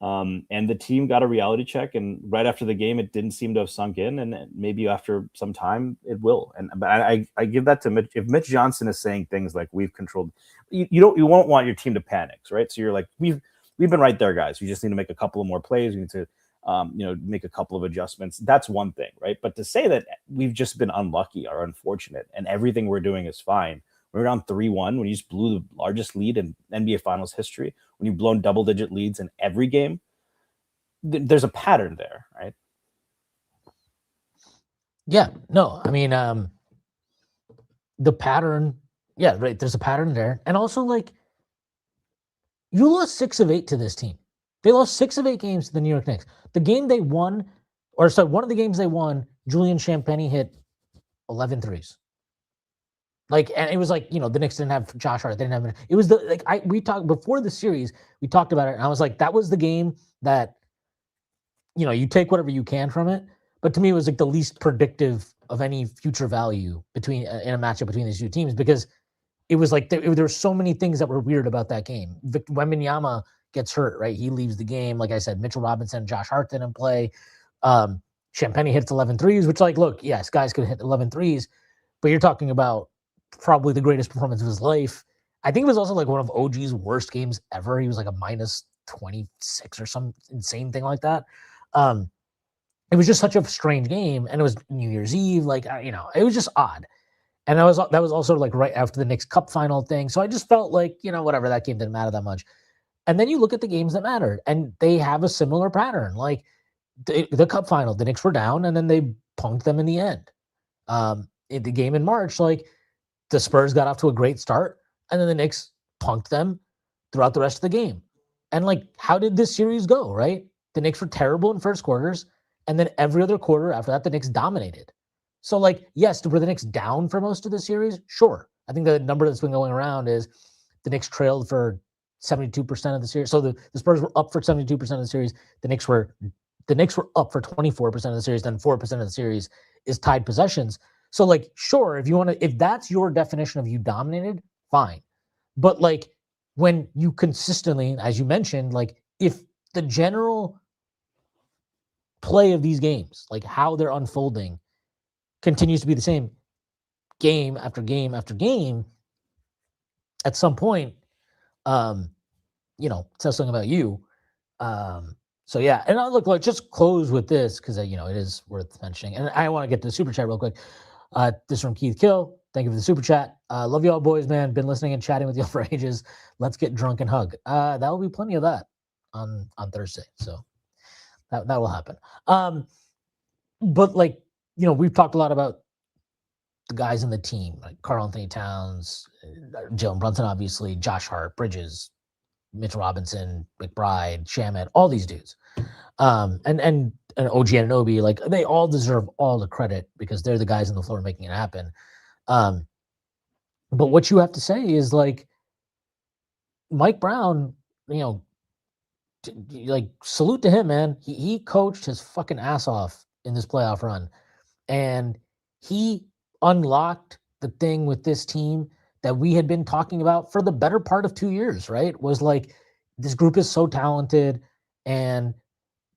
And the team got a reality check. And right after the game, it didn't seem to have sunk in. And maybe after some time, it will. But I give that to Mitch. If Mitch Johnson is saying things like, we've controlled, you won't want your team to panic, right? So you're like, we've been right there, guys. We just need to make a couple of more plays. We need to make a couple of adjustments. That's one thing, right? But to say that we've just been unlucky or unfortunate and everything we're doing is fine, We're down 3-1 when you just blew the largest lead in NBA Finals history, when you've blown double-digit leads in every game. There's a pattern there, right? Yeah, no, I mean, the pattern, yeah, right. There's a pattern there. And also, like, you lost 6 of 8 to this team. They lost 6 of 8 games to the New York Knicks. The game they won, or so one of the games they won, Julian Champagnie hit 11 threes. Like, and it was like, the Knicks didn't have Josh Hart. They didn't have it. Was we talked before the series, we talked about it, and I was like, that was the game that, you take whatever you can from it. But to me, it was like the least predictive of any future value in a matchup between these two teams, because it was like there were so many things that were weird about that game. Wembanyama gets hurt, right? He leaves the game. Like I said, Mitchell Robinson, Josh Hart didn't play. Champagnie hits 11 threes, which, like, look, yes, guys could hit 11 threes, but you're talking about probably the greatest performance of his life. I think it was also like one of OG's worst games ever. He was like a minus 26 or some insane thing like that. It was just such a strange game, and it was New Year's Eve. Like, it was just odd. And that was also like right after the Knicks Cup final thing. So I just felt like, whatever, that game didn't matter that much. And then you look at the games that mattered, and they have a similar pattern. Like the Cup final, the Knicks were down, and then they punked them in the end. In the game in March, like, the Spurs got off to a great start, and then the Knicks punked them throughout the rest of the game. And, like, how did this series go, right? The Knicks were terrible in first quarters, and then every other quarter after that, the Knicks dominated. So, like, yes, were the Knicks down for most of the series? Sure. I think the number that's been going around is the Knicks trailed for 72% of the series. So the Spurs were up for 72% of the series. The Knicks were up for 24% of the series. Then 4% of the series is tied possessions. So, like, sure, if that's your definition of you dominated, fine. But, like, when you consistently, as you mentioned, like, if the general play of these games, like how they're unfolding, continues to be the same game after game after game, at some point, it says something about you. So yeah, and I'll look, like, just close with this because it is worth mentioning, and I want to get to the super chat real quick. This is from Keith Kill. Thank you for the super chat. Love you all, boys, man. Been listening and chatting with you all for ages. Let's get drunk and hug. That will be plenty of that on Thursday, so that will happen. But, like, we've talked a lot about the guys in the team, like Karl-Anthony Towns, Jalen Brunson, obviously, Josh Hart, Bridges, Mitch Robinson, McBride, Shamet, all these dudes. And OG Anunoby, like, they all deserve all the credit because they're the guys on the floor making it happen. But what you have to say is, like, Mike Brown, like, salute to him, man. He coached his fucking ass off in this playoff run, and he unlocked the thing with this team that we had been talking about for the better part of 2 years, right? Was like, this group is so talented and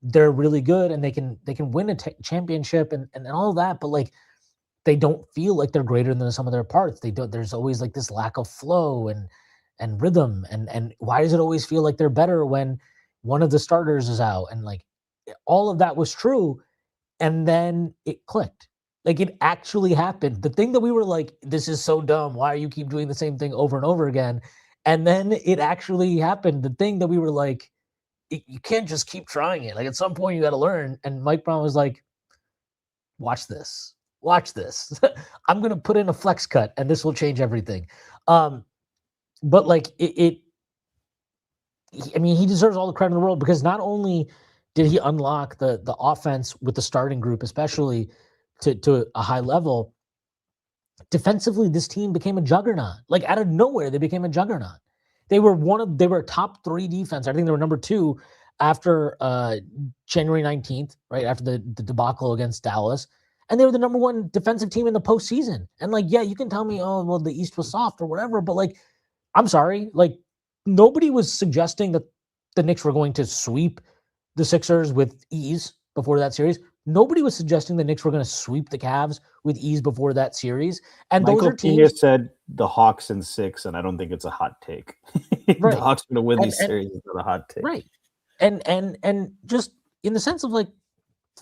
they're really good and they can win a championship and all of that, but, like, they don't feel like they're greater than some of their parts. There's always, like, this lack of flow and rhythm, and why does it always feel like they're better when one of the starters is out? And, like, all of that was true, and then it clicked. Like, it actually happened. The thing that we were like, this is so dumb. Why do you keep doing the same thing over and over again? And then it actually happened. The thing that we were like, you can't just keep trying it. Like, at some point you got to learn. And Mike Brown was like, watch this. Watch this. I'm going to put in a flex cut and this will change everything. But, like, he deserves all the credit in the world because not only did he unlock the offense with the starting group, especially to a high level, defensively, this team became a juggernaut. Like, out of nowhere, they became a juggernaut. They were a top 3 defense. I think they were number 2 after January 19th, right after the debacle against Dallas. And they were the number 1 defensive team in the postseason. And, like, yeah, you can tell me, oh, well, the East was soft or whatever, but, like, I'm sorry, like, nobody was suggesting that the Knicks were going to sweep the Sixers with ease before that series. Nobody was suggesting the Knicks were going to sweep the Cavs with ease before that series. And Michael those are Pena teams said the Hawks in 6, and I don't think it's a hot take. Right. The Hawks are going to win these series is not a hot take. Right. And just in the sense of, like,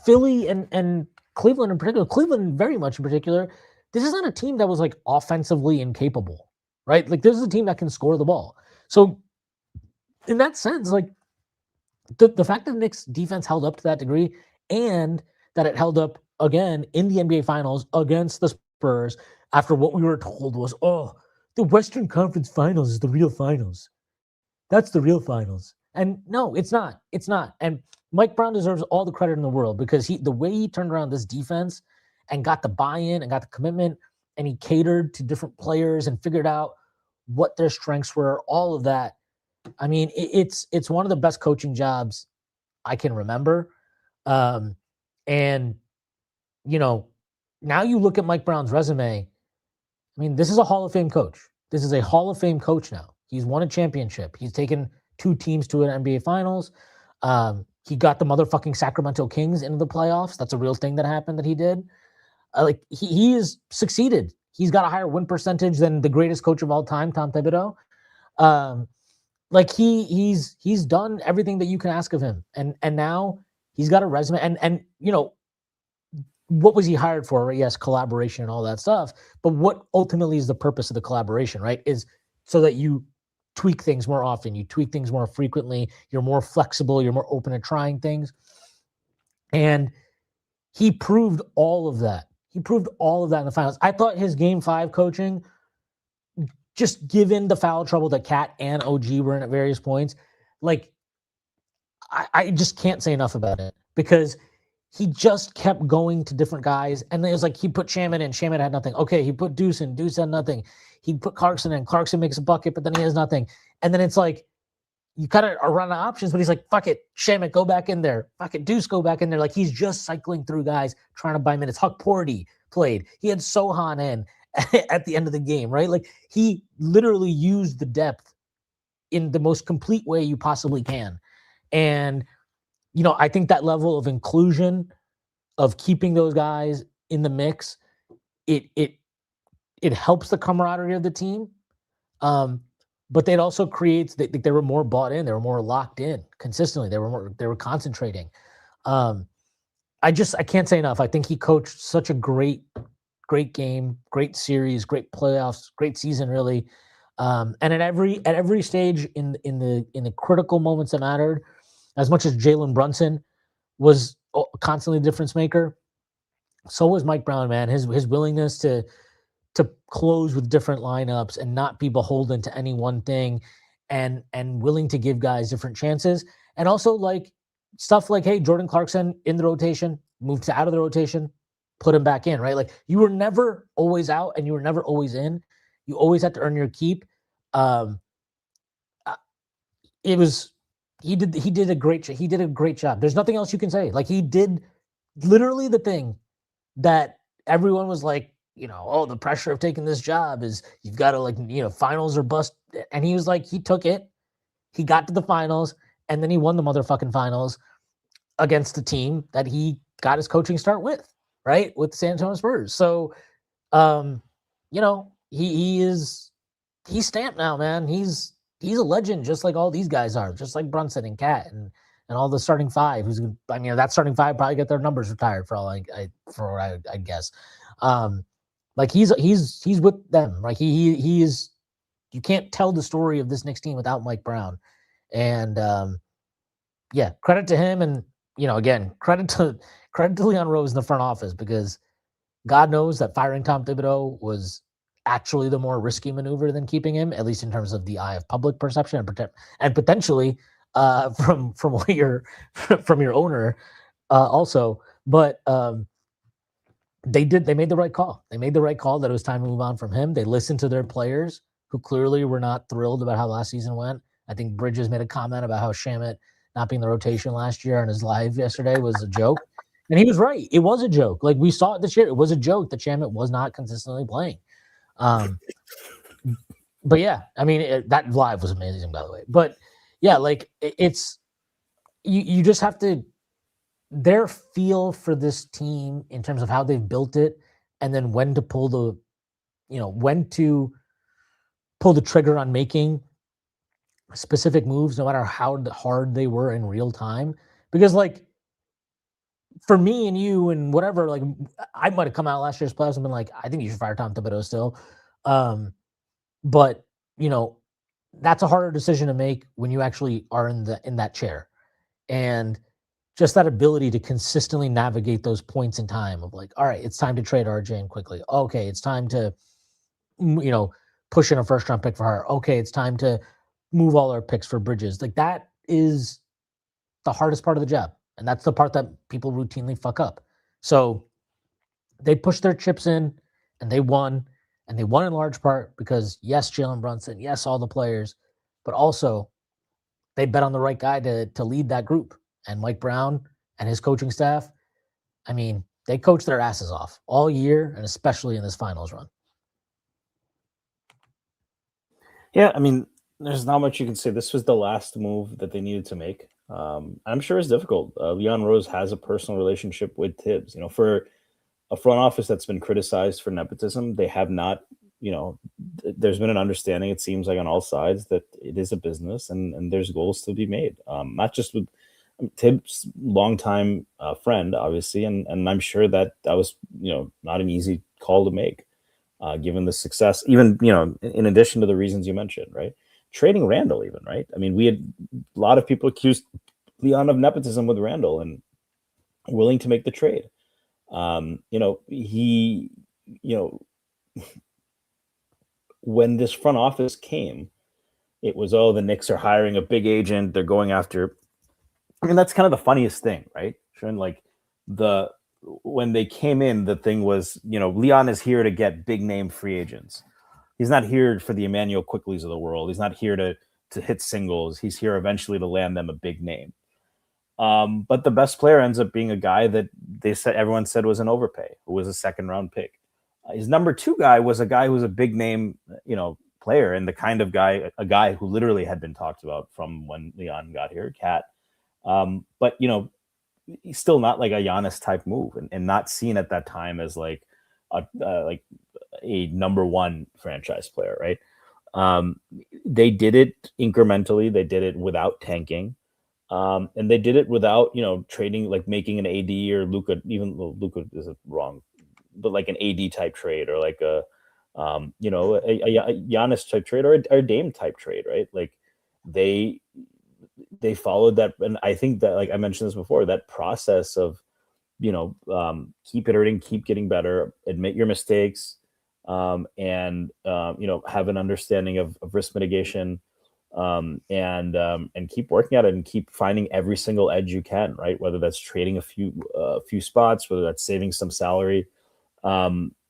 Philly and Cleveland in particular, Cleveland very much in particular, this is not a team that was, like, offensively incapable. right? Like this is a team that can score the ball. So in that sense, like the fact that the Knicks defense held up to that degree and that it held up again in the NBA Finals against the Spurs after what we were told was, oh, the Western Conference Finals is the real finals. That's the real finals. And no, it's not. It's not. And Mike Brown deserves all the credit in the world because the way he turned around this defense and got the buy-in and got the commitment and he catered to different players and figured out what their strengths were, all of that. I mean, it's one of the best coaching jobs I can remember. Um, and you know, now you look at Mike Brown's resume. I mean, this is a Hall of Fame coach. This is a Hall of Fame coach now. He's won a championship. He's taken 2 teams to an NBA Finals. He got the motherfucking Sacramento Kings into the playoffs. That's a real thing that happened that he did. Like he has succeeded. He's got a higher win percentage than the greatest coach of all time, Tom Thibodeau. Like he's done everything that you can ask of him, and now he's got a resume. And you know, what was he hired for? Right? Yes, collaboration and all that stuff. But what ultimately is the purpose of the collaboration, right? Is so that you tweak things more often, you tweak things more frequently, you're more flexible, you're more open to trying things. And he proved all of that. He proved all of that in the finals. I thought his game 5 coaching, just given the foul trouble that Cat and OG were in at various points, like I just can't say enough about it because he just kept going to different guys. And it was like he put Shamet in, Shamet had nothing. Okay, he put Deuce in, Deuce had nothing. He put Clarkson in, Clarkson makes a bucket, but then he has nothing. And then it's like, you kind of are running out of options, but he's like, fuck it, Shamet, go back in there. Fuck it, Deuce, go back in there. Like he's just cycling through guys trying to buy minutes. Huck Porty played. He had Sohan in at the end of the game, right? Like he literally used the depth in the most complete way you possibly can. And you know, I think that level of inclusion of keeping those guys in the mix, it helps the camaraderie of the team. But it also creates they were more bought in, they were more locked in consistently. They were concentrating. I can't say enough. I think he coached such a great game, great series, great playoffs, great season, really. And at every stage in the critical moments that mattered, as much as Jalen Brunson was constantly the difference maker, so was Mike Brown, man. His willingness to close with different lineups and not be beholden to any one thing, and willing to give guys different chances. And also like stuff like, hey, Jordan Clarkson in the rotation, moved to out of the rotation, put him back in, right? Like you were never always out and you were never always in. You always had to earn your keep. It was he did a great job. There's nothing else you can say. Like he did literally the thing that everyone was like, you know, oh, the pressure of taking this job is you've got to, like, you know, finals or bust. And he was like, he took it, he got to the finals, and then he won the motherfucking finals against the team that he got his coaching start with, right? With the San Antonio Spurs. So, you know, he's stamped now, man. He's a legend, just like all these guys are, just like Brunson and Cat and all the starting 5. I mean, that starting 5 probably get their numbers retired for all I guess. Like he's with them. Like he is. You can't tell the story of this Knicks team without Mike Brown, and yeah, credit to him. And you know, again, credit to Leon Rose in the front office, because God knows that firing Tom Thibodeau was actually the more risky maneuver than keeping him, at least in terms of the eye of public perception and potentially from what from your owner also. But they made the right call. They made the right call that it was time to move on from him. They listened to their players, who clearly were not thrilled about how last season went. I think Bridges made a comment about how Shamet not being the rotation last year on his live yesterday was a joke. And he was right. It was a joke. Like we saw it this year. It was a joke that Shamet was not consistently playing. But yeah, I mean, that live was amazing, by the way. But yeah, like it's you just have to, their feel for this team in terms of how they've built it, and then when to pull the trigger on making specific moves, no matter how hard they were in real time. Because like for me and you and whatever, like I might have come out last year's playoffs and been like, I think you should fire Tom Thibodeau still. But, you know, that's a harder decision to make when you actually are in that chair. And just that ability to consistently navigate those points in time of like, all right, it's time to trade RJ in quickly. Okay, it's time to you know, push in a first round pick for her. Okay, it's time to move all our picks for Bridges. Like that is the hardest part of the job. And that's the part that people routinely fuck up. So they pushed their chips in and they won. And they won in large part because, yes, Jalen Brunson, yes, all the players, but also they bet on the right guy to lead that group. And Mike Brown and his coaching staff, I mean, they coached their asses off all year and especially in this finals run. Yeah, I mean, there's not much you can say. This was the last move that they needed to make. I'm sure it's difficult. Leon Rose has a personal relationship with Tibbs. You know, for a front office that's been criticized for nepotism, they have not. You know, there's been an understanding. It seems like on all sides that it is a business and there's goals to be made. Not just with Tibbs, longtime friend, obviously, and I'm sure that that was not an easy call to make given the success, even in addition to the reasons you mentioned, right? Trading Randall, even right. I mean, we had a lot of people accused Leon of nepotism with Randall and willing to make the trade. He, when this front office came, it was the Knicks are hiring a big agent. They're going after. I mean, that's kind of the funniest thing, right? Like the when they came in, the thing was, Leon is here to get big name free agents. He's not here for the Emmanuel Quickleys of the world. He's not here to hit singles. He's here eventually to land them a big name. But the best player ends up being a guy that everyone said was an overpay, who was a second round pick. His number two guy was a guy who was a big name, player, and the kind of guy, a guy who literally had been talked about from when Leon got here, Cat. But he's still not like a Giannis type move, and not seen at that time as like a number one franchise player, right? They did it incrementally. They did it without tanking. And they did it without, trading, like making an AD or Luca, even though Luca is wrong, but like an AD type trade or like a Giannis type trade or a Dame type trade, right? Like they followed that. And I think that, like I mentioned this before, that process of, keep iterating, keep getting better, admit your mistakes, and have an understanding of risk mitigation, and keep working at it and keep finding every single edge you can, right? Whether that's trading a few spots, whether that's saving some salary.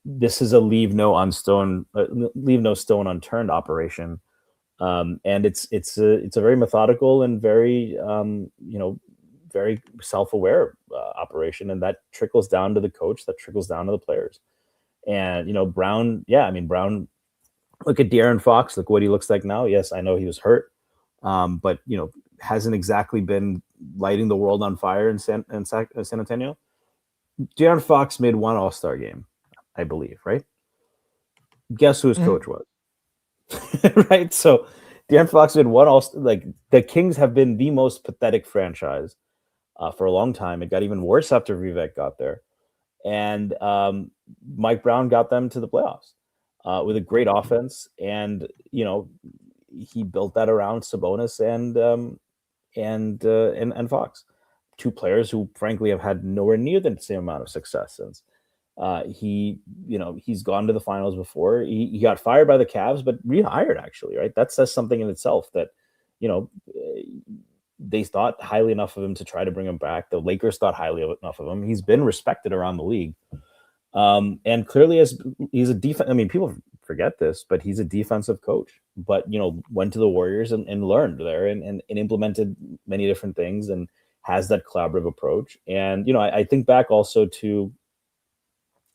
This is a leave no stone unturned operation, and it's a very methodical and very very self-aware operation, and that trickles down to the coach, that trickles down to the players. And Brown, yeah, I mean Brown. Look at De'Aaron Fox. Look what he looks like now. Yes, I know he was hurt, but hasn't exactly been lighting the world on fire in San Antonio. De'Aaron Fox made one All-Star game, I believe, right? Guess who his coach was? Right. So De'Aaron Fox made one All. Like the Kings have been the most pathetic franchise for a long time. It got even worse after Vivek got there, and Mike Brown got them to the playoffs with a great offense, and he built that around Sabonis and Fox, two players who frankly have had nowhere near the same amount of success since. He's gone to the finals before. He got fired by the Cavs, but rehired actually, right? That says something in itself that, they thought highly enough of him to try to bring him back. The Lakers thought highly enough of him. He's been respected around the league. And clearly he's a defense. I mean, people forget this, but he's a defensive coach, but, went to the Warriors and learned there and implemented many different things and has that collaborative approach. And, I think back also to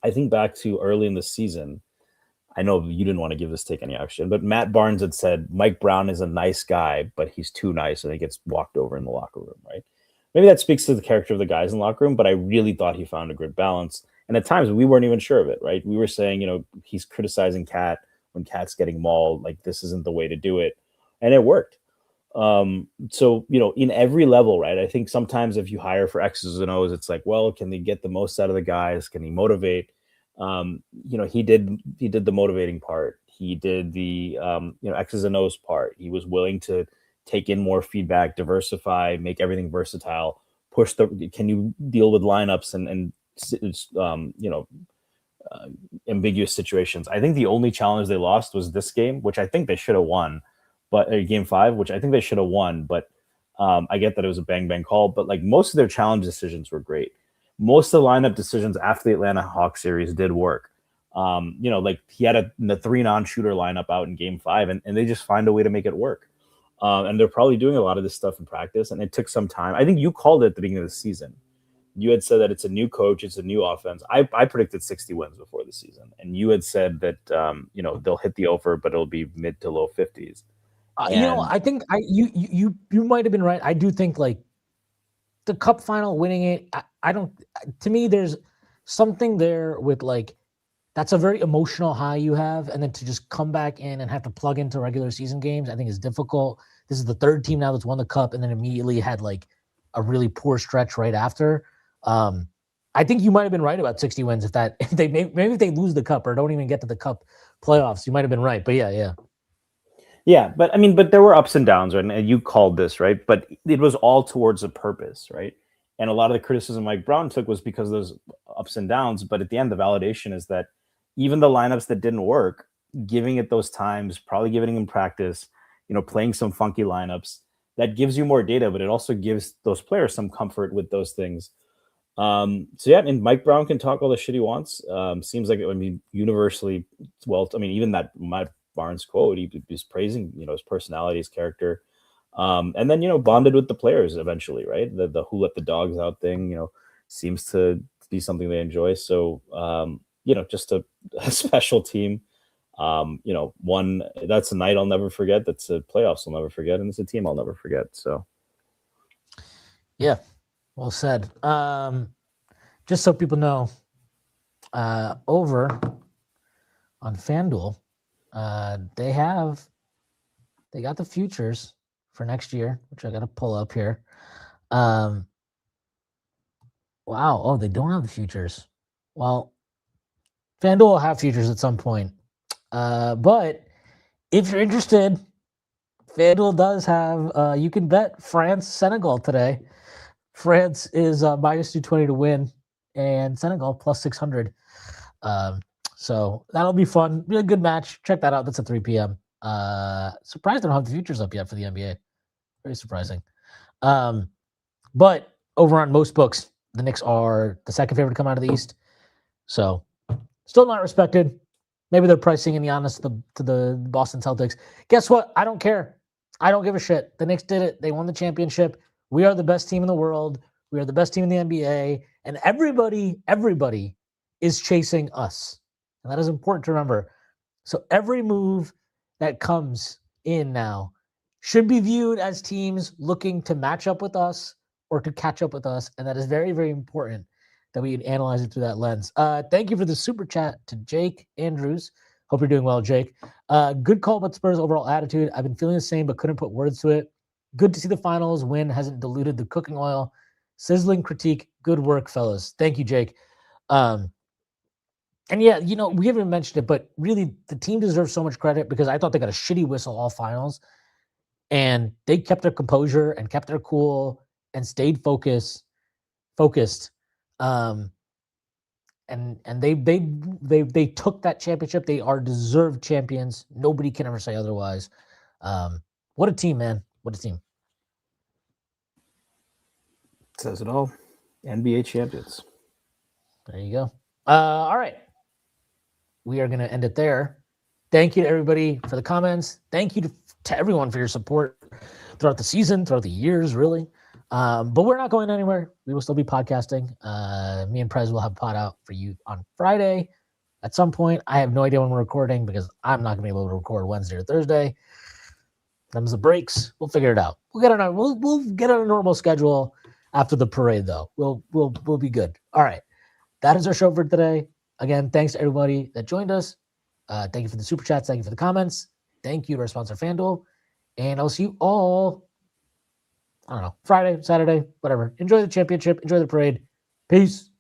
early in the season. I know you didn't want to give this take any action, but Matt Barnes had said Mike Brown is a nice guy, but he's too nice and he gets walked over in the locker room, right? Maybe that speaks to the character of the guys in the locker room, but I really thought he found a good balance. And at times we weren't even sure of it, right? We were saying, he's criticizing Cat when Cat's getting mauled, like this isn't the way to do it. And it worked. So, in every level, right? I think sometimes if you hire for X's and O's, it's like, well, can they get the most out of the guys? Can he motivate? He did the motivating part. He did the X's and O's part. He was willing to take in more feedback, diversify, make everything versatile, push the. Can you deal with lineups and uh, ambiguous situations? I think the only challenge they lost was this game, which I think they should have won, but game 5, which I think they should have won. But I get that it was a bang bang call, but like most of their challenge decisions were great. Most of the lineup decisions after the Atlanta Hawks series did work. Like he had the 3 non-shooter lineup out in game 5, and they just find a way to make it work. And they're probably doing a lot of this stuff in practice, and it took some time. I think you called it at the beginning of the season. You had said that it's a new coach, it's a new offense. I predicted 60 wins before the season, and you had said that they'll hit the over, but it'll be mid to low 50s. And I think you might have been right. I do think like the cup final, winning it. I don't. To me, there's something there with like that's a very emotional high you have, and then to just come back in and have to plug into regular season games, I think is difficult. This is the third team now that's won the cup, and then immediately had like a really poor stretch right after. I think you might have been right about 60 wins if they maybe if they lose the cup or don't even get to the cup playoffs, you might have been right. But yeah, but I mean, but there were ups and downs, right? And you called this, right? But it was all towards a purpose, right? And a lot of the criticism Mike Brown took was because of those ups and downs. But at the end, the validation is that even the lineups that didn't work, giving it those times, probably giving them practice, playing some funky lineups, that gives you more data, but it also gives those players some comfort with those things. So yeah, and Mike Brown can talk all the shit he wants. Seems like it would be universally well. I mean, even that Mike Barnes quote, he was praising, his personality, his character, and then bonded with the players eventually, right? The who let the dogs out thing, seems to be something they enjoy. So just a special team. One that's a night I'll never forget. That's a playoffs I'll never forget, and it's a team I'll never forget. So yeah, well said. Just so people know, over on FanDuel, they got the futures for next year, which I got to pull up here. Wow. Oh, they don't have the futures. Well, FanDuel will have futures at some point. But if you're interested, FanDuel does have, you can bet France, Senegal today. France is minus 220 to win, and Senegal plus 600. So that'll be fun. Really good match. Check that out. That's at 3 p.m. Surprised I don't have the futures up yet for the NBA. Very surprising. But over on most books, the Knicks are the second favorite to come out of the East. So still not respected. Maybe they're pricing in Giannis to the Boston Celtics. Guess what? I don't care. I don't give a shit. The Knicks did it. They won the championship. We are the best team in the world. We are the best team in the NBA. And everybody is chasing us. And that is important to remember. So every move that comes in now should be viewed as teams looking to match up with us or to catch up with us. And that is very, very important that we analyze it through that lens. Thank you for the super chat to Jake Andrews. Hope you're doing well, Jake. Good call about Spurs' overall attitude. I've been feeling the same, but couldn't put words to it. Good to see the finals win hasn't diluted the cooking oil. Sizzling critique. Good work, fellas. Thank you, Jake. And yeah, we haven't mentioned it, but really the team deserves so much credit because I thought they got a shitty whistle all finals. And they kept their composure and kept their cool and stayed focused. And they took that championship. They are deserved champions. Nobody can ever say otherwise. What a team, man. What a team. Says it all. NBA champions. There you go. All right. We are going to end it there. Thank you to everybody for the comments. Thank you to everyone for your support throughout the season, throughout the years, really. But we're not going anywhere. We will still be podcasting. Me and Prez will have a pod out for you on Friday at some point. I have no idea when we're recording because I'm not going to be able to record Wednesday or Thursday. Them's the breaks. We'll figure it out. We'll get on a normal schedule after the parade, though. We'll be good. All right. That is our show for today. Again, thanks to everybody that joined us. Thank you for the super chats. Thank you for the comments. Thank you to our sponsor, FanDuel. And I'll see you all, I don't know, Friday, Saturday, whatever. Enjoy the championship. Enjoy the parade. Peace.